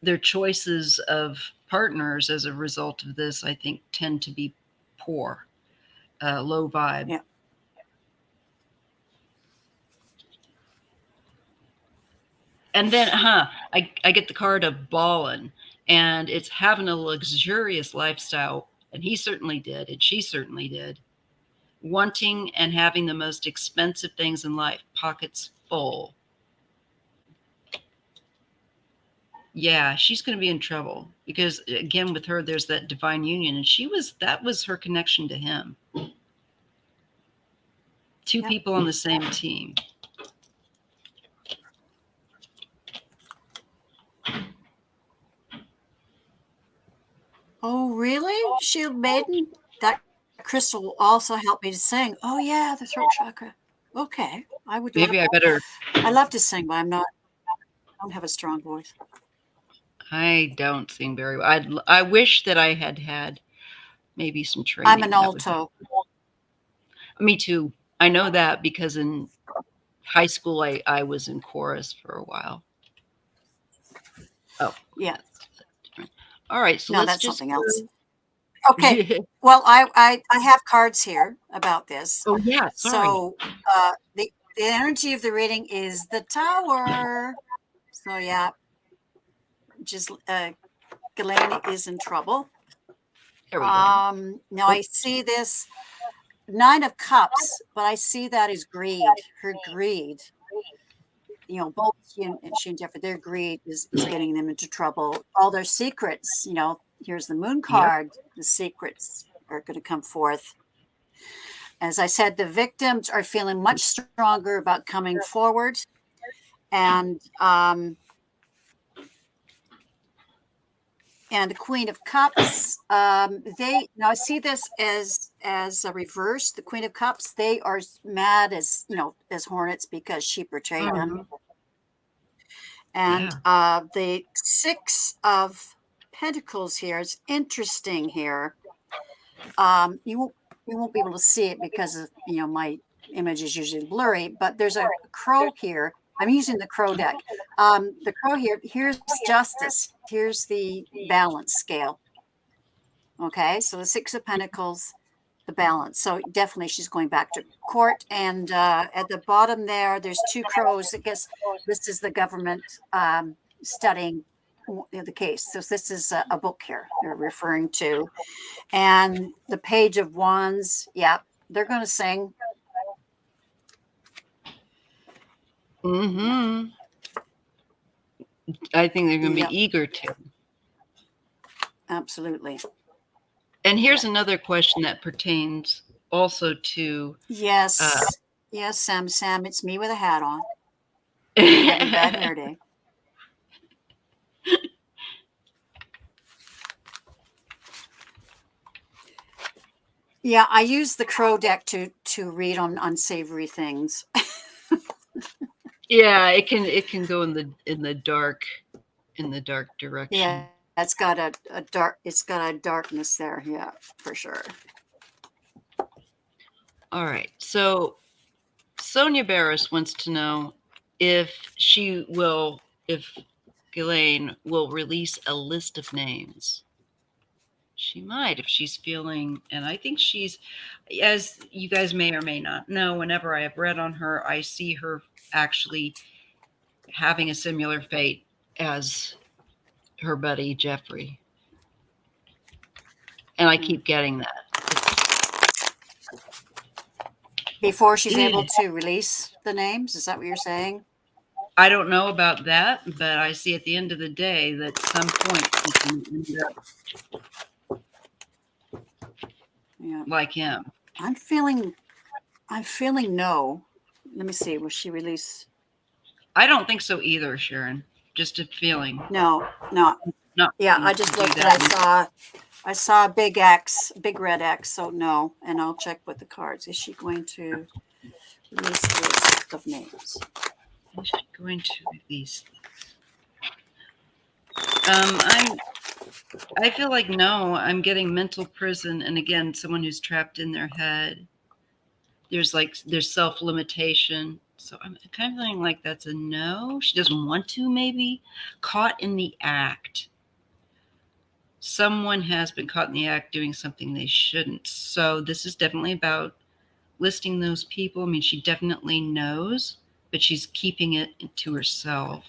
their choices of partners as a result of this, I think, tend to be poor, low vibe. Yeah. And then, I get the card of ballin', and it's having a luxurious lifestyle, and he certainly did, and she certainly did. Wanting and having the most expensive things in life, pockets full. Yeah, she's going to be in trouble because, again, with her, there's that divine union, and that was her connection to him. Two people on the same team. Oh, really? Shield Maiden? That crystal will also help me to sing. Oh, yeah, the throat chakra. Okay. Maybe I better. I love to sing, but I don't have a strong voice. I don't sing very well. I wish that I had maybe some training. I'm an alto. Me too. I know that because in high school, I was in chorus for a while. Oh, yeah. All right. So no, let's that's just something else. Okay. Well, I have cards here about this. Oh, yeah. Sorry. So the energy of the reading is the Tower. So, yeah, just Kathleen is in trouble. There we go. Now I see this 9 of Cups, but I see that as greed, her greed. You know, both she and Jeffrey, their greed is getting them into trouble. All their secrets, you know, here's the Moon card. Yep. The secrets are going to come forth. As I said, the victims are feeling much stronger about coming forward. And the Queen of Cups, now I see this as a reverse. The Queen of Cups, they are mad as, you know, as hornets because she betrayed them. And the 6 of Pentacles here is interesting here. You won't be able to see it because of, you know, my image is usually blurry, but there's a crow here. I'm using the crow deck. The crow here, here's justice. Here's the balance scale. Okay, so the 6 of Pentacles, the balance. So definitely she's going back to court. And at the bottom there's 2 crows. I guess this is the government studying the case. So this is a book here they're referring to. And the Page of Wands, yeah, they're going to sing. Mm-hmm. I think they're going to be eager to. Absolutely. And here's another question that pertains also to... Yes. Yes, Sam, it's me with a hat on. Having a bad hair day. Yeah, I use the crow deck to read on unsavory things. Yeah, it can go in the dark direction. Yeah, it's got a darkness there. Yeah, for sure. All right. So Sonia Barris wants to know if Ghislaine will release a list of names. She might if she's feeling, and I think she's, as you guys may or may not know, whenever I have read on her, I see her actually having a similar fate as her buddy Jeffrey. And I keep getting that. Before she's able to release the names? Is that what you're saying? I don't know about that, but I see at the end of the day that at some point she can end up like him. I'm feeling no. Let me see. Will she release? I don't think so either, Sharon. Just a feeling. No. Yeah, I just looked and I saw I saw a big X, big red X, so no. And I'll check with the cards. Is she going to release the list of names? Is she going to release this? I feel like no. I'm getting mental prison, and again, someone who's trapped in their head. There's self-limitation. So I'm kind of feeling like that's a no. She doesn't want to, maybe. Caught in the act. Someone has been caught in the act doing something they shouldn't. So this is definitely about listing those people. I mean, she definitely knows, but she's keeping it to herself.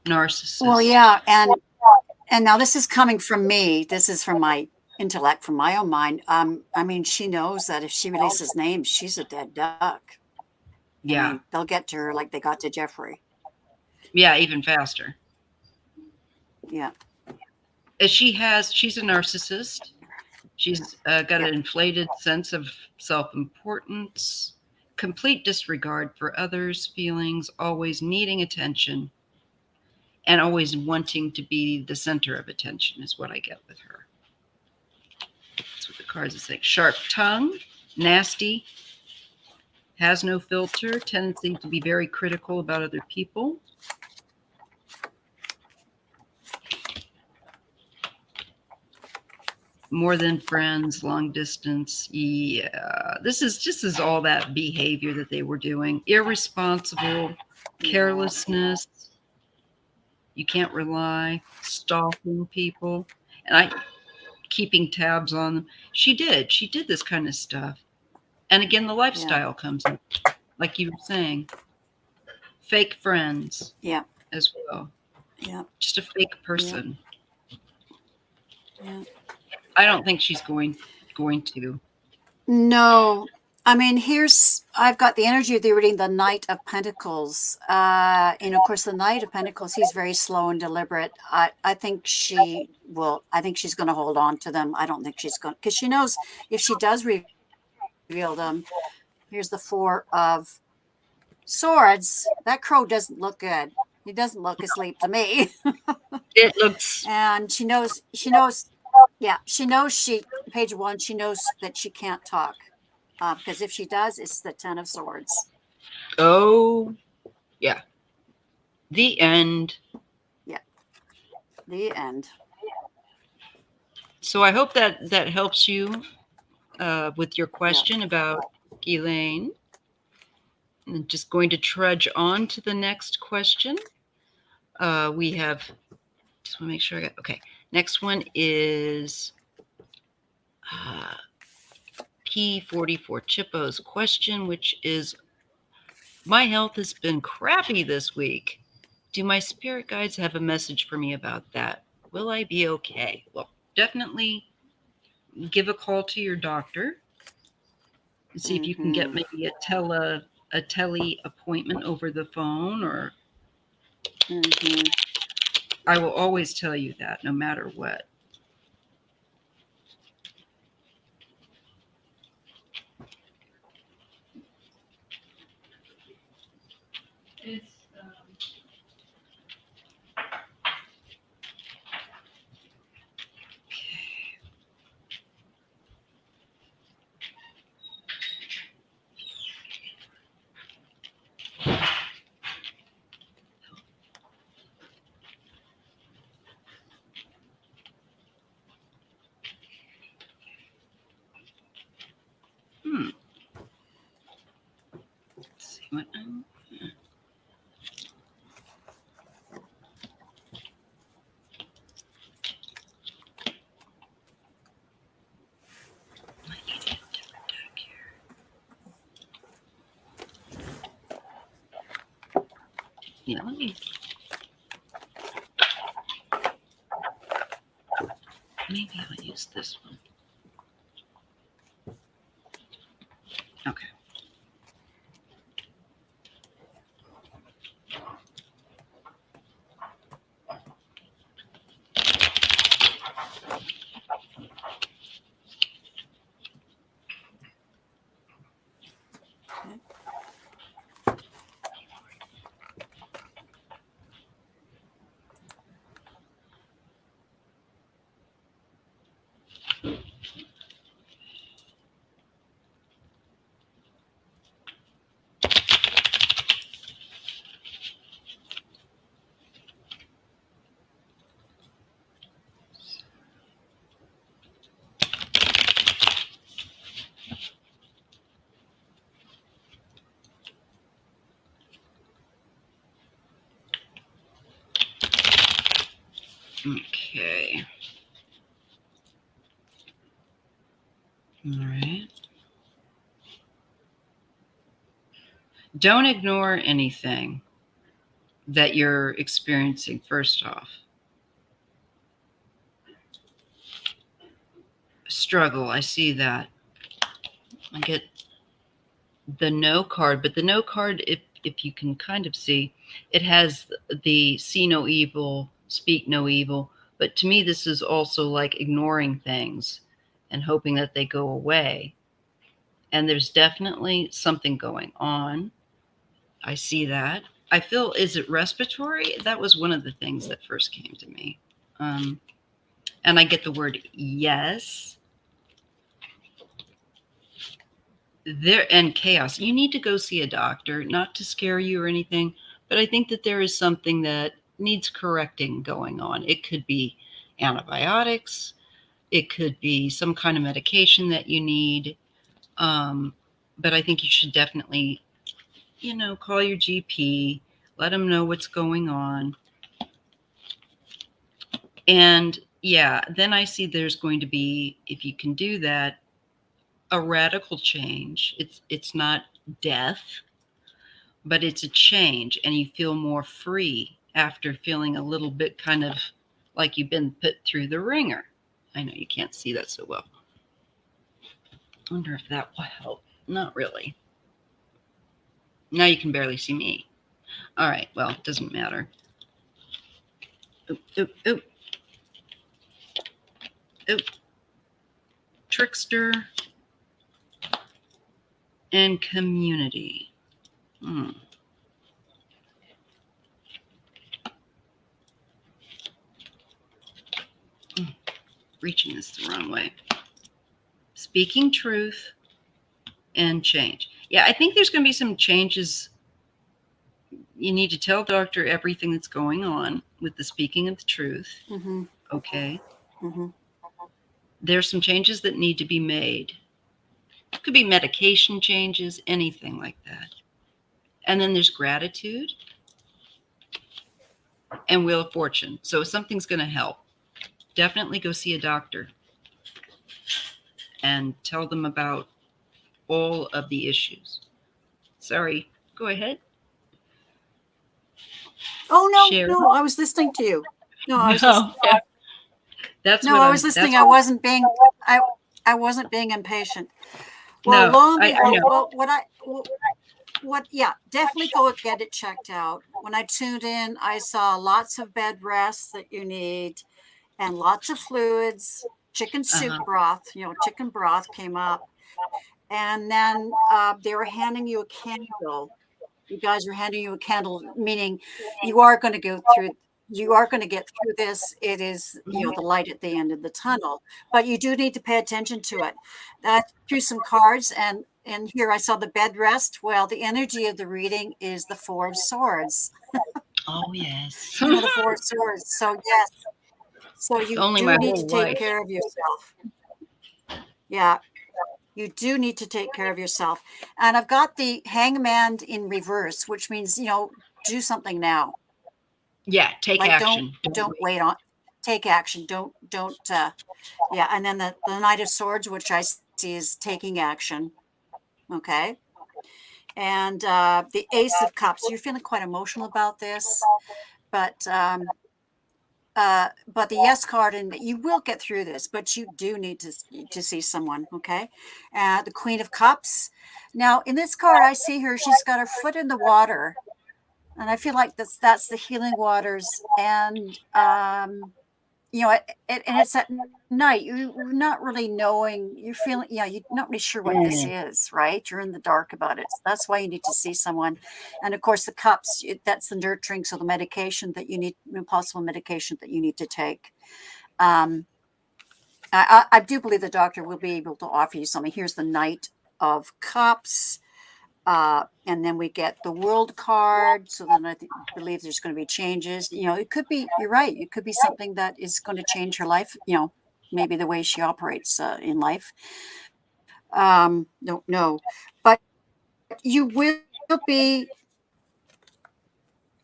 Narcissist. Well, yeah, and now this is coming from me. This is from my intellect, from my own mind. I mean, she knows that if she releases names, she's a dead duck. Yeah. I mean, they'll get to her like they got to Jeffrey. Yeah, even faster. Yeah. She's a narcissist. She's got an inflated sense of self-importance, complete disregard for others' feelings, always needing attention, and always wanting to be the center of attention is what I get with her. That's what the cards are saying. Sharp tongue, nasty, has no filter, tendency to be very critical about other people. More than friends, long distance. Yeah, this is all that behavior that they were doing. Irresponsible, carelessness. You can't rely, stalking people, and keeping tabs on them. She did this kind of stuff. And again, the lifestyle comes in, like you were saying. Fake friends. Yeah. As well. Yeah. Just a fake person. Yeah. I don't think she's going to. No. I mean, I've got the energy of the reading, the Knight of Pentacles. And of course, the Knight of Pentacles, he's very slow and deliberate. I think she's going to hold on to them. I don't think she's going, because she knows if she does reveal them, here's the Four of Swords. That crow doesn't look good. He doesn't look asleep to me. It looks. And she knows, yeah, page 1, she knows that she can't talk. Because if she does, it's the Ten of Swords. Oh, yeah. The end. Yeah. The end. So I hope that helps you with your question about Elaine. I'm just going to trudge on to the next question. We have, just want to make sure I got, okay. Next one is P44 Chippo's question, which is, my health has been crappy this week. Do my spirit guides have a message for me about that? Will I be okay? Well, definitely give a call to your doctor. See if you can get maybe a tele appointment over the phone, or I will always tell you that no matter what. It's Let's see what I'm. I need a different deck here. Yeah, maybe I'll use this one. Okay. Okay. All right. Don't ignore anything that you're experiencing, first off. Struggle, I see that. I get the no card, but the no card, if you can kind of see, it has the see no evil, speak no evil. But to me, this is also like ignoring things and hoping that they go away. And there's definitely something going on. I see that. I feel, is it respiratory? That was one of the things that first came to me. And I get the word yes. There, and chaos. You need to go see a doctor, not to scare you or anything, but I think that there is something that needs correcting going on. It could be antibiotics. It could be some kind of medication that you need. But I think you should definitely, call your GP, let them know what's going on. And yeah, then I see there's going to be, if you can do that, a radical change. It's not death, but it's a change, and you feel more free after feeling a little bit kind of like you've been put through the ringer. I know you can't see that so well. I wonder if that will help. Not really. Now you can barely see me. All right, well, it doesn't matter. Oop, oop, oop. Oop. Trickster and community. Reaching this the wrong way. Speaking truth and change. Yeah, I think there's going to be some changes. You need to tell doctor everything that's going on with the speaking of the truth. Mm-hmm. Okay. Mm-hmm. There's some changes that need to be made. It could be medication changes, anything like that. And then there's gratitude and Wheel of Fortune. So if something's going to help, definitely go see a doctor and tell them about all of the issues. Sorry, go ahead. Oh, no, I was listening to you. No, I was listening. Yeah. I was listening. I wasn't being impatient. Well, no, lo and I behold, definitely go get it checked out. When I tuned in, I saw lots of bed rests that you need and lots of fluids, chicken soup broth, chicken broth came up. And then they were handing you a candle. You guys are handing you a candle, meaning you are going to get through this. It is, the light at the end of the tunnel, but you do need to pay attention to it. Through some cards, and here I saw the bed rest. Well, the energy of the reading is the Four of Swords. Oh, yes. The Four of Swords. So, yes. So you do need to take care of yourself. Yeah. You do need to take care of yourself. And I've got the Hangman in reverse, which means, do something now. Yeah, take action. Don't wait on. Take action. Don't. And then the Knight of Swords, which I see is taking action. Okay. And the Ace of Cups. You're feeling quite emotional about this, but the yes card, and you will get through this, but you do need to see someone. Okay. The Queen of Cups. Now in this card, I see her, she's got her foot in the water, and I feel like that's the healing waters. And and it's at night, you're not really knowing, you're feeling, you're not really sure what this is, right? You're in the dark about it. So that's why you need to see someone. And of course the cups, that's the nurturing. So the medication that you need, possible medication that you need to take. I do believe the doctor will be able to offer you something. Here's the Knight of Cups. And then we get the World card. So then I believe there's going to be changes. It could be, you're right, it could be something that is going to change her life, maybe the way she operates in life. Don't know. But you will be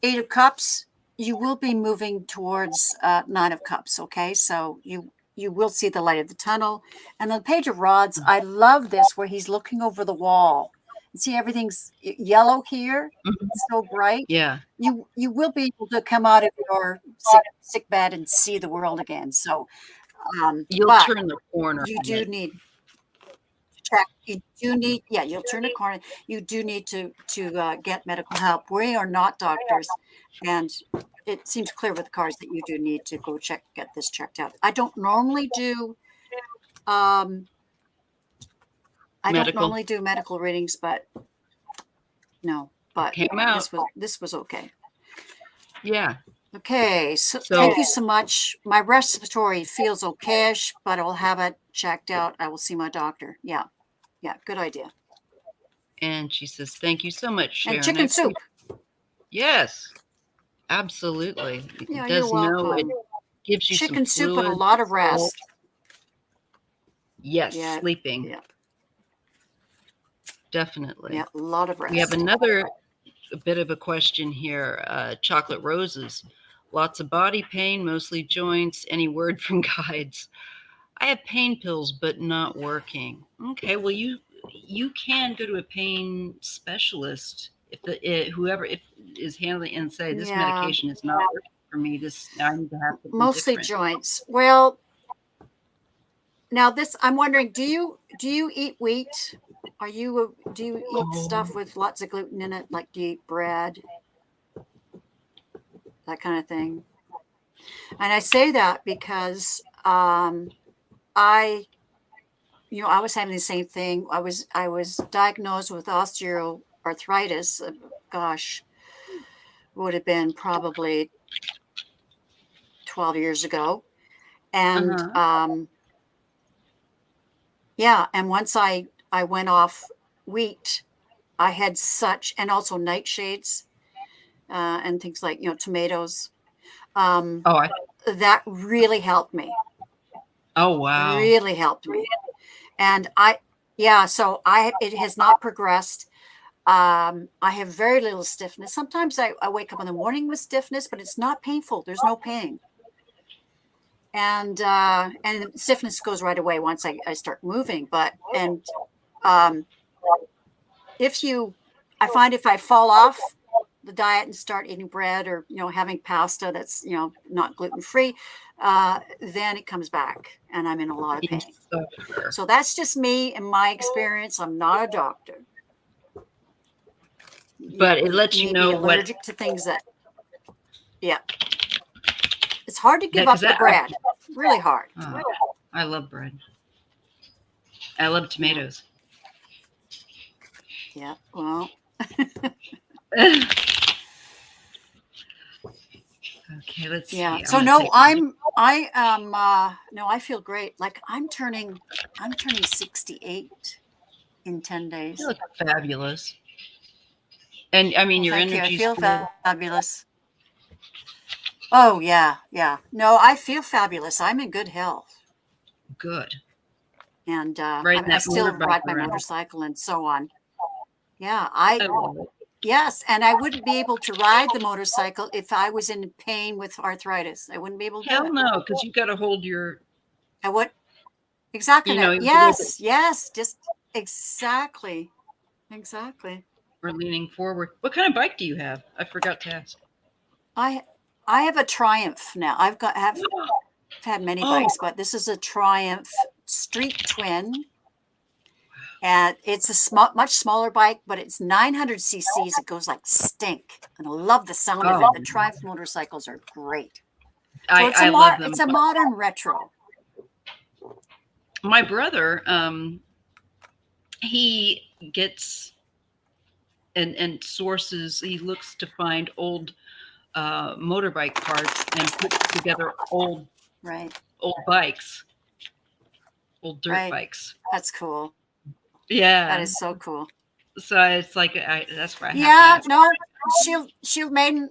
Eight of Cups. you will be moving towards Nine of Cups. Okay, so you will see the light of the tunnel. And the Page of Rods, I love this where he's looking over the wall. See, everything's yellow here. It's so bright. Yeah. You will be able to come out of your sick bed and see the world again. So, you'll turn the corner. You do need to check. You do need, yeah, you'll turn a corner. You do need to get medical help. We are not doctors, and it seems clear with the cards that you do need to go get this checked out. I don't normally do medical readings, but this was okay. Yeah. Okay, so thank you so much. My respiratory feels okayish, but I'll have it checked out. I will see my doctor. Yeah, good idea. And she says, thank you so much, Sharon. And chicken soup. Yes. Absolutely. Yeah, you're welcome. It gives you chicken some soup and a lot of rest. Yes, sleeping. Yeah. Definitely. Yeah, a lot of rest. We have a bit of a question here. Chocolate Roses. Lots of body pain, mostly joints. Any word from guides? I have pain pills, but not working. Okay, well, you can go to a pain specialist whoever is handling and say this medication is not working for me. I need to have something mostly different. Joints. Well, now I'm wondering, do you eat wheat? Do you eat stuff with lots of gluten in it? Like, do you eat bread? That kind of thing. And I say that because I was having the same thing. I was diagnosed with osteoarthritis. Would have been probably 12 years ago. And and once I went off wheat, I had and also nightshades and things like, tomatoes. That really helped me. Oh, wow. Really helped me. And it has not progressed. I have very little stiffness. Sometimes I wake up in the morning with stiffness, but it's not painful. There's no pain. And stiffness goes right away once I start moving. I find if I fall off the diet and start eating bread or, having pasta that's, not gluten-free, then it comes back and I'm in a lot of pain. So that's just me and my experience. I'm not a doctor. But it lets you know what allergic to things that, it's hard to give up the bread. Really hard. I love bread. I love tomatoes. Yeah. Well. Okay, let's see. Yeah. So I feel great. Like I'm turning 68 in 10 days. You look fabulous. And I mean, your energy. I feel fabulous. Oh yeah. No, I feel fabulous. I'm in good health. Good. And I still ride my motorcycle and so on. Yeah, yes, and I wouldn't be able to ride the motorcycle if I was in pain with arthritis. I wouldn't be able to. Hell no, because you've got to hold your. I would exactly. Yes, just exactly. We're leaning forward. What kind of bike do you have? I forgot to ask. I have a Triumph now. I've had many bikes, but this is a Triumph Street Twin. And it's a much smaller bike, but it's 900 cc's. It goes like stink. And I love the sound of it. The Triumph motorcycles are great. So I love them. It's a modern retro. My brother, he gets and sources, he looks to find old motorbike parts and puts together old bikes, old dirt bikes. That's cool. Yeah, that is so cool. So it's like that's where I have to ask. Shield Maiden.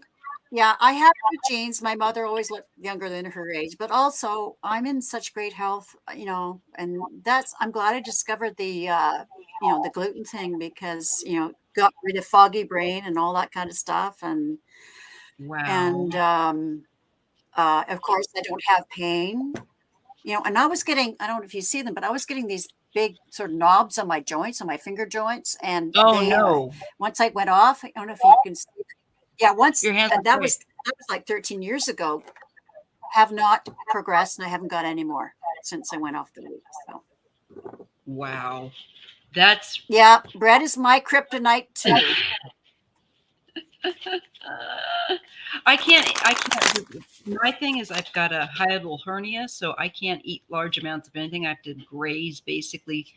Yeah, I have two genes. My mother always looked younger than her age, but also I'm in such great health, and I'm glad I discovered the the gluten thing because got rid of foggy brain and all that kind of stuff, and Wow. And of course, I don't have pain. And I was getting, I don't know if you see them, but I was getting these big sort of knobs on my joints, on my finger joints. And no. Once I went off, I don't know if you can see. Yeah, once, Your hands and that was like 13 years ago. Have not progressed, and I haven't got any more since I went off the weed. So. Wow. Bread is my kryptonite too. I can't. My thing is I've got a hiatal hernia, so I can't eat large amounts of anything. I have to graze basically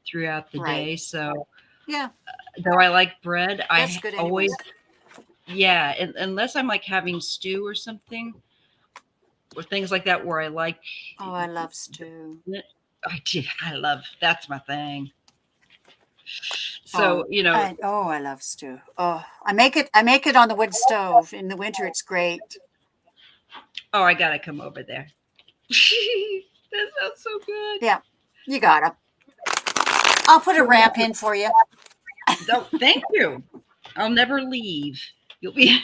throughout the day. So though I like bread, that's good always. Unless I'm like having stew or something, or things like that where I like. Oh, I love stew. That's my thing. So, I love stew. Oh, I make it on the wood stove. In the winter, it's great. Oh, I gotta come over there. That sounds so good. Yeah, you gotta. I'll put a ramp in for you. Oh, thank you. I'll never leave. You'll be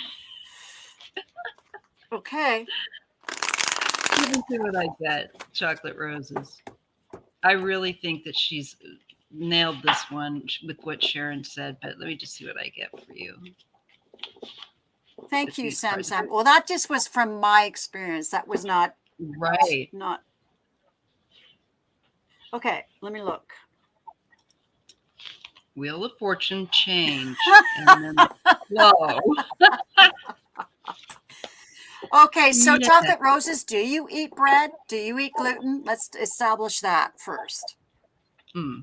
okay. Even see what I get. Chocolate Roses. I really think that she's nailed this one with what Sharon said, but let me just see what I get for you. Thank you, Sam. Well, that just was from my experience. That was not right. Not okay. Let me look. Wheel of Fortune change and then flow. Okay, so Chocolate Roses, do you eat bread? Do you eat gluten? Let's establish that first. So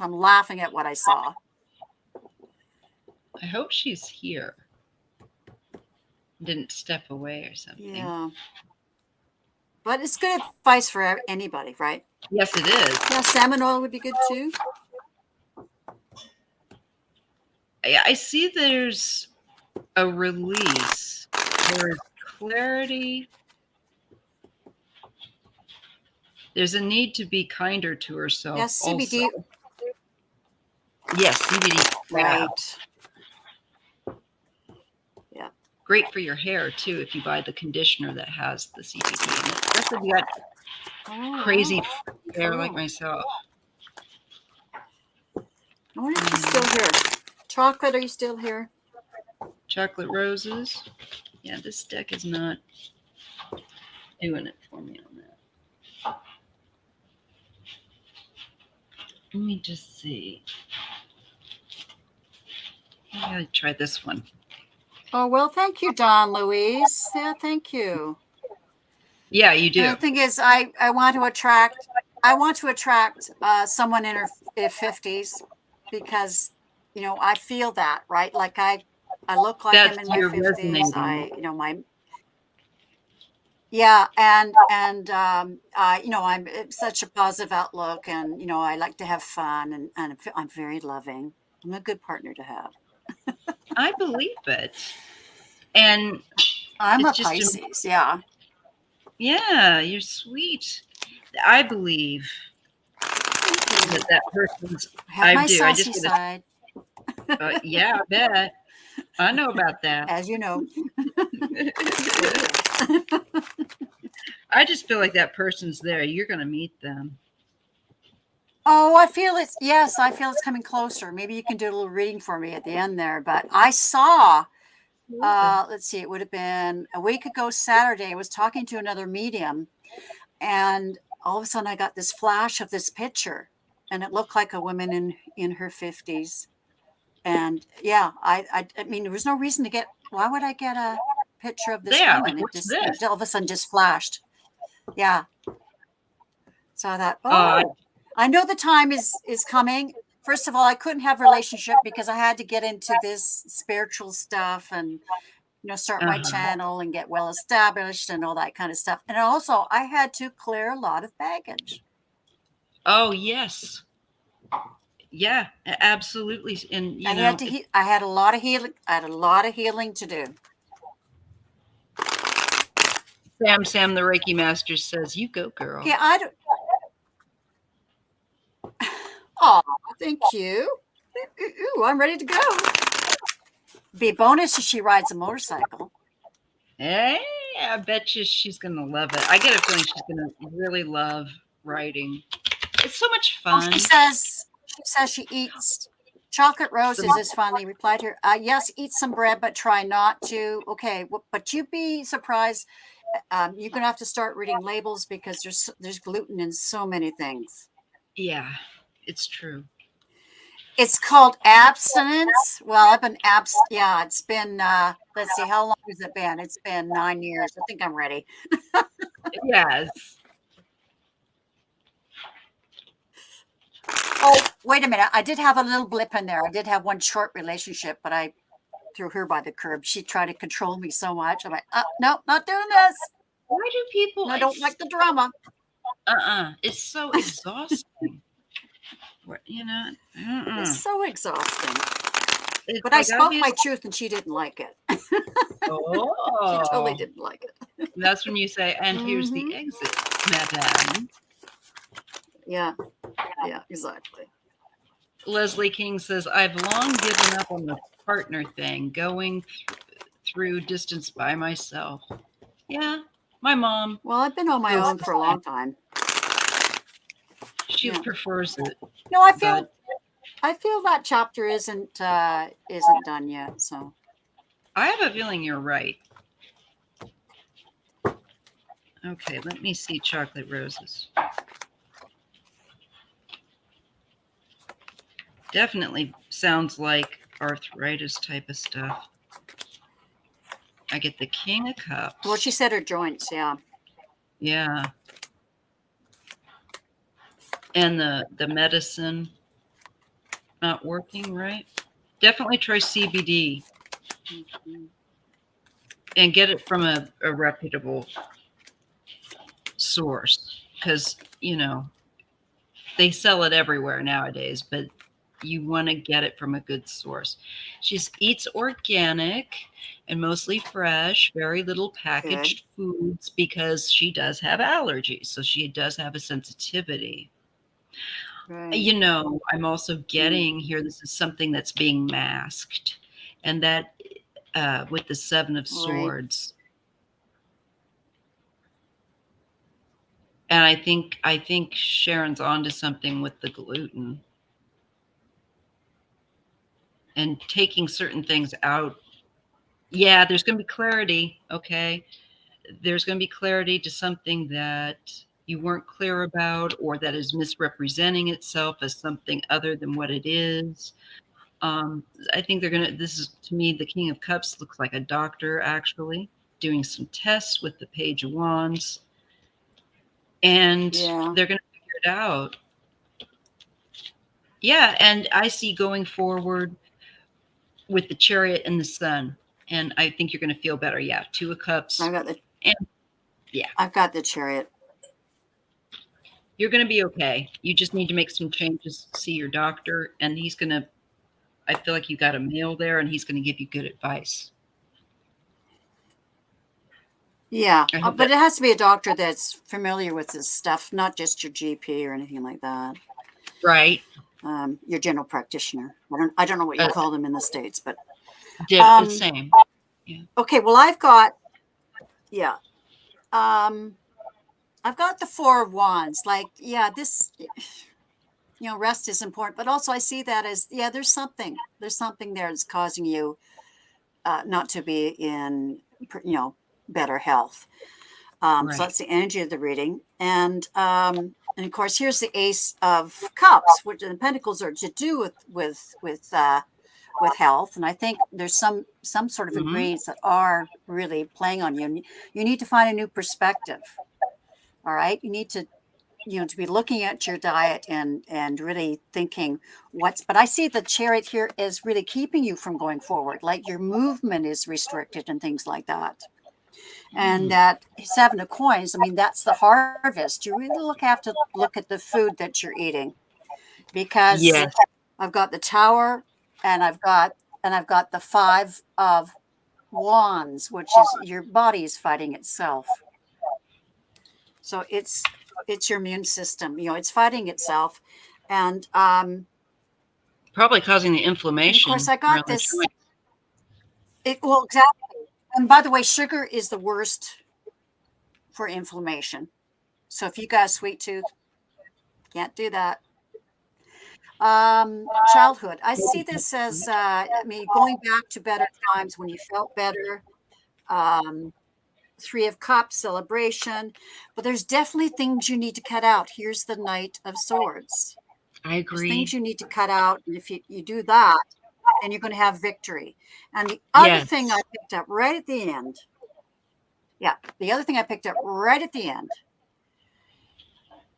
I'm laughing at what I saw. I hope she's here. Didn't step away or something. Yeah. But it's good advice for anybody, right? Yes, it is. Yeah, salmon oil would be good too. I see there's a release. There's clarity. There's a need to be kinder to herself. Yes, CBD. Also. Yes, CBD. Right. Yeah. Great for your hair too if you buy the conditioner that has the CBD in it. That's if you got crazy hair like myself. I wonder if she's still here. Chocolate, are you still here? Chocolate Roses. Yeah, this deck is not doing it for me on that. Let me just see. I gotta try this one. Oh, well, thank you, Dawn Louise. Yeah, thank you. Yeah, you do. And the thing is, I want to attract someone in her 50s because, I feel that, right? Like I look like I'm in my 50s. I'm such a positive outlook, and I like to have fun, and I'm very loving. I'm a good partner to have. I believe it. And I'm a Pisces, yeah. Yeah, you're sweet. I believe that person's. I do. I just side. Yeah, I bet. I know about that. As you know. I just feel like that person's there. You're going to meet them. Oh, I feel it's, yes, I feel it's coming closer. Maybe you can do a little reading for me at the end there. But I saw, let's see, it would have been a week ago Saturday. I was talking to another medium, and all of a sudden I got this flash of this picture, and it looked like a woman in her 50s. And yeah, I mean, there was no reason to why would I get a picture of this woman? It all of a sudden just flashed. Yeah. So I thought, I know the time is coming. First of all, I couldn't have a relationship because I had to get into this spiritual stuff and, start my channel and get well established and all that kind of stuff. And also I had to clear a lot of baggage. Oh, yes. Yeah, absolutely. And I had a lot of healing. I had a lot of healing to do. Sam, the Reiki master says, "You go, girl." Yeah, I don't. Oh, thank you. Ooh, I'm ready to go. Be a bonus if she rides a motorcycle. Hey, I bet you she's going to love it. I get a feeling she's going to really love writing. It's so much fun. She says she eats chocolate roses is finally replied here. Yes, eat some bread, but try not to. Okay, but you'd be surprised. You're gonna have to start reading labels because there's gluten in so many things. Yeah, it's true. It's called abstinence. Well, I've been yeah, it's been let's see, how long has it been? It's been 9 years. I think I'm ready. Yes. Oh, wait a minute. I did have a little blip in there. I did have one short relationship, but I threw her by the curb. She tried to control me so much. I'm like, no, not doing this. Why do people? I don't like the drama. It's so exhausting. You know, It's so exhausting. It's but like I spoke my truth and she didn't like it. Oh. She totally didn't like it. That's when you say, and here's the exit, madame. Yeah, exactly. Leslie King says, I've long given up on the partner thing, going through distance by myself. Yeah, my mom. Well, I've been on my own for a long time. She prefers it. No, I feel that chapter isn't done yet. So I have a feeling you're right. Okay, let me see chocolate roses. Definitely sounds like arthritis type of stuff. I get the King of Cups. Well, she said her joints, yeah. Yeah. And the medicine not working, right? Definitely try CBD. And get it from a reputable source. Because, you know, they sell it everywhere nowadays, but you want to get it from a good source. She eats organic and mostly fresh, very little packaged foods because she does have allergies. So she does have a sensitivity. Right. You know, I'm also getting here, this is something that's being masked. And that with the Seven of Swords. And I think Sharon's onto something with the gluten. And taking certain things out. Yeah, there's going to be clarity, okay? There's going to be clarity to something that you weren't clear about or that is misrepresenting itself as something other than what it is. I think they're going to, this is, to me, the King of Cups looks like a doctor, actually, doing some tests with the Page of Wands. And they're going to figure it out. Yeah, and I see going forward with the Chariot and the Sun. And I think you're going to feel better. Yeah, Two of Cups. I've got the Chariot. You're going to be okay. You just need to make some changes, see your doctor, and he's going to, I feel like you got a male there, and he's going to give you good advice. Yeah, but it has to be a doctor that's familiar with this stuff, not just your GP or anything like that. Right. Your general practitioner. I don't know what you call them in the States, but the same. Yeah. Okay, well, I've got the Four of Wands. Like, this, rest is important, but also I see that as, there's something there that's causing you not to be in, better health. So that's the energy of the reading. And of course, here's the Ace of Cups, which the Pentacles are to do with health. And I think there's some sort of ingredients that are really playing on you. And you need to find a new perspective. All right. You need to, to be looking at your diet and really thinking but I see the Chariot here is really keeping you from going forward. Like your movement is restricted and things like that. And that Seven of Coins, I mean, that's the harvest. You really have to look at the food that you're eating, because I've got the Tower and I've got the Five of Wands, which is your body is fighting itself. So it's your immune system, it's fighting itself, and probably causing the inflammation. Of course, I got this. Well, exactly. And by the way, sugar is the worst for inflammation. So if you got a sweet tooth, can't do that. Childhood. I see this as, going back to better times when you felt better. Three of Cups, celebration. But there's definitely things you need to cut out. Here's the Knight of Swords. I agree. There's things you need to cut out. And if you do that, then you're going to have victory. And the other thing I picked up right at the end. Yeah, the other thing I picked up right at the end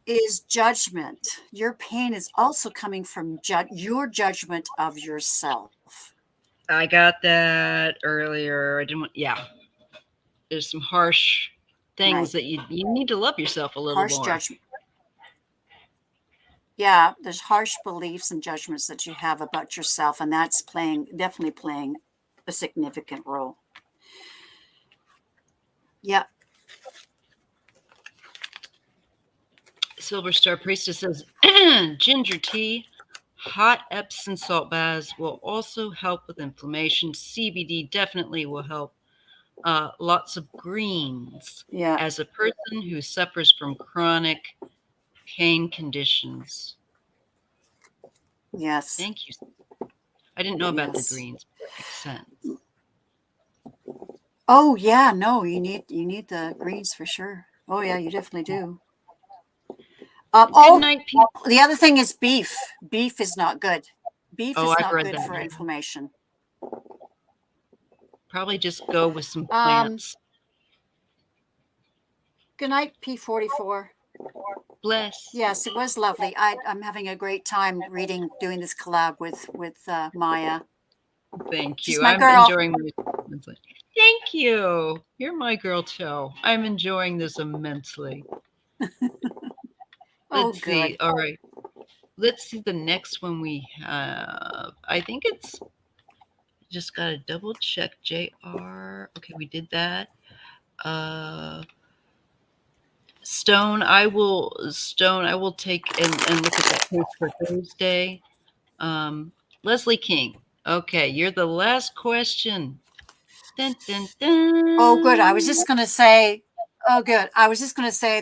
is judgment. Your pain is also coming from your judgment of yourself. I got that earlier. I didn't want, there's some harsh things that you need to love yourself a little more. Harsh judgment. Yeah, there's harsh beliefs and judgments that you have about yourself, and that's definitely playing a significant role. Yeah. Silver Star Priestess says, ginger tea, hot Epsom salt baths will also help with inflammation. CBD definitely will help. Lots of greens. Yeah. As a person who suffers from chronic pain conditions. Yes. Thank you. I didn't know about the greens. That makes sense. Oh yeah, no, you need the greens for sure. Oh yeah, you definitely do. Good night, people. The other thing is beef. Beef is not good. Beef is I've not good for inflammation. Probably just go with some plants. Good night, P44. Bless. Yes, it was lovely. I'm having a great time doing this collab with Maija. Thank you. I'm enjoying this. Thank you. You're my girl too. I'm enjoying this immensely. Let's see. All right. Let's see the next one we have. I think it's just got to double check JR. Okay, we did that. Stone, I will take and look at that case for Thursday. Leslie King. Okay, you're the last question. Dun, dun, dun. Oh, good. I was just going to say,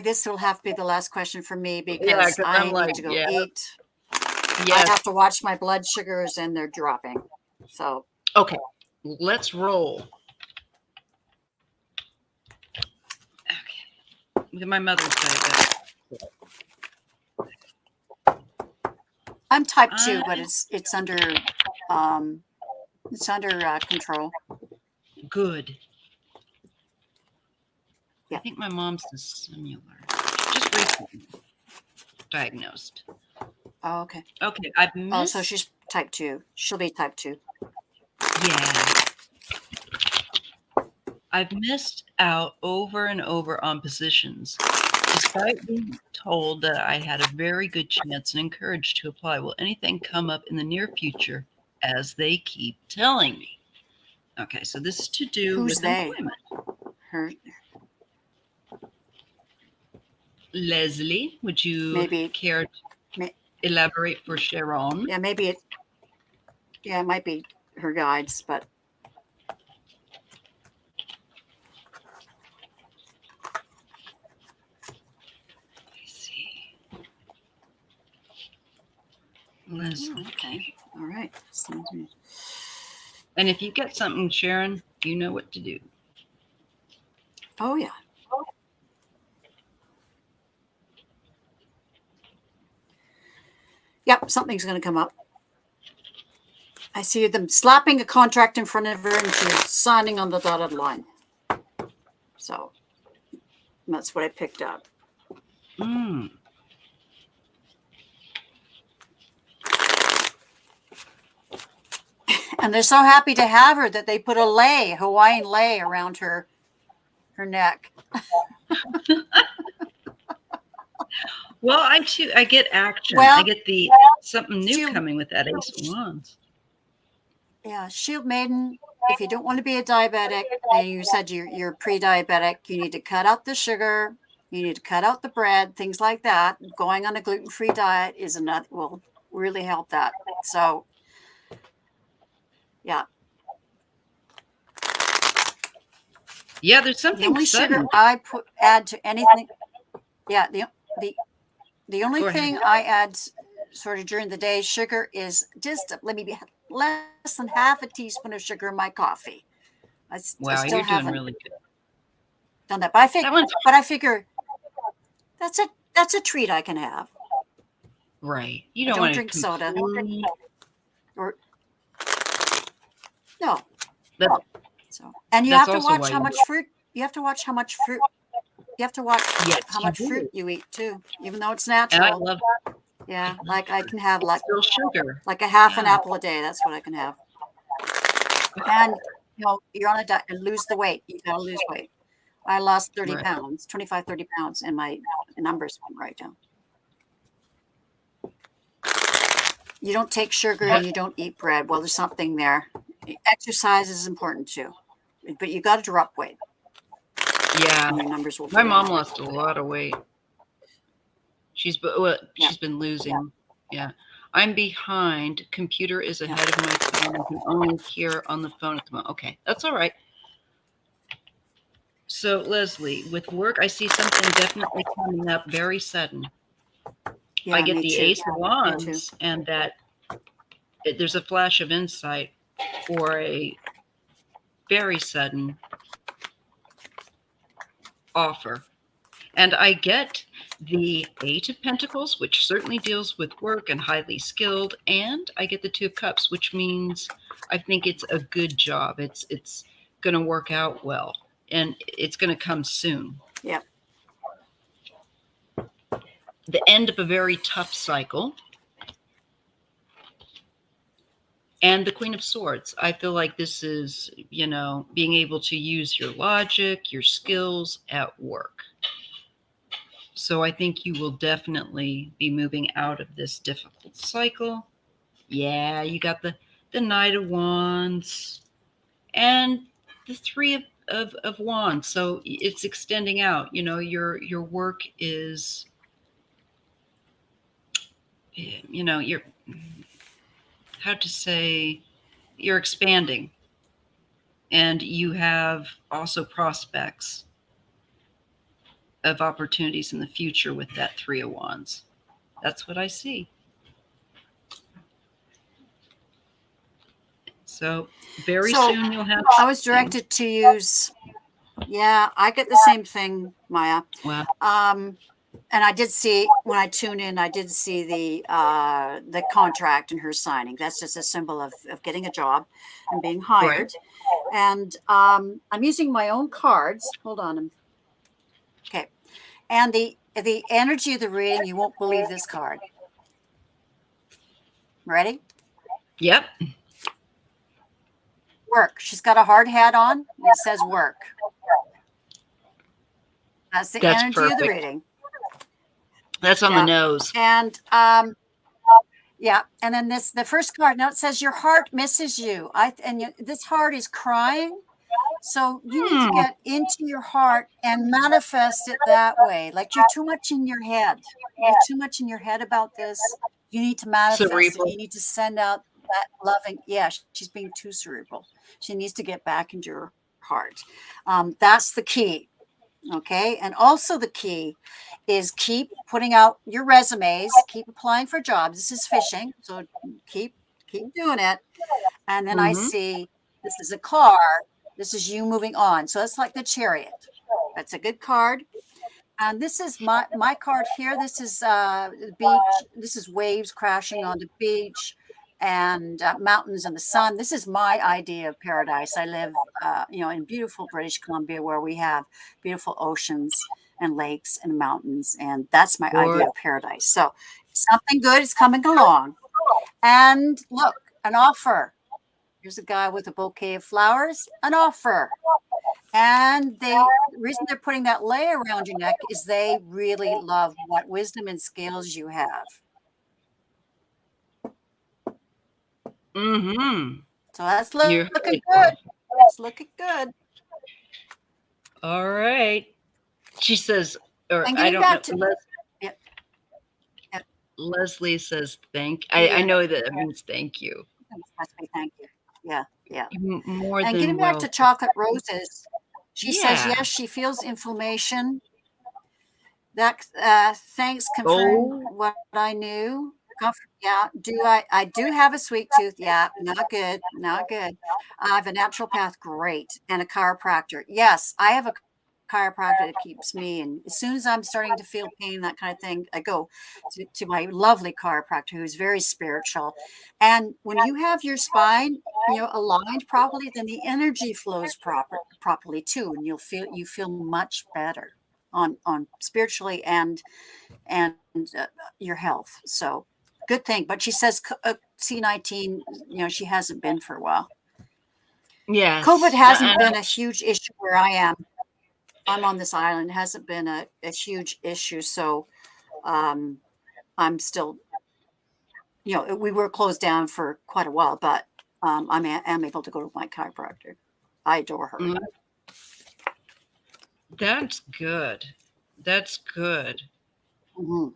this will have to be the last question for me because I need to go eat. I have to watch my blood sugars and they're dropping. So. Okay, let's roll. Okay. My mother's diabetic. I'm type 2, but it's under control. Good. Yeah. I think my mom's is similar. Just recently diagnosed. Oh, okay. Okay, I've missed. Oh, so she's type 2. She'll be type 2. Yeah. I've missed out over and over on positions, despite being told that I had a very good chance and encouraged to apply. Will anything come up in the near future, as they keep telling me? Okay, so this is to do with employment. Her. Leslie, would you care to elaborate for Sharon? Yeah, maybe it might be her guides, but. Leslie. Okay. All right. And if you get something, Sharon, you know what to do. Oh, yeah. Yep, something's going to come up. I see them slapping a contract in front of her and she's signing on the dotted line. So that's what I picked up. And they're so happy to have her that they put a Hawaiian lei around her neck. Well, I get action. I get something new coming with that Ace of Wands. Yeah, Shield Maiden. If you don't want to be a diabetic, and you said you're pre-diabetic, you need to cut out the sugar. You need to cut out the bread, things like that. Going on a gluten-free diet will really help that. So. Yeah. Yeah, there's The something only sudden. sugar I add to anything, yeah, the only thing I add sort of during the day, sugar, is just maybe less than half a teaspoon of sugar in my coffee. I Wow, still you're doing haven't really good. done that, but I figure that's a treat I can have. Right. You I don't don't want to drink soda. complete. Or no. That, So, and you that's have to also watch why how much fruit. You have to watch how much fruit. You have to watch yes, how you much fruit do. you eat too, even though it's And I natural. love Yeah, I love like I fruit. can have It's still sugar. like a half an Yeah. apple a day. That's what I can have. And you're on a diet and lose the weight. You gotta lose weight. I lost 30 Right. pounds, 25, 30 pounds, and my numbers went right down. You don't take sugar and you don't eat bread. Well, there's something there. Exercise is important too, but you got to drop weight. Yeah. And your numbers will. My mom lost a lot of weight. She's been losing. Yeah. I'm behind. Computer is ahead of my time. I can only hear on the phone at the moment. Okay, that's all right. So, Leslie, with work, I see something definitely coming up very sudden. Yeah, I get me the too. Ace of Wands, and that there's a flash of insight for a very sudden offer. And I get the Eight of Pentacles, which certainly deals with work and highly skilled, and I get the Two of Cups, which means I think it's a good job. It's going to work out well, and it's going to come soon. Yep. The end of a very tough cycle. And the Queen of Swords. I feel like this is, being able to use your logic, your skills at work. So I think you will definitely be moving out of this difficult cycle. Yeah, you got the Knight of Wands and the Three of Wands. So it's extending out. Your work is, you're, how to say, you're expanding. And you have also prospects of opportunities in the future with that Three of Wands. That's what I see. So very soon you'll have. I was directed to use. Yeah, I get the same thing, Maija. Wow. And I did see when I tune in, I did see the contract and her signing. That's just a symbol of getting a job and being hired. Right. And I'm using my own cards. Hold on. Okay. And the energy of the reading, you won't believe this card. Ready? Yep. Work. She's got a hard hat on. And it says work. That's the energy perfect. Of the reading. That's on the nose. And yeah, and then the first card. Now it says your heart misses you. This heart is crying. So you need to get into your heart and manifest it that way. Like you're too much in your head. You're too much in your head about this. You need to manifest it. You need to send out that loving. Yeah, she's being too cerebral. She needs to get back into your heart. That's the key. Okay. And also the key is keep putting out your resumes, keep applying for jobs. This is fishing. So keep doing it. And then I see this is a car. This is you moving on. So it's like the Chariot. That's a good card. And this is my card here. This is the beach. This is waves crashing on the beach and mountains and the sun. This is my idea of paradise. I live, in beautiful British Columbia, where we have beautiful oceans and lakes and mountains. And that's my idea of paradise. So something good is coming along. And look, an offer. Here's a guy with a bouquet of flowers, an offer. And the reason they're putting that layer around your neck is they really love what wisdom and skills you have. So that's looking good. It's looking good. All right. She says, or and I don't know. Leslie says thank. I know that it means thank you. It must be thank you. Yeah. More and than getting back to chocolate roses, She says, yes, she feels inflammation. That thanks confirmed what I knew. Yeah, I do have a sweet tooth. Yeah, not good, not good. I have a naturopath, great, and a chiropractor. Yes, I have a chiropractor that keeps me, and as soon as I'm starting to feel pain, that kind of thing, I go to my lovely chiropractor who's very spiritual. And when you have your spine, aligned properly, then the energy flows properly too, and you feel much better on spiritually and your health. So good thing. But she says C19, she hasn't been for a while. Yes. COVID hasn't been a huge issue where I am. I'm on this island. It hasn't been a huge issue. So I'm still, we were closed down for quite a while, but I am able to go to my chiropractor. I adore her. That's good. That's good. Mm-hmm.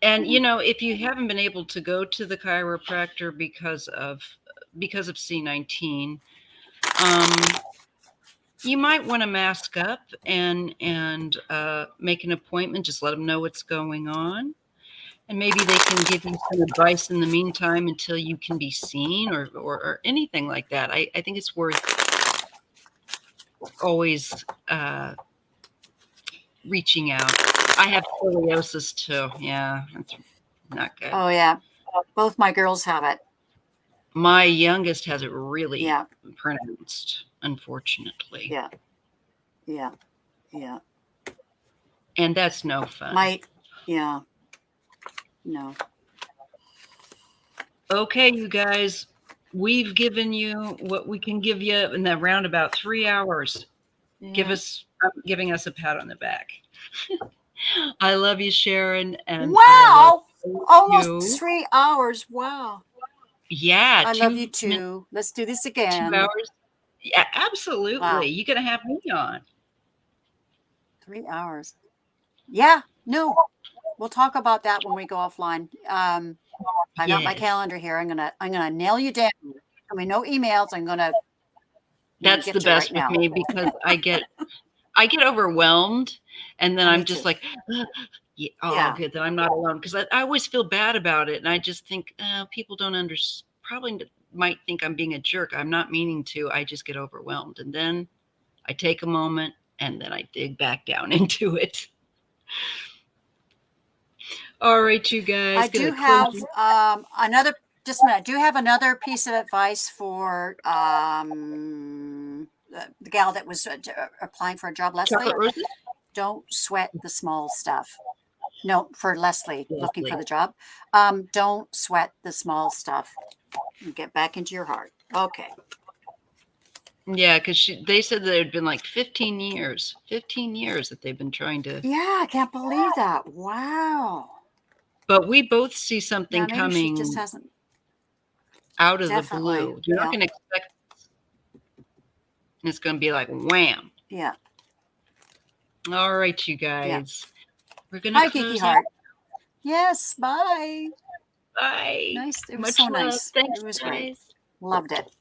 And if you haven't been able to go to the chiropractor because of C19, you might want to mask up and make an appointment. Just let them know what's going on, and maybe they can give you some advice in the meantime until you can be seen or anything like that. I think it's worth always reaching out. I have scoliosis too. Yeah, that's not good. Oh yeah, both my girls have it. My youngest has it really pronounced, unfortunately. Yeah. And that's no fun. No. Okay, you guys, we've given you what we can give you in around about 3 hours. Yeah. Giving us a pat on the back. I love you, Sharon. And wow, almost 3 hours. Wow. Yeah. I love you too. Let's do this again. 2 hours. Yeah, absolutely. Wow. You're going to have me on. 3 hours. Yeah, no. We'll talk about that when we go offline. I got my calendar here. I'm gonna nail you down. I mean, no emails. I'm gonna. That's the best with me because I get overwhelmed, and then I'm just like, good that I'm not alone, because I always feel bad about it, and I just think people don't understand. Probably might think I'm being a jerk. I'm not meaning to. I just get overwhelmed, and then I take a moment, and then I dig back down into it. All right, you guys. I do have another. Just a minute. I do have another piece of advice for the gal that was applying for a job, Leslie. Don't sweat the small stuff. No, for Leslie looking for the job. Don't sweat the small stuff. Get back into your heart. Okay. Yeah, because they said that it had been like 15 years that they've been trying to. Yeah, I can't believe that. Wow. But we both see something coming. She just hasn't. Out of the blue. You're not going to expect it's going to be like wham. Yeah. All right, you guys. Yeah. We're going to close Geeky Heart. Yes, bye. Bye. Nice. It was Much so love. nice. Thanks, it was guys. great. Loved it.